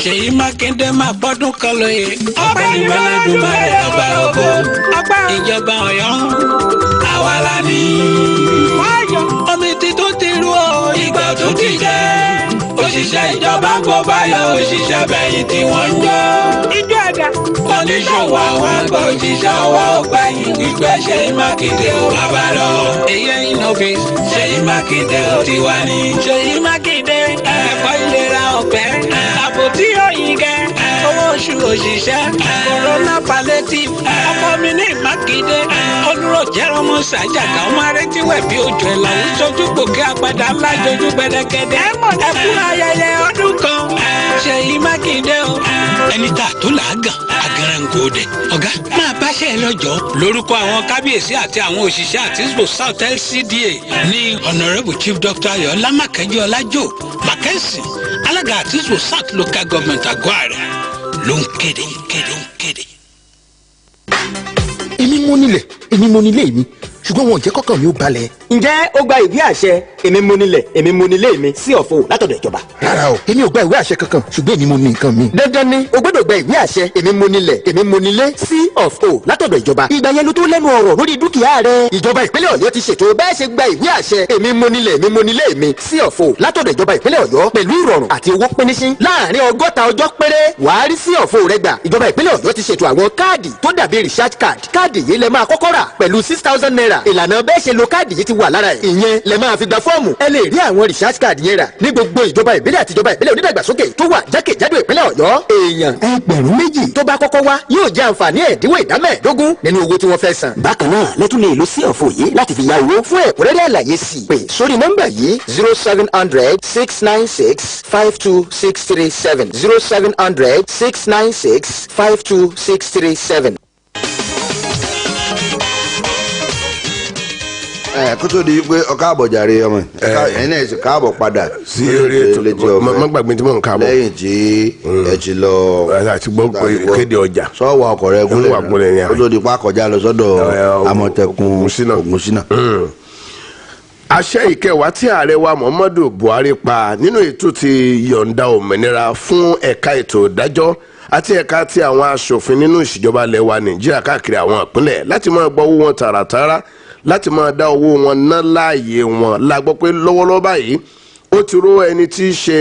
Ṣèyí Mákindé máa gbọ́dún kan lóye. Ọpẹ́ ní Olódùmarè ọba ògo. Ìjọba Ọ̀yọ́ àwa la ní. Omi títún ti rú o Mákindé òṣìṣẹ́ ìjọba ń gbọ́ báyọ̀ òṣìṣẹ́ bẹ̀yìn tí wọ́n ń yọ. Ijó ẹ̀dá. Oníṣòwò àwọn àgbà òṣìṣẹ́ ọwọ́ ọ̀gbẹ́yìn wípé Ṣèyí Mákindé ò bàbá lọ. Èyí ẹ̀yìn ọ́fíìsì Ṣèyí Mákindé ò ti wá ní. Ṣèyí Mákindé ẹ̀kọ́ ìlera ọ̀fẹ́ ààbò tí yóò yí gẹ́ owó oṣù òṣìṣẹ́ corona palliative ọmọ mi ní Mákindé olùrò jẹ́rọmọ sàjàgà ọmọ arẹ́tíwẹ̀ bí ojú ẹ̀ làwọn sójú gbòkè àgbàdá ńlá jojú gbẹdẹgẹdẹ ẹkú ayẹyẹ ọdún kan Ṣèyí Mákindé o. Ẹni tá a tó làágàn agarango dẹ ọ̀gá máa báṣẹ́ ẹ lọ́jọ́ lórúkọ àwọn kábíyèsí àti àwọn òṣìṣẹ́ àti Isbo South LCDA ní honourable chief doctor ayọ̀ọ́lá mákẹ́jì ọlájò mákẹ́sì alága àti Isbo South local government àgọ́ ààrẹ ló ń kéde. èmi mo nílé mi ṣùgbọ́n wọn ò jẹ́ kọ́kàn mi ó balẹ̀. ǹjẹ́ ó gba ìwé àṣẹ èmi mo nílẹ̀ èmi mo nílé mi sí ọ̀fọ̀ látọ̀dọ̀ ìjọba. rárá o èmi ò gba ìwé àṣẹ kankan ṣùgbọ́n èmi mo ní nǹkan mi. dandan ni o gbọ́dọ̀ gba ìwé àṣẹ èmi mo nílẹ̀ èmi mo nílé sí ọ̀fọ̀ látọ̀dọ̀ ìjọba. ìgbà yẹn ló tó lẹ́nu ọ̀rọ̀ lórí dúkìá rẹ. ìjọba ìpínlẹ̀ Ọ̀yọ́ ti ṣètò bẹ́ẹ̀ ṣe gba ìwé àṣẹ èmi mo nílẹ̀ èmi mo nílé mi sí ọ̀fọ̀ látọ̀dọ̀ ìjọba ìpínlẹ̀ Ọ̀yọ́ pẹ̀lú ìrọ̀rùn àti owó pínísín láàrin 60 ọjọ́ péré wàá rí sí ọ̀fọ̀ rẹ gbà. ìjọba ìpínlẹ̀ Ọ̀yọ́ ti ṣètò àwọn káàdì tó dàbí recharge card. káàdì yìí lẹ máa kọ́kọ́ rà pẹ̀lú 6,000 naira. ìlànà bẹ́ẹ̀ ṣe lo káàdì yìí ti wà lára ẹ̀. ìyẹn lẹ máa fi gba fọ́ọ̀mù. ẹ lè rí àwọn recharge card yẹn rà ní gbogbo ìjọba ìbílẹ̀ àti ìjọba ìbílẹ̀ onídàgbàsókè tó wà jákèjádò ìpínlẹ̀ Ọ̀yọ́. èèyàn ẹgbẹ̀rún 2 tó bá kọ́kọ́ wá yóò jẹ àǹfààní ẹ̀dínwó ìdá 15 nínú owó tí wọ́n fẹ́ san. bákan náà lẹ́tún lè lo sí ọ̀fọ̀ yìí láti fi ya owó fún ẹ̀kúnrẹ́rẹ́ àlàyé sí i. pè sórí nọ́mbà yìí 0700 696 52637 0700 696 52637. kó tó di pé ọkọ àbọ̀jàre ọmọ ẹ̀yin náà ṣe káàbọ̀ padà sí orí ètò má gbàgbé tí mò ń káàbọ̀ lẹ́yìn tí ẹ ti lọ àti gbọ́ kéde ọjà sọ́wọ́ ọkọ̀ rẹ gúnlẹ̀ kó tó di pa kọjá lọ sọ́dọ̀ Àmọ̀tẹ́kùn Ògúnṣínà. àṣẹ ìkẹwàá tí ààrẹ wa Muhammadu Buhari pa nínú ètò ti yọ̀ǹda òmìnira fún ẹ̀ka ètò ìdájọ́ àti ẹ̀ka tí àwọn aṣòfin nínú ìṣèjọba ilẹ̀ wa Nàìjíríà káàkiri àwọn ìpínlẹ̀ láti máa gbọ́ owó wọn tààràtàrà láti máa dá owó wọn ná láàyè wọn la gbọ́ pé lọ́wọ́lọ́wọ́ báyìí ó ti ró ẹni tí í ṣe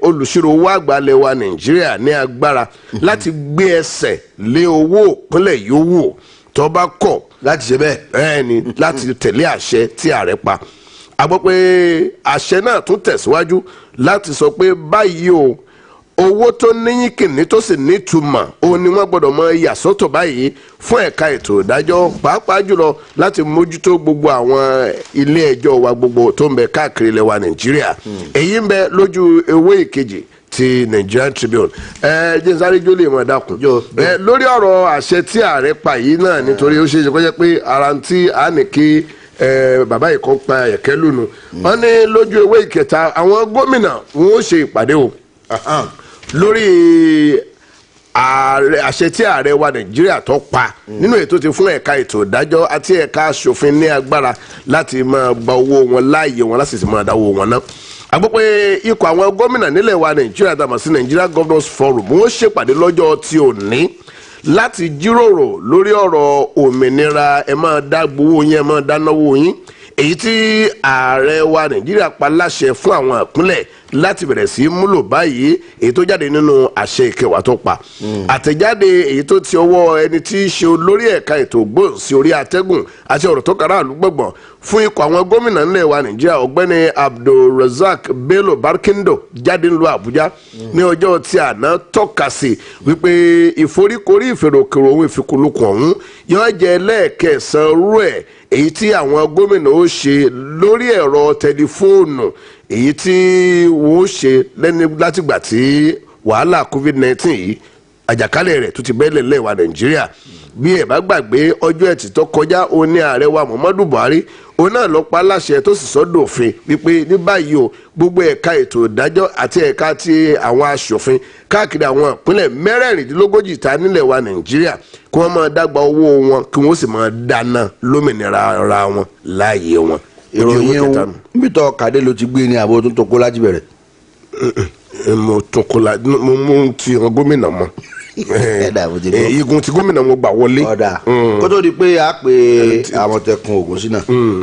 olùṣirò owó àgbà ilẹ̀ wa Nàìjíríà ní agbára láti gbé ẹsẹ̀ lé owó ìpínlẹ̀ yòówù tó bá kọ̀ láti ṣe bẹ́ẹ̀ ni láti tẹ̀lé àṣẹ tí ààrẹ pa. a gbọ́ pé àṣẹ náà tún tẹ̀síwájú láti sọ pé báyìí o owó tó níyìn kìnní tó sì nítumọ̀ òun ni wọ́n gbọ́dọ̀ mọ ìyàsọ́tọ̀ báyìí fún ẹ̀ka ètò ìdájọ́ pàápàá jùlọ láti mójútó gbogbo àwọn ilé ẹjọ́ wa gbogbo tó ń bẹ káàkiri ilẹ̀ wa Nàìjíríà èyí ń bẹ lójú ewé ìkejì ti Nigerian Tribune jẹ́nsáré jólè mọ̀ dákun lórí ọ̀rọ̀ àṣẹ tí ààrẹ pa yìí náà nítorí ó ṣeé ṣe kó jẹ́ pé ara tí a ní kí bàbá yìí kan pa ẹ̀kẹ́ lónìí wọ́n ní lójú ewé ìkẹta àwọn gómìnà wọn ó ṣe ìpàdé o lórí àṣẹ tí ààrẹ wa Nàìjíríà tó pa nínú ètò ti fún ẹ̀ka ètò ìdájọ́ àti ẹ̀ka aṣòfin ní agbára láti máa gba owó wọn láàyè wọn láti sì máa dáwó wọn ná. a gbọ́ pé ikọ̀ àwọn gómìnà nílẹ̀ wa Nàìjíríà dàmọ̀ sí Nigeria Governors Forum wọ́n ṣèpàdé lọ́jọ́ tí ò ní láti jíròrò lórí ọ̀rọ̀ òmìnira ẹ máa dá gbowó yín ẹ máa dá náwó yín èyí tí ààrẹ wa Nàìjíríà pa láṣẹ fún àwọn ìpínlẹ̀ láti bẹ̀rẹ̀ sí múlò báyìí èyí tó jáde nínú àṣẹ ìkẹwàá tó pa àtẹ̀jáde èyí tó ti ọwọ́ ẹni tí í ṣe olórí ẹ̀ka ètò ògbóhùn sí orí atẹ́gùn àti ọ̀rọ̀ tó kára àlùgbọ̀gbọ̀n fún ikọ̀ àwọn gómìnà nílẹ̀ wa Nàìjíríà ọ̀gbẹ́ni Abdulrazak Bello Barkindo jáde ńlú Àbújá ní ọjọ́ tí àná tọ́ka sí wípé ìforíkorí ìfèròkèrò ohun ìfikùnlukùn ọ̀hún yóò jẹ́ lẹ́ẹ̀kẹsàn-án rú ẹ̀ èyí tí àwọn gómìnà ó ṣe lórí ẹ̀rọ tẹlifóònù èyí tí wọ́n ṣe lẹ́ni látìgbà tí wàhálà COVID-19 yìí àjàkálẹ̀ rẹ̀ tó ti bẹ́ẹ̀lẹ̀ lẹ́wà Nàìjíríà bí ẹ bá gbàgbé ọjọ́ ẹtì tó kọjá òun ní ààrẹ wa Muhammadu Buhari òun náà lọ pa láṣẹ tó sì sọ́dọ̀ òfin wípé ní báyìí o gbogbo ẹ̀ka ètò ìdájọ́ àti ẹ̀ka ti àwọn aṣòfin káàkiri àwọn ìpínlẹ̀ 36 ta nílẹ̀ wa Nàìjíríà kí wọ́n máa dágbà owó wọn kí wọ́n sì máa dáná lómìnira ara wọn láàyè wọn. ìròyìn níbi tó kàdé ló ti gbé ní àbò tó tó kó láti bẹ̀rẹ̀. mo tó kó láti mo mú ti hàn gómìnà mọ́ igun ti gómìnà mo gbà wọlé. ọ̀dà kó tó di pé a pè Àmọ̀tẹ́kùn Ògúnṣínà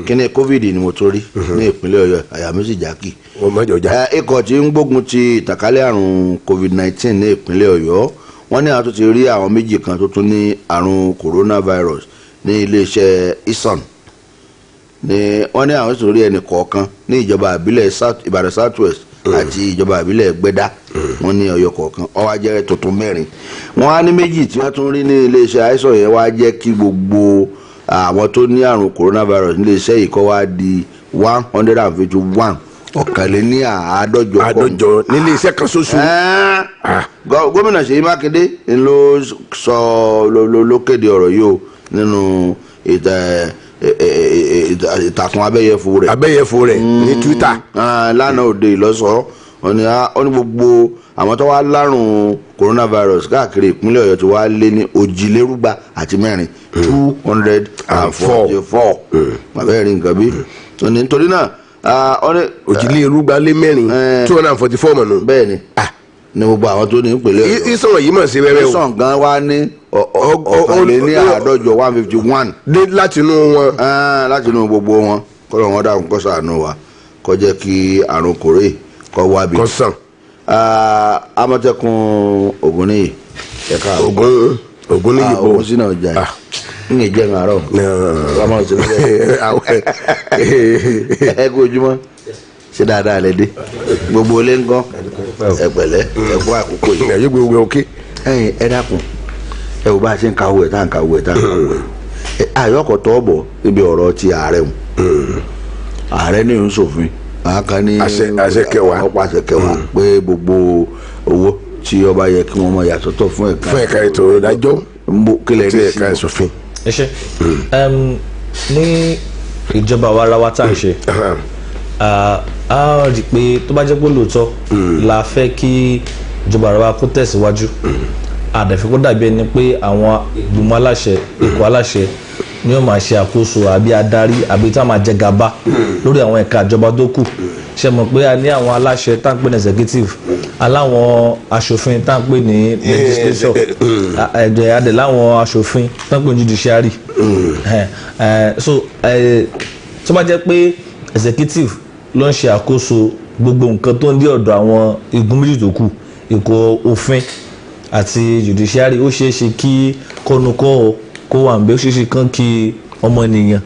kíní COVID ni mo tó rí ní ìpínlẹ̀ Ọ̀yọ́ àyà mi sì jákì ikọ̀ tí ń gbógun ti ìtànkálẹ̀ àrùn COVID-19 ní ìpínlẹ̀ Ọ̀yọ́ wọ́n ní àwọn tó ti rí àwọn méjì kan tó tún ní àrùn coronavirus ní iléeṣẹ́ isan ni wọ́n ní àwọn tó rí ẹnì kọ̀ọ̀kan ní ìjọba ìbílẹ̀ Ìbàdàn South West àti ìjọba ìbílẹ̀ Ẹgbẹ́dá wọ́n ní Ọ̀yọ́ kọ̀ọ̀kan ó wá jẹ́ tuntun 4 wọ́n á ní méjì tí wọ́n tún rí ní iléeṣẹ́ àìsàn yẹn wá jẹ́ kí gbogbo àwọn tó ní àrùn coronavirus ní iléeṣẹ́ yìí kó wá di 151 ọ̀kànléní àádọ́jọ nílé iṣẹ́ kan ṣoṣo. gómìnà Ṣèyí Mákindé ló sọ ló kéde ọ̀rọ̀ yìí o nínú ìtàkùn abẹ́yẹfò rẹ̀ ní Twitter lánàá òde ìlọ́sọ̀ ó ní gbogbo àwọn tó wá lárùn coronavirus káàkiri ìpínlẹ̀ Ọ̀yọ́ tí wá lé ní òjìlérúgba àti 244 àbẹ́rẹ́ nǹkan bí nítorí náà òjìlérúgba lé 244 mọ̀ nù. bẹ́ẹ̀ ni ní gbogbo àwọn tó ní ìpínlẹ̀ Ọ̀yọ́ ìsọ̀rọ̀ yìí mọ̀ sí rẹ́rẹ́ o. ìsọ̀n gan wa ní ọ̀kànléní àádọ́jọ 151. dé látinú wọn. látinú gbogbo wọn kọ́lọ̀ wọn dáhùn kọ́ ṣàánú wa kó jẹ́ kí àrùn kòrè kó wá bí. kó sàn. Àmọ̀tẹ́kùn Ògúnníyì ẹ̀ka Ògúnníyì bò Ògún sínú ọjà yìí ń jẹ́ àárọ̀ ọmọ òṣèlú ẹ kú ojúmọ́ ṣe dáadáa lẹ dé gbogbo ilé ń gán ẹ̀pẹ̀lẹ́ ẹ̀kú àkókò yìí. ẹ̀yẹ́ gbogbo òkè. ẹ dákun ẹ wò bá a ṣe ń kàwé ẹ̀ tá ń kàwé ẹ̀ tá ń kàwé ẹ̀ àyọkọ̀ tọ́ bọ̀ níbi ọ̀rọ̀ ti ààrẹ mu ààrẹ ní ìṣòfin àákan ní àṣẹ kẹwàá ọ̀pọ̀ àṣẹ kẹwàá pé gbogbo owó tí ọba yẹ kí wọ́n máa yàtọ̀tọ̀ fún ẹ̀ka ètò ìdájọ́ kílẹ̀ tí ẹ̀ka ìṣòfin. ẹ ṣe ní ìjọba wa ara wa tá à ń ṣe a rí i pé tó bá jẹ́ pé lóòótọ́ la fẹ́ kí ìjọba ara wa kó tẹ̀síwájú àdàfẹ́ kó dàbí ẹni pé àwọn ìgbìmọ̀ aláṣẹ ikọ̀ aláṣẹ ni ó máa ṣe àkóso àbí adarí àbí tí wọ́n máa jẹ gàba lórí àwọn ẹ̀ka ìjọba tó kù ṣe mọ̀ pé a ní àwọn aláṣẹ tá à ń pè ní executive aláwọn aṣòfin tá à ń pè ní legislature ẹ̀dẹ̀ adẹ̀ láwọn aṣòfin tá à ń pè ní judiciary so tó bá jẹ́ pé executive ló ń ṣe àkóso gbogbo nǹkan tó ń dé ọ̀dọ̀ àwọn igun méjì tó kù ikọ̀ òfin àti judiciary ó ṣeé ṣe kí kọ́nukọ́ kó wà nbẹ ó ṣeé ṣe kán kí ọmọ ènìyàn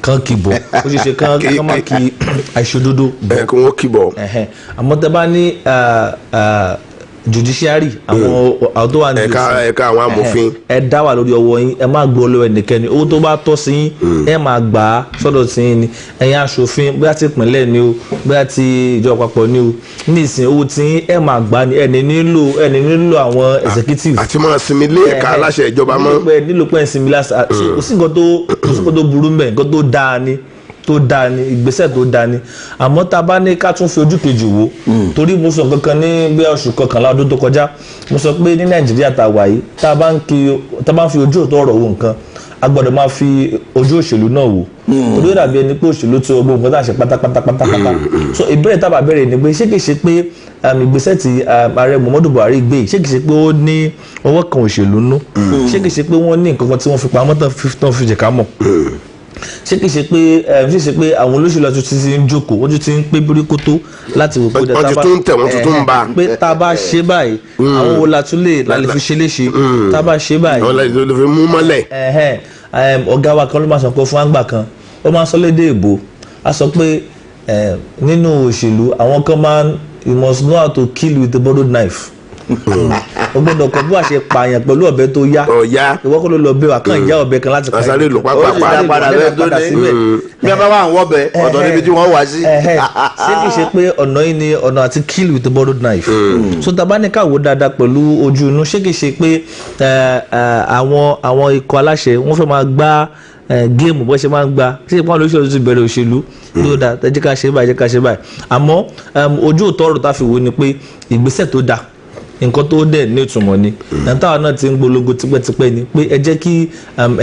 kán kì bọ̀ ó ṣeé ṣe kán má kí àìṣòdodo bọ̀ kí wọ́n kì bọ̀. àmọ́ tẹ́ bá ní judiciary àwọn tó wà ní ẹ̀ka àwọn amòfin ẹ dá wà lórí ọwọ́ yín ẹ má gbọ́ lọ́wọ́ ẹnikẹ́ni owó tó bá tọ́ sí yín ẹ máa gbà á sọ́dọ̀ sí yín ni ẹ̀yin aṣòfin bóyá ti ìpínlẹ̀ ni o bóyá ti ìjọba àpapọ̀ ni o ní ìsìn owó tí yín ẹ máa gbà ni ẹni nílò àwọn executive. àti máa sinmi lé ẹ̀ka aláṣẹ ìjọba mọ́. nílò pé sinmi lásà kò sí nǹkan tó burú mẹ́ nǹkan tó dáa ni ìgbésẹ̀ tó dáa ni àmọ́ tá a bá ní ká tún fi ojú kejì wò torí mo sọ kankan ní bí oṣù kọkànlá ọdún tó kọjá mo sọ pé ní Nàìjíríà tá a wà yìí tá a bá ń fi ojú òótọ́ ọ̀rọ̀ wo nǹkan a gbọ́dọ̀ máa fi ojú òṣèlú náà wò torí ó dàbí ẹni pé òṣèlú tí gbogbo nǹkan tá a ṣe pátápátá so ìbéèrè tá a bá béèrè ni pé ṣé kìí ṣe pé ìgbésẹ̀ tí ààrẹ Muhammadu Buhari gbé ṣé kìí ṣe pé ó ní ọwọ́ kan òṣèlú nú ṣé kìí ṣe pé wọ́n ní nǹkan kan tí wọ́n fi pamọ́ tán fi jẹ̀ ká mọ̀ ṣé kìí ṣe pé àwọn olóṣèlú ọtún ti ń jókòó wọ́n tún ti ń pé bíríkótó láti wò pé tá a bá ṣe báyìí àwọn wo la tún lè fi ṣe léṣe tá a bá ṣe báyìí. àwọn lè fi mú mọ́lẹ̀. ọ̀gá wa kan ló máa sọ pé fún àgbà kan ó máa sọ lédè èbó a sọ pé nínú òṣèlú àwọn kan máa you must know how to kill with a borrowed knife. o gbọ́dọ̀ kọ bí wàá ṣe pààyàn pẹ̀lú ọ̀bẹ tó yá ìwọ kọ́ ló lọ bẹ wà kàn ìyá ọ̀bẹ kan láti pààyàn àṣàlẹ̀ lò pápá padà bẹ́ẹ̀ tó dé bí a bá wà ń wọ́bẹ ọ̀dọ̀ níbi tí wọ́n wá sí. ṣé kìí ṣe pé ọ̀nà yìí ni ọ̀nà àti kill with a borrowed knife so tá a bá ní ká wò dáadáa pẹ̀lú ojú inú ṣé kìí ṣe pé àwọn ikọ̀ aláṣẹ wọ́n fẹ́ máa gbá géèmù bó ṣe máa ń gba ṣé ìpọ́n olóṣèlú ti bẹ̀rẹ̀ òṣèlú ló dáa jẹ́ ká ṣe báyìí jẹ́ ká ṣe báyìí àmọ́ ojú òótọ́ ọ̀rọ̀ tá a fi wò ni pé ìgbésẹ̀ tó dáa nǹkan tó dẹ̀ ní ìtumọ̀ ni nàìjíríà náà ti ń gbólógo tipẹ́tipẹ́ ni pé ẹ jẹ́ kí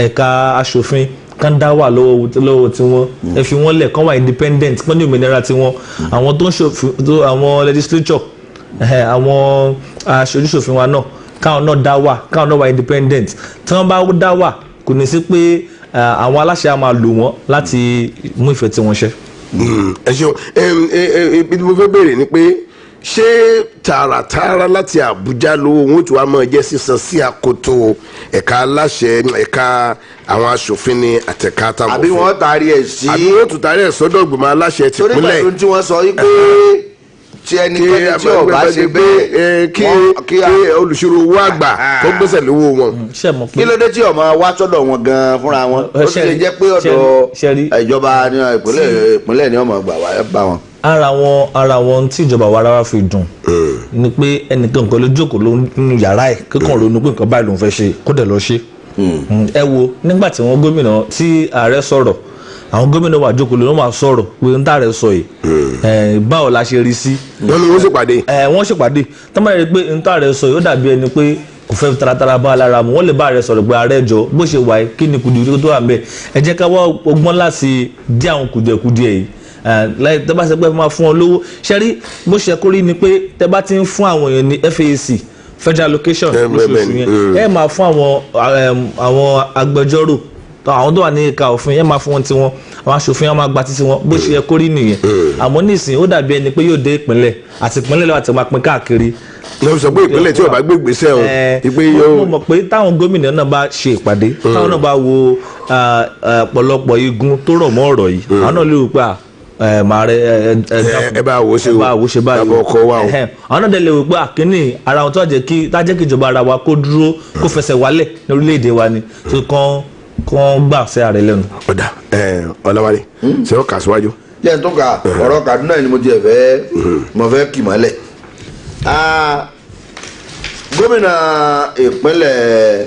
ẹ̀ka aṣòfin kan dá wà lọ́wọ́ tiwọn ẹ fi wọ́n lẹ̀ kán wà independent kán ní òmìnira tiwọn àwọn tó ń ṣòfin àwọn legislature àwọn aṣojúṣòfin wa náà káwọn náà wà independent tí wọ́n bá dá wà kò ní sí pé àwọn aláṣẹ á máa lò wọ́n láti mú ìfẹ́ tí wọ́n ṣe. ẹ ṣeun ibi tí mo fẹ́ béèrè ni pé ṣé tààràtààrà láti Àbújá lówó wọn tí wàá máa jẹ́ sísan sí akoto ẹ̀ka aláṣẹ ẹ̀ka àwọn aṣòfin ní àtẹ̀ká táwọn àbí wọ́n taari ẹ̀ sí àbí wọ́n tún taari ẹ̀ sọ́dọ̀ ìgbìmọ̀ aláṣẹ tìpínlẹ̀. torí pẹ̀lú tí wọ́n sọ yí pé tí ẹnikẹ́ni tí ọba ṣe bẹ́ẹ̀ kí olùṣirò owó àgbà tó gbèsè lówó wọn. kí ló dé tí ọmọ wá sọ́dọ̀ wọn gan fúnra wọn ó sì lè jẹ́ pé ọ̀dọ̀ ìjọba ìpínlẹ̀ ni ọmọ gbà wá bá wọn. ara wọn tí ìjọba wa rárá fi dùn ni pé ẹnìkan kan ló jókòó nínú yàrá ẹ̀ kíkàn ronú pé nǹkan báyìí lòun fẹ́ ṣe kó dẹ̀ lọ ṣe. ẹ wo nígbà tí wọn gómìnà tí ààrẹ sọ̀rọ̀ àwọn gómìnà wà jókòó ló máa sọ̀rọ̀ pé n tààrẹ sọ yìí báwo la ṣe rí sí. wọ́n ní wọ́n ṣèpàdé. wọ́n ṣèpàdé tó máa rí pé n tààrẹ sọ yìí ó dàbí ẹni pé kò fẹ́ taratara bá a lára mu wọ́n lè bá ààrẹ sọ̀rọ̀ pé ààrẹ jọ bó ṣe wà kí ni kùdìrí tó wà ń bẹ̀ ẹ jẹ́ ká wá ọgbọ́n láti dí àwọn kùdìẹ̀kùdìẹ̀ yìí láì tẹ́ bá ṣe pé máa fún ọ lówó ṣẹ́rí bó ṣe kórí ni pé tẹ́ bá ti ń fún àwọn èèyàn ní FAC federal location lóṣooṣù yẹn ẹ máa fún àwọn agbẹjọ́rò àwọn tó wà ní ẹ̀ka òfin yẹn máa fún wọn tiwọn àwọn aṣòfin yẹn máa gba títí wọn bó ṣe yẹ kórí nìyẹn àmọ́ nísìnyí ó dàbí ẹni pé yóò dé ìpínlẹ̀ àti ìpínlẹ̀ lọ́wọ́ àti máa pín káàkiri. lọ sọ pé ìpínlẹ̀ tí ó bá gbé ìgbésẹ̀ o ìpè yóò. mo mọ̀ pé táwọn gómìnà náà bá ṣe ìpàdé táwọn náà bá wo ọ̀pọ̀lọpọ̀ igun tó rọ̀ mọ́ ọ̀rọ̀ yìí àwọn náà lè rò pé màá rẹ ẹ bá wo ṣe báyìí àwọn náà dẹ̀ lè wò pé àkíní ara wọn tó jẹ́ kí ìjọba ara wa kó dúró kó fẹsẹ̀ wálẹ̀ ní orílẹ̀-èdè wa ni tó kàn gbà sí ààrẹ lẹ́nu. ọ̀dà ọ̀làwálé ṣé ó kà síwájú. lẹ́yìn tó ka ọ̀rọ̀ Kaduna ni mo tiẹ̀ fẹ́ kì mọ́lẹ̀. gómìnà ìpínlẹ̀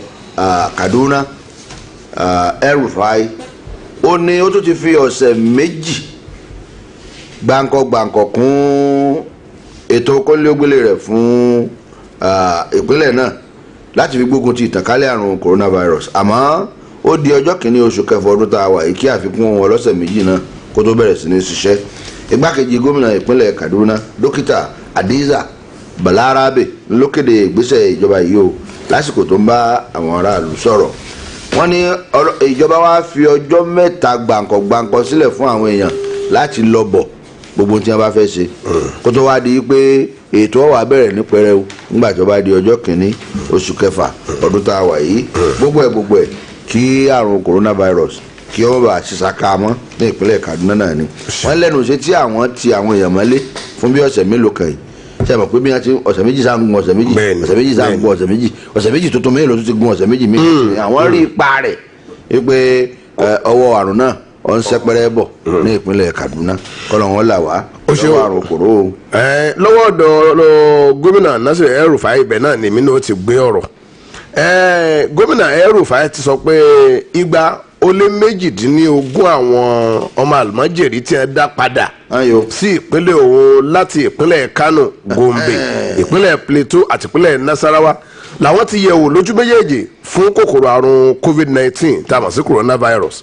Kaduna El-Rufai ó ní ó tún ti fi ọ̀sẹ̀ méjì gbàǹkọ̀ kún ètò kọ́léógbélé rẹ̀ fún ìpínlẹ̀ náà láti fi gbógun ti ìtànkálẹ̀ àrùn coronavirus àmọ́ ó di ọjọ́ kìíní oṣù kẹfà ọdún tá a wà yìí kí àfikún wọn lọ́sẹ̀ méjì náà kó tó bẹ̀rẹ̀ sí ní ṣiṣẹ́ igbákejì gómìnà ìpínlẹ̀ Kaduna dókítà Hadiza Balarabe ló kéde ìgbésẹ̀ ìjọba yìí o lásìkò tó ń bá àwọn aráàlú sọ̀rọ̀ wọ́n ní ìjọba wa fi ọjọ́ mẹ́ta gbàǹkọ̀ sílẹ̀ fún àwọn èèyàn láti lọ bọ̀ gbogbo tí wọ́n bá fẹ́ ṣe kó tó wá di pé ètò ọ̀wà bẹ̀rẹ̀ ní pẹrẹu nígbà tó bá di ọjọ́ kìíní oṣù kẹfà ọdún tá a wà yìí gbogbo ẹ̀ kí àrùn coronavirus kí ọmọ bá ṣiṣàká mọ́ ní ìpínlẹ̀ Kaduna náà ni wọ́n lẹ́nu ṣe tí àwọn èèyàn mọ́lé fún bí ọ̀sẹ̀ mélòó kan yìí ṣe mọ̀ pé bí wọ́n ti ọ̀sẹ̀ méjì sáà ń gun ọ̀sẹ̀ méjì sáà ń gun ọ̀sẹ̀ méjì tuntun mélòó tó ti gun ọ̀sẹ̀ méjì mélòó àwọn rí ipa rẹ̀ wípé ọwọ́ àrùn náà ọ̀ ń sẹ́pẹ́rẹ́ bọ̀ ní ìpínlẹ̀ Kaduna kọ́lọ̀ wọn là wá lọ́wọ́ àrùn kòró. lọ́wọ́ ọ̀dọ̀ gómìnà Nasir El-Rufai ibẹ̀ náà ni èmi náà ti gbé ọ̀rọ̀ gómìnà El-Rufai ti sọ pé 218 àwọn ọmọ àlùmọ́jèrì tí wọ́n dá padà sí ìpínlẹ̀ òun láti ìpínlẹ̀ Kano Gombe ìpínlẹ̀ Plateau àti ìpínlẹ̀ Nasarawa làwọn ti yẹ̀wò lójú méjèèjì fún kòkòrò àrùn COVID-19 tá a mọ̀ sí coronavirus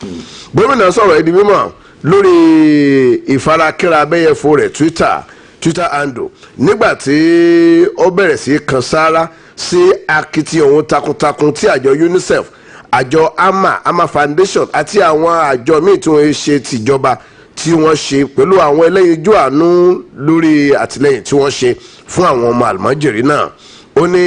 gómìnà sọ̀rọ̀ ẹni mímọ́ lórí ìfarakínra abẹ́yẹfò rẹ̀ Twitter handle nígbà tí ó bẹ̀rẹ̀ sí kan sáárá sí akitiyan òun takuntakun tí àjọ UNICEF àjọ ama Foundation àti àwọn àjọ míì tí wọ́n ṣe tìjọba tí wọ́n ṣe pẹ̀lú àwọn ẹlẹ́yinjú àánú lórí àtìlẹ́yìn tí wọ́n ṣe fún àwọn ọmọ àlùmọ́jèrì náà ó ní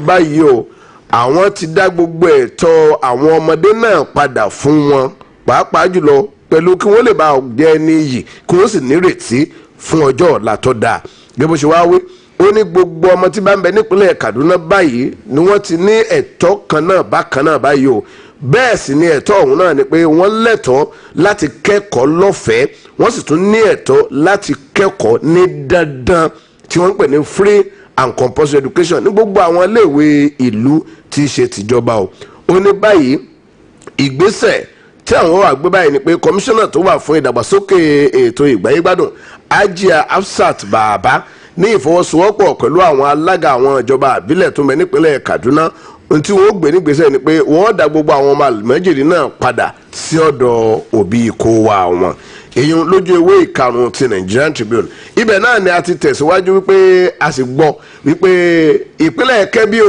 báyìí o àwọn ti dá gbogbo ẹ̀tọ́ àwọn ọmọdé náà padà fún wọn pàápàá jùlọ pẹ̀lú kí wọ́n lè bá jẹ́ ní iyì kí wọ́n sì nírètí fún ọjọ́ ọ̀la tó dáa gẹ́gẹ́ bó ṣe wá wí ó ní gbogbo ọmọ tí bá ń bẹ nípínlẹ̀ Kaduna báyìí ni wọ́n ti ní ẹ̀tọ́ kan náà bákan náà báyìí o bẹ́ẹ̀ sì ni ẹ̀tọ́ ọ̀hún náà ni pé wọ́n lẹ́tọ̀ọ́ láti kẹ́kọ̀ọ́ lọ́fẹ̀ẹ́ wọ́n sì tún ní ẹ̀tọ́ láti kẹ́kọ̀ọ́ ní dandan tí wọ́n ń pè ní free and compulsory education ní gbogbo àwọn iléèwé ìlú tí í ṣe tìjọba o ó ní báyìí ìgbésẹ̀ tí àwọn wà gbé báyìí ni pé kọmíṣánná tó wà fún ìdàgbàsókè ètò ìgbáyégbádùn Hajia Hafsat Baba ní ìfọwọ́sowọ́pọ̀ pẹ̀lú àwọn alága àwọn ìjọba àbílẹ̀ tó mẹ́ nípínlẹ̀ Kaduna ohun tí wọ́n gbé nígbésẹ̀ ni pé wọ́n dá gbogbo àwọn ọmọ àlùmọ́jèrì náà padà sí ọ̀dọ̀ òbí kó wa wọn èyí lójú ewé ìkarùn ti Nigerian Tribune ibẹ̀ náà ni a ti tẹ̀síwájú wípé a sì gbọ́ wípé ìpínlẹ̀ Kebbi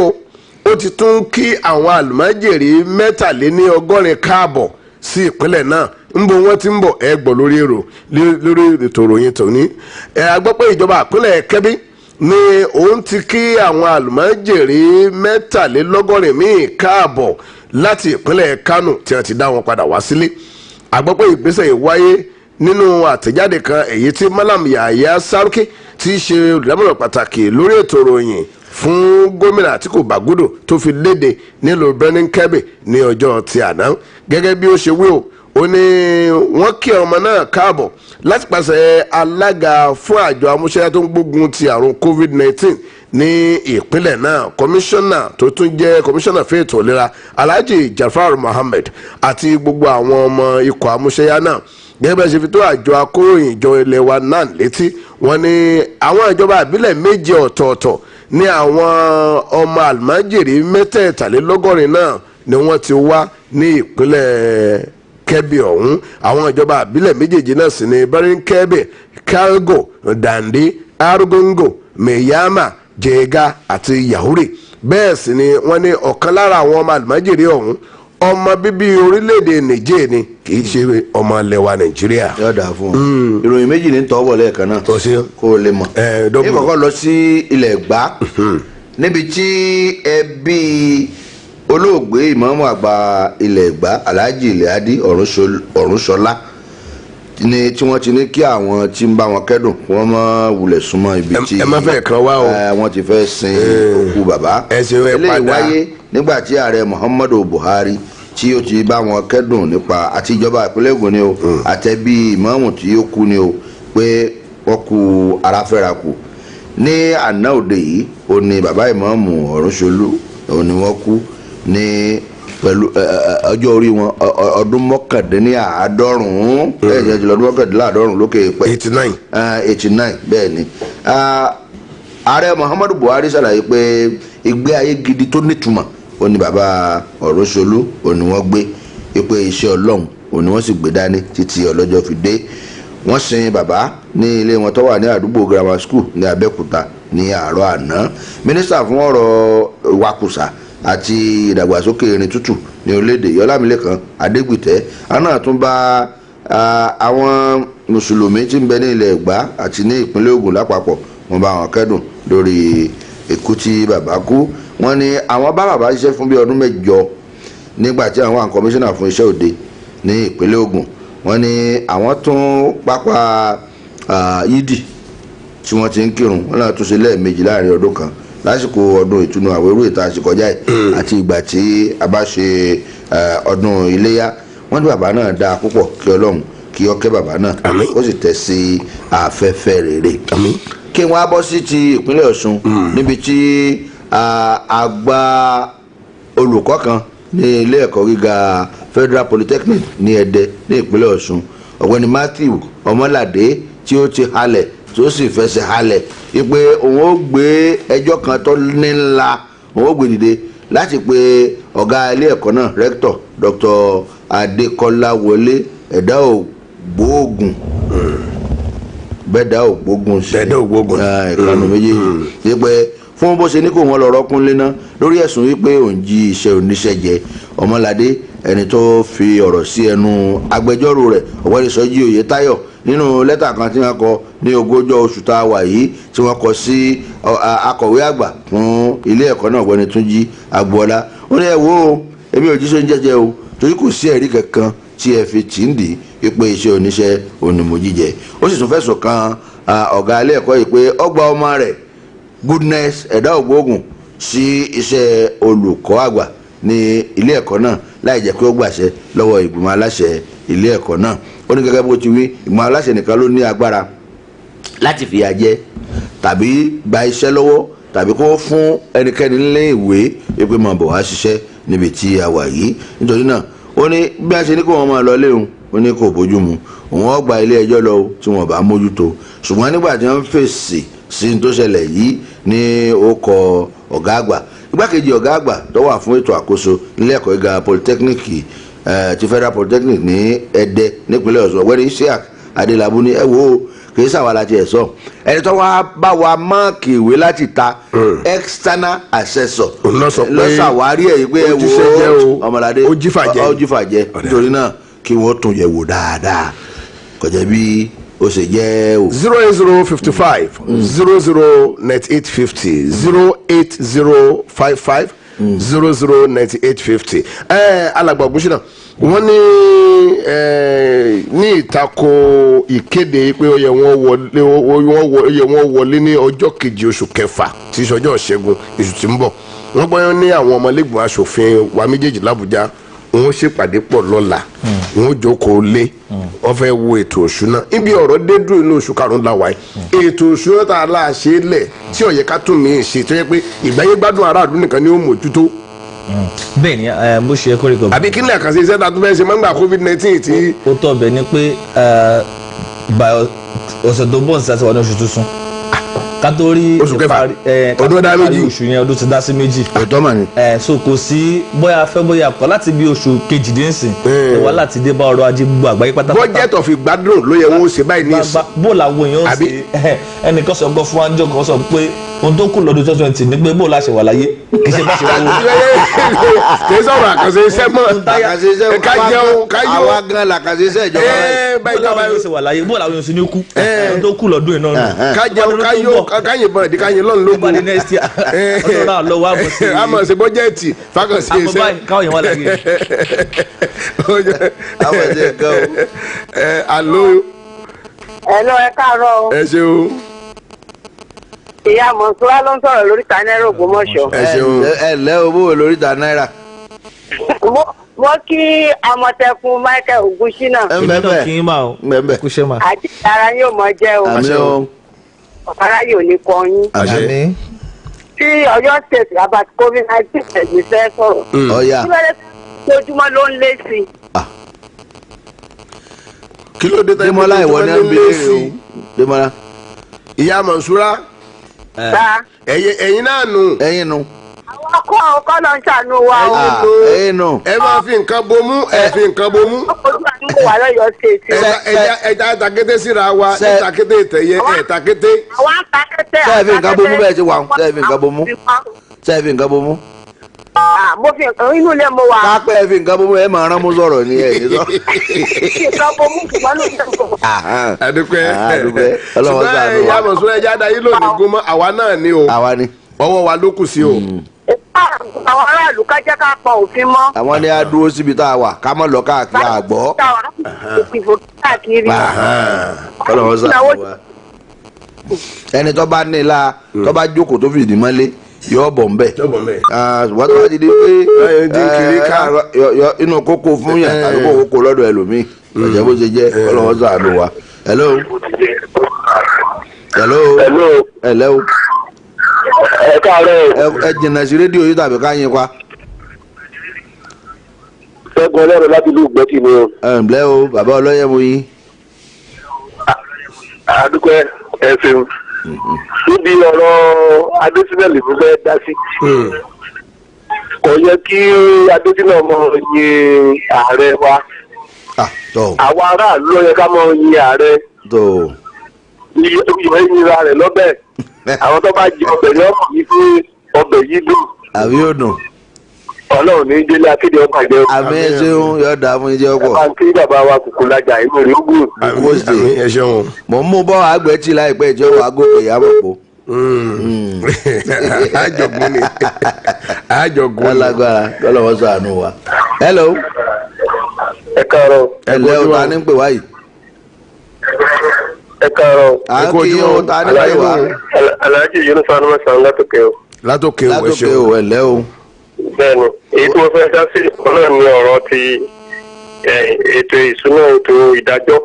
ó ti tún kí àwọn àlùmọ́jèrì 180 káàbọ̀ sí ìpínlẹ̀ náà ń bo wọ́n ti ń bọ̀ ẹ gbọ́ lórí ètò ìròyìn tòní. A gbọ́ pé ìjọba àpínlẹ̀ Kẹ́bí ni òun ti kí àwọn àlùmọ́jèrè 63 míì káàbọ̀ láti ìpínlẹ̀ Kánò tí wọ́n ti dá wọn padà wá sílé. A gbọ́ pé ìgbésẹ̀ yìí wáyé nínú àtẹ̀jáde kan èyí tí Malam Yahaya Saruki tí í ṣe olùdámọ̀ràn pàtàkì lórí ètò ìròyìn fún gómìnà Àtíkù Bàgúdò tó fi léde nílùú Birnin Kebbi ní ọjọ́ ti àná. Gẹ́gẹ́ bí ó ṣe wí ó ní wọ́n kí ọmọ náà káàbọ̀ láti pàṣẹ alága fún àjọ amúṣẹ́yá tó ń gbógun ti àrùn COVID-19 ní ìpínlẹ̀ náà, kọmíṣánná tó tún jẹ́ kọmíṣánná fún ètò ìlera Alhaji Jafar Mohammed àti gbogbo àwọn ọmọ ikọ̀ amúṣẹ́yá náà. Gẹ́gẹ́ bá ṣe fi tó àjọ akóròyìn ìjọ ilẹ̀ wa náà létí, wọ́n ní àwọn ìjọba ìbílẹ̀ 7 ọ̀tọ̀ọ̀tọ̀ ní àwọn ọmọ àlùmájèrè 63 náà ni wọ́n ti wá ní ìpínlẹ̀ Kebbi ọ̀hún. Àwọn ìjọba ìbílẹ̀ méjèèjì náà sì ní Birnin Kebbi, Kalgo, Dande, Argungu, Meyama, Jega àti Yahuri. Bẹ́ẹ̀ sì ni wọ́n ní ọ̀kan lára àwọn ọmọ àlùmájèrè ọ̀hún ọmọ bíbí orílẹ̀-èdè Niger ni kì í ṣe ọmọ ilẹ̀ wa Nàìjíríà. yóò dáa fún un. ìròyìn méjì ní tọ́wọ́ lẹ́ẹ̀kan náà kó o lè mọ̀. ní kọ́kọ́ lọ sí ilẹ̀ Ẹ̀gbá níbi tí ẹbí olóògbé ìmáàmù àgbà ilẹ̀ Ẹ̀gbá Alhaji Ilẹ̀adí Ọ̀rúnṣọlá ni tí wọ́n ti ní kí àwọn tí ń bá wọn kẹ́dùn wọ́n má wulẹ̀ súnmọ́ ibi tí ẹ má fẹ́ kan wá o wọ́n ti fẹ́ sin òkú bàbá. eléyìí wáyé nígbà tí ààrẹ Muhammadu Buhari tí ó ti bá wọn kẹ́dùn nípa àti ìjọba ìpínlẹ̀ Ògùn ni o àtẹ̀bí ìmáàmù tí ó kú ni o pé wọ́n kú aráfẹ́ra kù. ní àná òde yìí ó ní bàbá ìmáàmù Ọ̀rúnṣọlú ó ní wọ́n kú ní pẹ̀lú ọjọ́ orí wọn ọdún 89 ẹ̀jẹ̀ jùlọ ọdún 89 lókè pẹ̀ 89 bẹ́ẹ̀ ni. ààrẹ Muhammadu Buhari ṣàlàyé pé ìgbé ayé gidi tó nítumọ̀ ó ní bàbá Ọ̀rúnṣọlú ó ní wọ́n gbé pé iṣẹ́ Ọlọ́run ó ní wọ́n sì gbé dání títí ọlọ́jọ́ fi dé. wọ́n sin bàbá ní ilé wọn tó wà ní àdúgbò grammar school ní Abẹ́òkúta ní àárọ̀ àná. mínísítà fún ọ̀rọ̀ ìwakùsà àti ìdàgbàsókè irin tútù ní orílẹ̀-èdè Ọlámilékan Adégbìtẹ́ àná tún bá àwọn mùsùlùmí tí ń bẹ ní ilẹ̀ Ẹ̀gbá àti ní ìpínlẹ̀ Ògùn lápapọ̀ wọ́n bá wọn kẹ́dùn lórí ikú tí bàbá kú. wọ́n ní àwọn bá bàbá ṣiṣẹ́ fún bí ọdún 8 nígbà tí àwọn kọmíṣánná fún iṣẹ́ òde ní ìpínlẹ̀ Ògùn. wọ́n ní àwọn tún pápá yídì tí wọ́n ti ń kírun wọ́n náà tún ṣe lẹ́ẹ̀mejì láàrin ọdún kan lásìkò ọdún ìtúnu àwérò ìta àṣekọjá ẹ̀ àti ìgbà tí a bá ṣe ọdún iléyá. wọ́n ní bàbá náà dáa púpọ̀ kí Ọlọ́run kí ó kẹ́ bàbá náà ó sì tẹ̀ sí afẹ́fẹ́ rere. kí wọ́n á bọ́ sí ti ìpínlẹ̀ Ọ̀ṣun níbi tí àgbà olùkọ́ kan ní ilé ẹ̀kọ́ gíga Federal Polytechnic ní Ẹdẹ ní ìpínlẹ̀ Ọ̀ṣun ọ̀gbẹ́ni Matthew Ọmọládé tí ó ti halẹ̀ tí ó sì fẹsẹ̀ halẹ̀ wípé òun ó gbé ẹjọ́ kan tó ní ńlá òun ó gbé dìde láti pe ọ̀gá ilé ẹ̀kọ́ náà rector Dr. Adékọ́láwọlé ẹ̀dá ògbóògùn bẹ́ẹ̀dá ògbógun sí ìkànnì méjèèjì wípé fún bó ṣe ní kó wọn lọ rọ́kún léná lórí ẹ̀sùn wípé òun jí iṣẹ́ oníṣẹ́ jẹ. Ọmọládé ẹni tó fi ọ̀rọ̀ sí ẹnu agbẹjọ́rò rẹ̀ ọ̀gbẹ́ni Sọ́jí Oyètáyọ̀ nínú lẹ́tà kan tí wọ́n kọ ní 20 oṣù tá a wà yìí tí wọ́n kọ sí akọ̀wé àgbà fún ilé ẹ̀kọ́ náà ọ̀gbẹ́ni Túnjí Agboola. ó ní ẹ wo èmi ò jíṣẹ́ oúnjẹ jẹ o torí kò sí ẹ̀rí kankan tí ẹ fi tì ń dì í pé iṣẹ́ oníṣẹ́ onímọ̀ jíjẹ. ó sì tún fẹ̀sùn kan ọ̀gá ilé ẹ̀kọ́ yìí pé ọgbà ọmọ rẹ̀ Goodness ẹ̀dá ògbóògùn sí iṣẹ́ olùkọ́ àgbà ní ilé ẹ̀kọ́ náà láì jẹ́ pé ó gbàṣẹ lọ́wọ́ ìgbìmọ̀ aláṣẹ ilé ẹ̀kọ́ náà. ó ní gẹ́gẹ́ bó ti wí ìgbìmọ̀ aláṣẹ nìkan ló ní agbára láti fìyà jẹ tàbí gba iṣẹ́ lọ́wọ́ tàbí kó fún ẹnikẹ́ni nílé ìwé pé máa bọ̀ wá ṣiṣẹ́ níbi tí a wà yìí. nítorí náà ó ní bí a ṣe ní kó wọn máa lọ léwu ó ní kò bójú mu òun ó gba ilé ẹjọ́ lọ tí wọn bá mójútó. ṣùgbọ́n nígbà tí wọ́n fèsì sí tó ṣẹlẹ̀ yìí ní ó kọ ọ̀gá àgbà igbákejì ọ̀gá àgbà tó wà fún ètò àkóso nílé ẹ̀kọ́ gíga polytechnic ti Federal Polytechnic ní Ẹdẹ nípínlẹ̀ Ọ̀ṣun ọ̀gbẹ́ni Isiaq Adélabú ní ẹ wo kìí sàwọn aláti ẹ̀ sọ ẹni tó wá bá wa máàkì ìwé láti ta external assessor lọ́sàwárí ẹ̀ yìí pé ẹ wo Ọmọládé ó jífàjẹ́ nítorí náà kí wọ́n tún yẹ̀ wò dáadáa kọjá bí ó ṣe jẹ́ o. 08055 009850 08055 009850. Alàgbà Ògúnṣínà wọ́n ní ìtakò ìkéde pé ó yẹ wọ́n wọlé ní ọjọ́ kejì oṣù kẹfà tí í ṣọjọ́ Ìṣẹ́gun oṣù tí ń bọ̀. Wọ́n gbọ́ ní àwọn ọmọlẹ́gbọ̀n aṣòfin wa méjèèjì l'Àbújá wọ́n ṣèpàdé pọ̀ lọ́la wọ́n jókòó lé wọ́n fẹ́ wo ètò òṣùná ibi ọ̀rọ̀ dé dúró inú oṣù karùn-ún la wáyé ètò òṣùná tá a lá ṣe lẹ̀ tí ó yẹ ká tún mí ṣe tó yẹ pé ìgbáyé gbádùn aráàlú nìkan ni ó mójútó. bẹ́ẹ̀ ni bó ṣe kórè kọ. àbí kí ni àkànṣe iṣẹ́ ta tó fẹ́ ṣe máa ń gba COVID-19 tí. ó tọ́ bẹ̀ ni pé ọ̀sẹ̀ tó bọ̀ ní sàtìwá ní oṣù tuntun kátórí oṣù kẹfà ọdún dá méjì oṣù yẹn ọdún ti dá sí méjì. ọ̀tọ̀ mà ní. so kò sí bóyá fẹ́ bóyá kọ́ láti bí oṣù kejìdínsìn wà láti dé bá ọrọ̀ ajé gbogbo àgbáyé pátápátá. budget of ìgbádùn ló yẹ wọn ó ṣe báyìí ní ìsìn. bó làwọn èèyàn ó ṣe ẹnìkan sọ gbọ́ fún wa níjọ́ kan sọ pé ohun tó kù lọ́dún 2020 ní pé bó la ṣe wà láyé kì í ṣe bá ṣe wà wò. kì í sọ̀rọ̀ àkànṣe iṣẹ́ mọ́ ká jẹun ká yọ. àwa gan la àkànṣe iṣẹ́ ìjọba rẹ̀. bó làwọn èèyàn ṣe wà láyé bó làwọn èèyàn ṣe ní kú ohun tó kù lọ́dún iná nù. ká jẹun ká yọ ká yìnbọn ẹ̀dí ká yìn lọ́nà lógun. ìbàdí next year ọdún náà lọ wá mọ̀ sí. àmọ̀ sí bọ́jẹ́ẹ̀tì fákànṣe iṣẹ́. àmọ́ báyìí káwọn yẹn wà láyé. àwọn ẹ̀jẹ̀ gan o. alo. Hello, ẹ káàárọ̀ o. ẹ ṣeun. ìyá mọ̀sùlá ló ń sọ̀rọ̀ lóríta náírà Ògbómọ̀ṣọ́. ẹ ṣeun. ẹ lẹ́ owó lóríta náírà. mo kí Àmọ̀tẹ́kùn Michael Ògúnṣínà. kí n máa o kúṣẹ́ máa. àti ara yóò mọ jẹ́ o. àmín o. ọ̀kadà yóò ní kọ yín. àmín. tí Ọ̀yọ́ state about COVID-19 ẹ̀gbìn fẹ́ sọ̀rọ̀. ọ̀ya. kí ló dé lójúmọ́ ló ń lé sí i. kí ló dé tẹ́lẹ̀ Démọ́lá ìwọ ni à ń béèrè o Démọ́lá. ìyá Mọ̀nsúrà ẹ̀yin náà nù. ẹ̀yin nù. àwọn ọkọ lọ ń ṣàánú wa o. ẹ̀yin nù. ẹ máa fi nǹkan bomú ẹ fi nǹkan bomú. ojú àdúgbò wà lọ́yọ̀ọ́ state. ẹja takété síra wa ní takété ìtẹ̀yẹ ẹ̀ takété. àwọn takété sẹ́ẹ̀ fi nǹkan bomú bẹ́ẹ̀ ti wà ń sẹ́ẹ̀ fi nǹkan bomú. sẹ́ẹ̀ fi nǹkan bomú. mo fi inú ilé mo wà. kápẹ́ fi nǹkan bomú ẹ máa rán mú sọ̀rọ̀ ni ẹ ní sọ. nǹkan bomú ṣùgbọ́n ló ń tẹ̀sán. adúpẹ́ ọlọ́wọ́ ṣùgbọ́n sàánú ìyá wa. Mọ̀nsúrà ẹja dayé lónìí gómọ àwa náà ni o àwa ni. ọwọ́ wa ló kù sí o. àwọn aráàlú ká jẹ́ ká pa òfin mọ́. àwọn ni a dúró síbi tá a wà ká mọ̀ lọ káàkiri àgbọ̀. ìfò káàkiri. ọlọ́wọ́ sàánú wa. ẹni tó bá ní la tó bá jókòó tó fìdí mọ́lé yóò bọ̀ nbẹ. wọ́n tó bá ti di pé inú kókó fún yàn tàbí kó kókó lọ́dọ̀ ẹlòmíì ọ̀jẹ̀ bó ṣe jẹ́ ọlọ́wọ́ sàánú wa. hello. hello. ẹ káàárọ̀. ẹ jìnnà sí rédíò yìí tàbí ká yín pa. ṣẹ́gun ọlọ́run láti ìlú ìgbẹ́tì ni o. ẹ ǹlẹ́ o bàbá ọlọ́yẹ̀ mo yín. àdúpẹ́ ẹ ṣeun. níbi ọ̀rọ̀ adésínà lè fẹ́ dá sí. kò yẹ kí adésínà mọ yin ààrẹ wa. àwa aráàlú ló yẹ ká mọ yin ààrẹ. ìwé yinra rẹ̀ lọ́bẹ̀. àwọn tó bá jẹ ọbẹ̀ ní ọmọ yìí fún ọbẹ̀ yìí dùn. àbí yóò dùn. ọlọ́run ní délé akéde ọgbà jẹ́ o. àmì ẹ ṣeun yóò dáa fún iṣẹ́ ọkọ̀. ẹ máa ń kí bàbá wa kùkù lajà inú rẹ̀ ó gùn. àmì ẹ ṣeun. mò ń mú bọ́ àgbẹ̀tì láìpẹ́ ìjọba àgọ́kọ̀ ìyá mọ̀ pọ̀. àjọgún ni àjọgún. alágbára lọ́lọ́wọ́ ṣàánú wa. hello. ẹ káàárọ̀. ẹ lẹ́ o ta ní pè wáyìí. ẹ káàárọ̀. à ń kí o ta ní pè wá. Alhaji Yunus anumọ san látòkè o. látòkè o ẹ ṣeun. látòkè o ẹ lẹ́ o. bẹ́ẹ̀ni èyí tí mo fẹ́ dá sí ọ̀nà ní ọ̀rọ̀ ti ètò ìṣúná ètò ìdájọ́.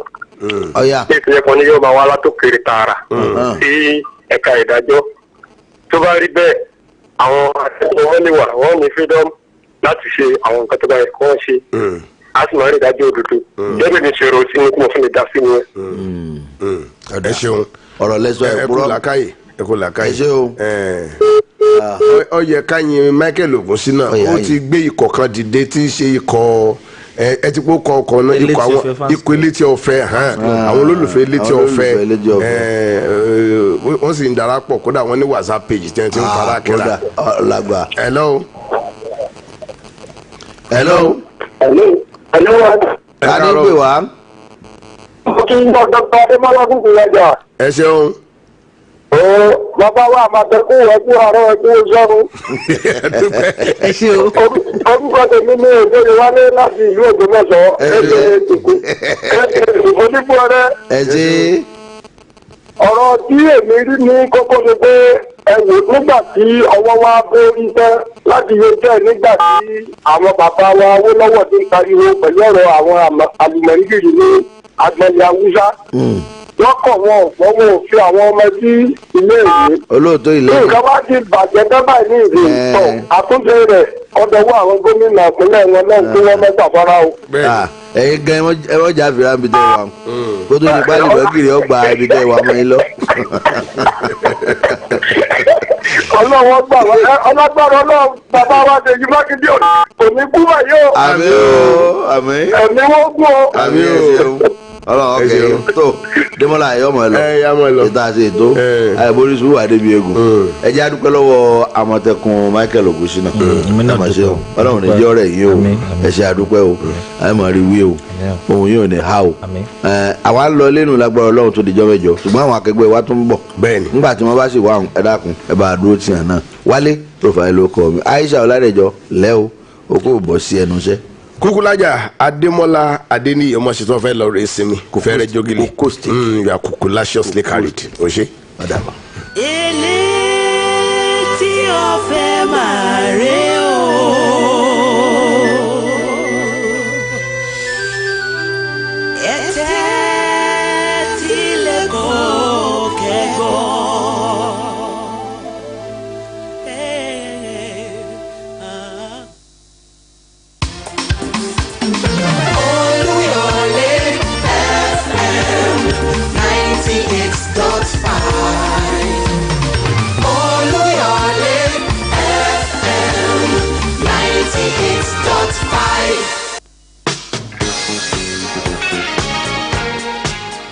ọ̀ya. bí ìpínlẹ̀ kan ní yóò máa wá látòkèrè tààrà sí ẹ̀ka ìdájọ́. tó bá rí bẹ́ẹ̀ àwọn akẹ́kọ̀ọ́ wọn lè wà wọ́n ní freedom láti ṣe àwọn nǹkan tó bá yẹ kí wọ́n ṣe. a sì máa rí ìdájọ́ òdodo. jẹ́bi ní ṣèrò sí ní kí wọ́n fi lè dá sí ni. ẹ ṣeun. ọ̀rọ̀ lẹ́sọ̀ ẹ̀ kú làákàyè ẹ kú làákàyè. ẹ ṣe o. ó yẹ ká yin Michael Ògúnṣínà ó ti gbé ikọ̀ kan dìde tí í ṣe ikọ̀ ẹ ti kó kọ ọkọ̀ náà ikọ̀ àwọn ikọ̀ elétí ọ̀fẹ́ àwọn olólùfẹ́ elétí ọ̀fẹ́ wọ́n sì ń darapọ̀ kódà wọ́n ní WhatsApp page tí wọ́n ti ń fara kíra. hello. hello. hello. ta ni pè wá. mo kí n gbọ́ dr adémọ́lá kúkú lọ́jà. ẹ ṣeun. bàbá wa àmàtẹ́kù ẹkú àárọ̀ ẹkú sọ́run. ẹ ṣe o. orúkọ tèmi ní òjòyè wálé láti ìlú Ògbómọ̀ṣọ́ ẹgbẹ́ tìkú onígbó rẹ. ẹ ṣe. ọ̀rọ̀ tí èmi rí ní kókó ni pé ẹ̀wò nígbà tí ọwọ́ wa borí tẹ́ láti yé jẹ́ nígbà tí àwọn bàbá wa Awólọ́wọ̀ ti ń pariwo pẹ̀lú ọ̀rọ̀ àwọn àlùmọ̀rígìrì ní agbẹ̀lẹ̀ Haúsá. wọ́n kọ̀ wọn ọ̀pọ̀ wọn ò fi àwọn ọmọ sí ilé ìwé. olóòótọ́ ilé ìwé. nǹkan wá ti bàjẹ́ dábà ní ìlú ìtọ̀ àtúnṣe rẹ̀ ọ̀dọ̀wọ́ àwọn gómìnà ìpínlẹ̀ wọn náà tí wọ́n mẹ́ta fara o. ẹ̀yin gan ẹ wọ́n jà fìlà níbi tẹ́ wà kó tó ní pálí ìbọ̀gìrì ọgbà ibi tẹ́ wà mọ́ yín lọ. ọlọ́wọ́ gbà wọ́n ọlọ́gbàrá ọlọ́run bàbá wa Ṣèyí Mákindé òní kú wáyé o. àmín o àmín. ẹ̀mí wọ́n gún o. àmín o. ọlọ́run ọkẹ́ tó Démọ́lá ayọ́mọ lọ ètò àti ètò àìborí sùúrù àdébí egun ẹ jẹ́ àdúpẹ́ lọ́wọ́ Àmọ̀tẹ́kùn Michael Ogunṣínà ọlọ́run ní jẹ́ ọ̀rẹ́ yìí o ẹ ṣe àdúpẹ́ o àìmọ̀ rí wí o ohun yóò ní ha o àwa ń lọ lẹ́nu lágbára ọlọ́run tó dijọ́ mẹ́jọ ṣùgbọ́n àwọn akẹgbẹ́ wa tún ń bọ̀ nígbà tí wọ́n bá sì wá ẹ dákun ẹ bá dúró tì hàn náà Wálé Profile ló kọ mi Aisha Ọládẹjọ lẹ́o o kò bọ́ sí ẹnu iṣẹ́. Kúkúlájà Adémọ́lá Adéníyì ọmọ ṣètò ọ̀fẹ́ lọ rẹ̀ sinmi kò fẹ́ rẹ̀ jógìlì you are kukulatiously carried o ṣe. ilé tí ọ̀fẹ́ máa rẹ̀ o. ẹ̀tẹ́ tí lè kó kẹ́gbọ́.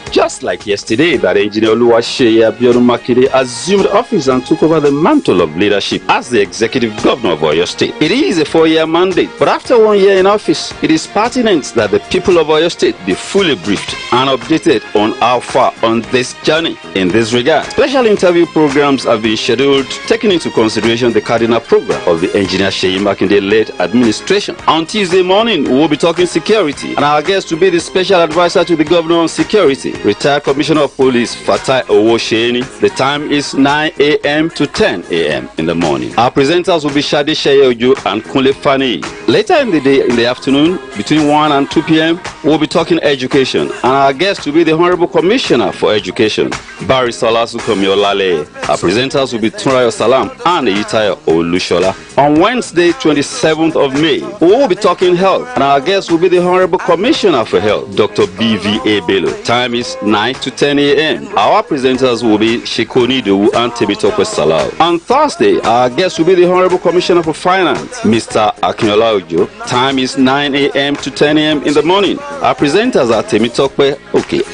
Just like yesterday, that engineer Oluyole Abiodun Makinde assumed office and took over the mantle of leadership as the executive governor of Oyo State. It is a 4-year mandate, but after 1 year in office, it is pertinent that the people of Oyo State be fully briefed and updated on how far on this journey. In this regard, special interview programs have been scheduled, taking into consideration the cardinal program of the engineer Seyi Makinde-led administration. On Tuesday morning, we will be talking security, and our guest will be the special advisor to the governor on security, retired Commissioner of Police Fatai Owosheni. The time is 9 a.m. to 10 a.m. in the morning. Our presenters will be Shade Sheyojo and Kunle Fani. Later in the day, in the afternoon, between 1 and 2 p.m., we'll be talking education, and our guest will be the Honorable Commissioner for Education, Barrister Olasukomi Olale. Our presenters will be Tunrayo Salam and Eyitayo Olushola. On Wednesday, 27th of May, we will be talking health, and our guest will be the Honorable Commissioner for Health, Dr. BVA Bello. Time is 9 to 10 a.m. Our presenters will be Shekoni Dewu and Temitope Salau. On Thursday, our guest will be the Honorable Commissioner for Finance, Mr. Akinyola Ojo. Time is 9 a.m. to 10 a.m. in the morning. Our presenters are Temitope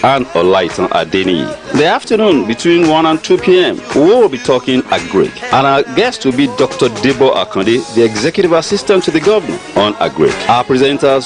and Olaitan Adeniyi. In the afternoon, between 1 and 2 p.m., we will be talking Agric, and our guest will be Dr. Debo Akande, the Executive Assistant to the Governor on Agric. Our presenters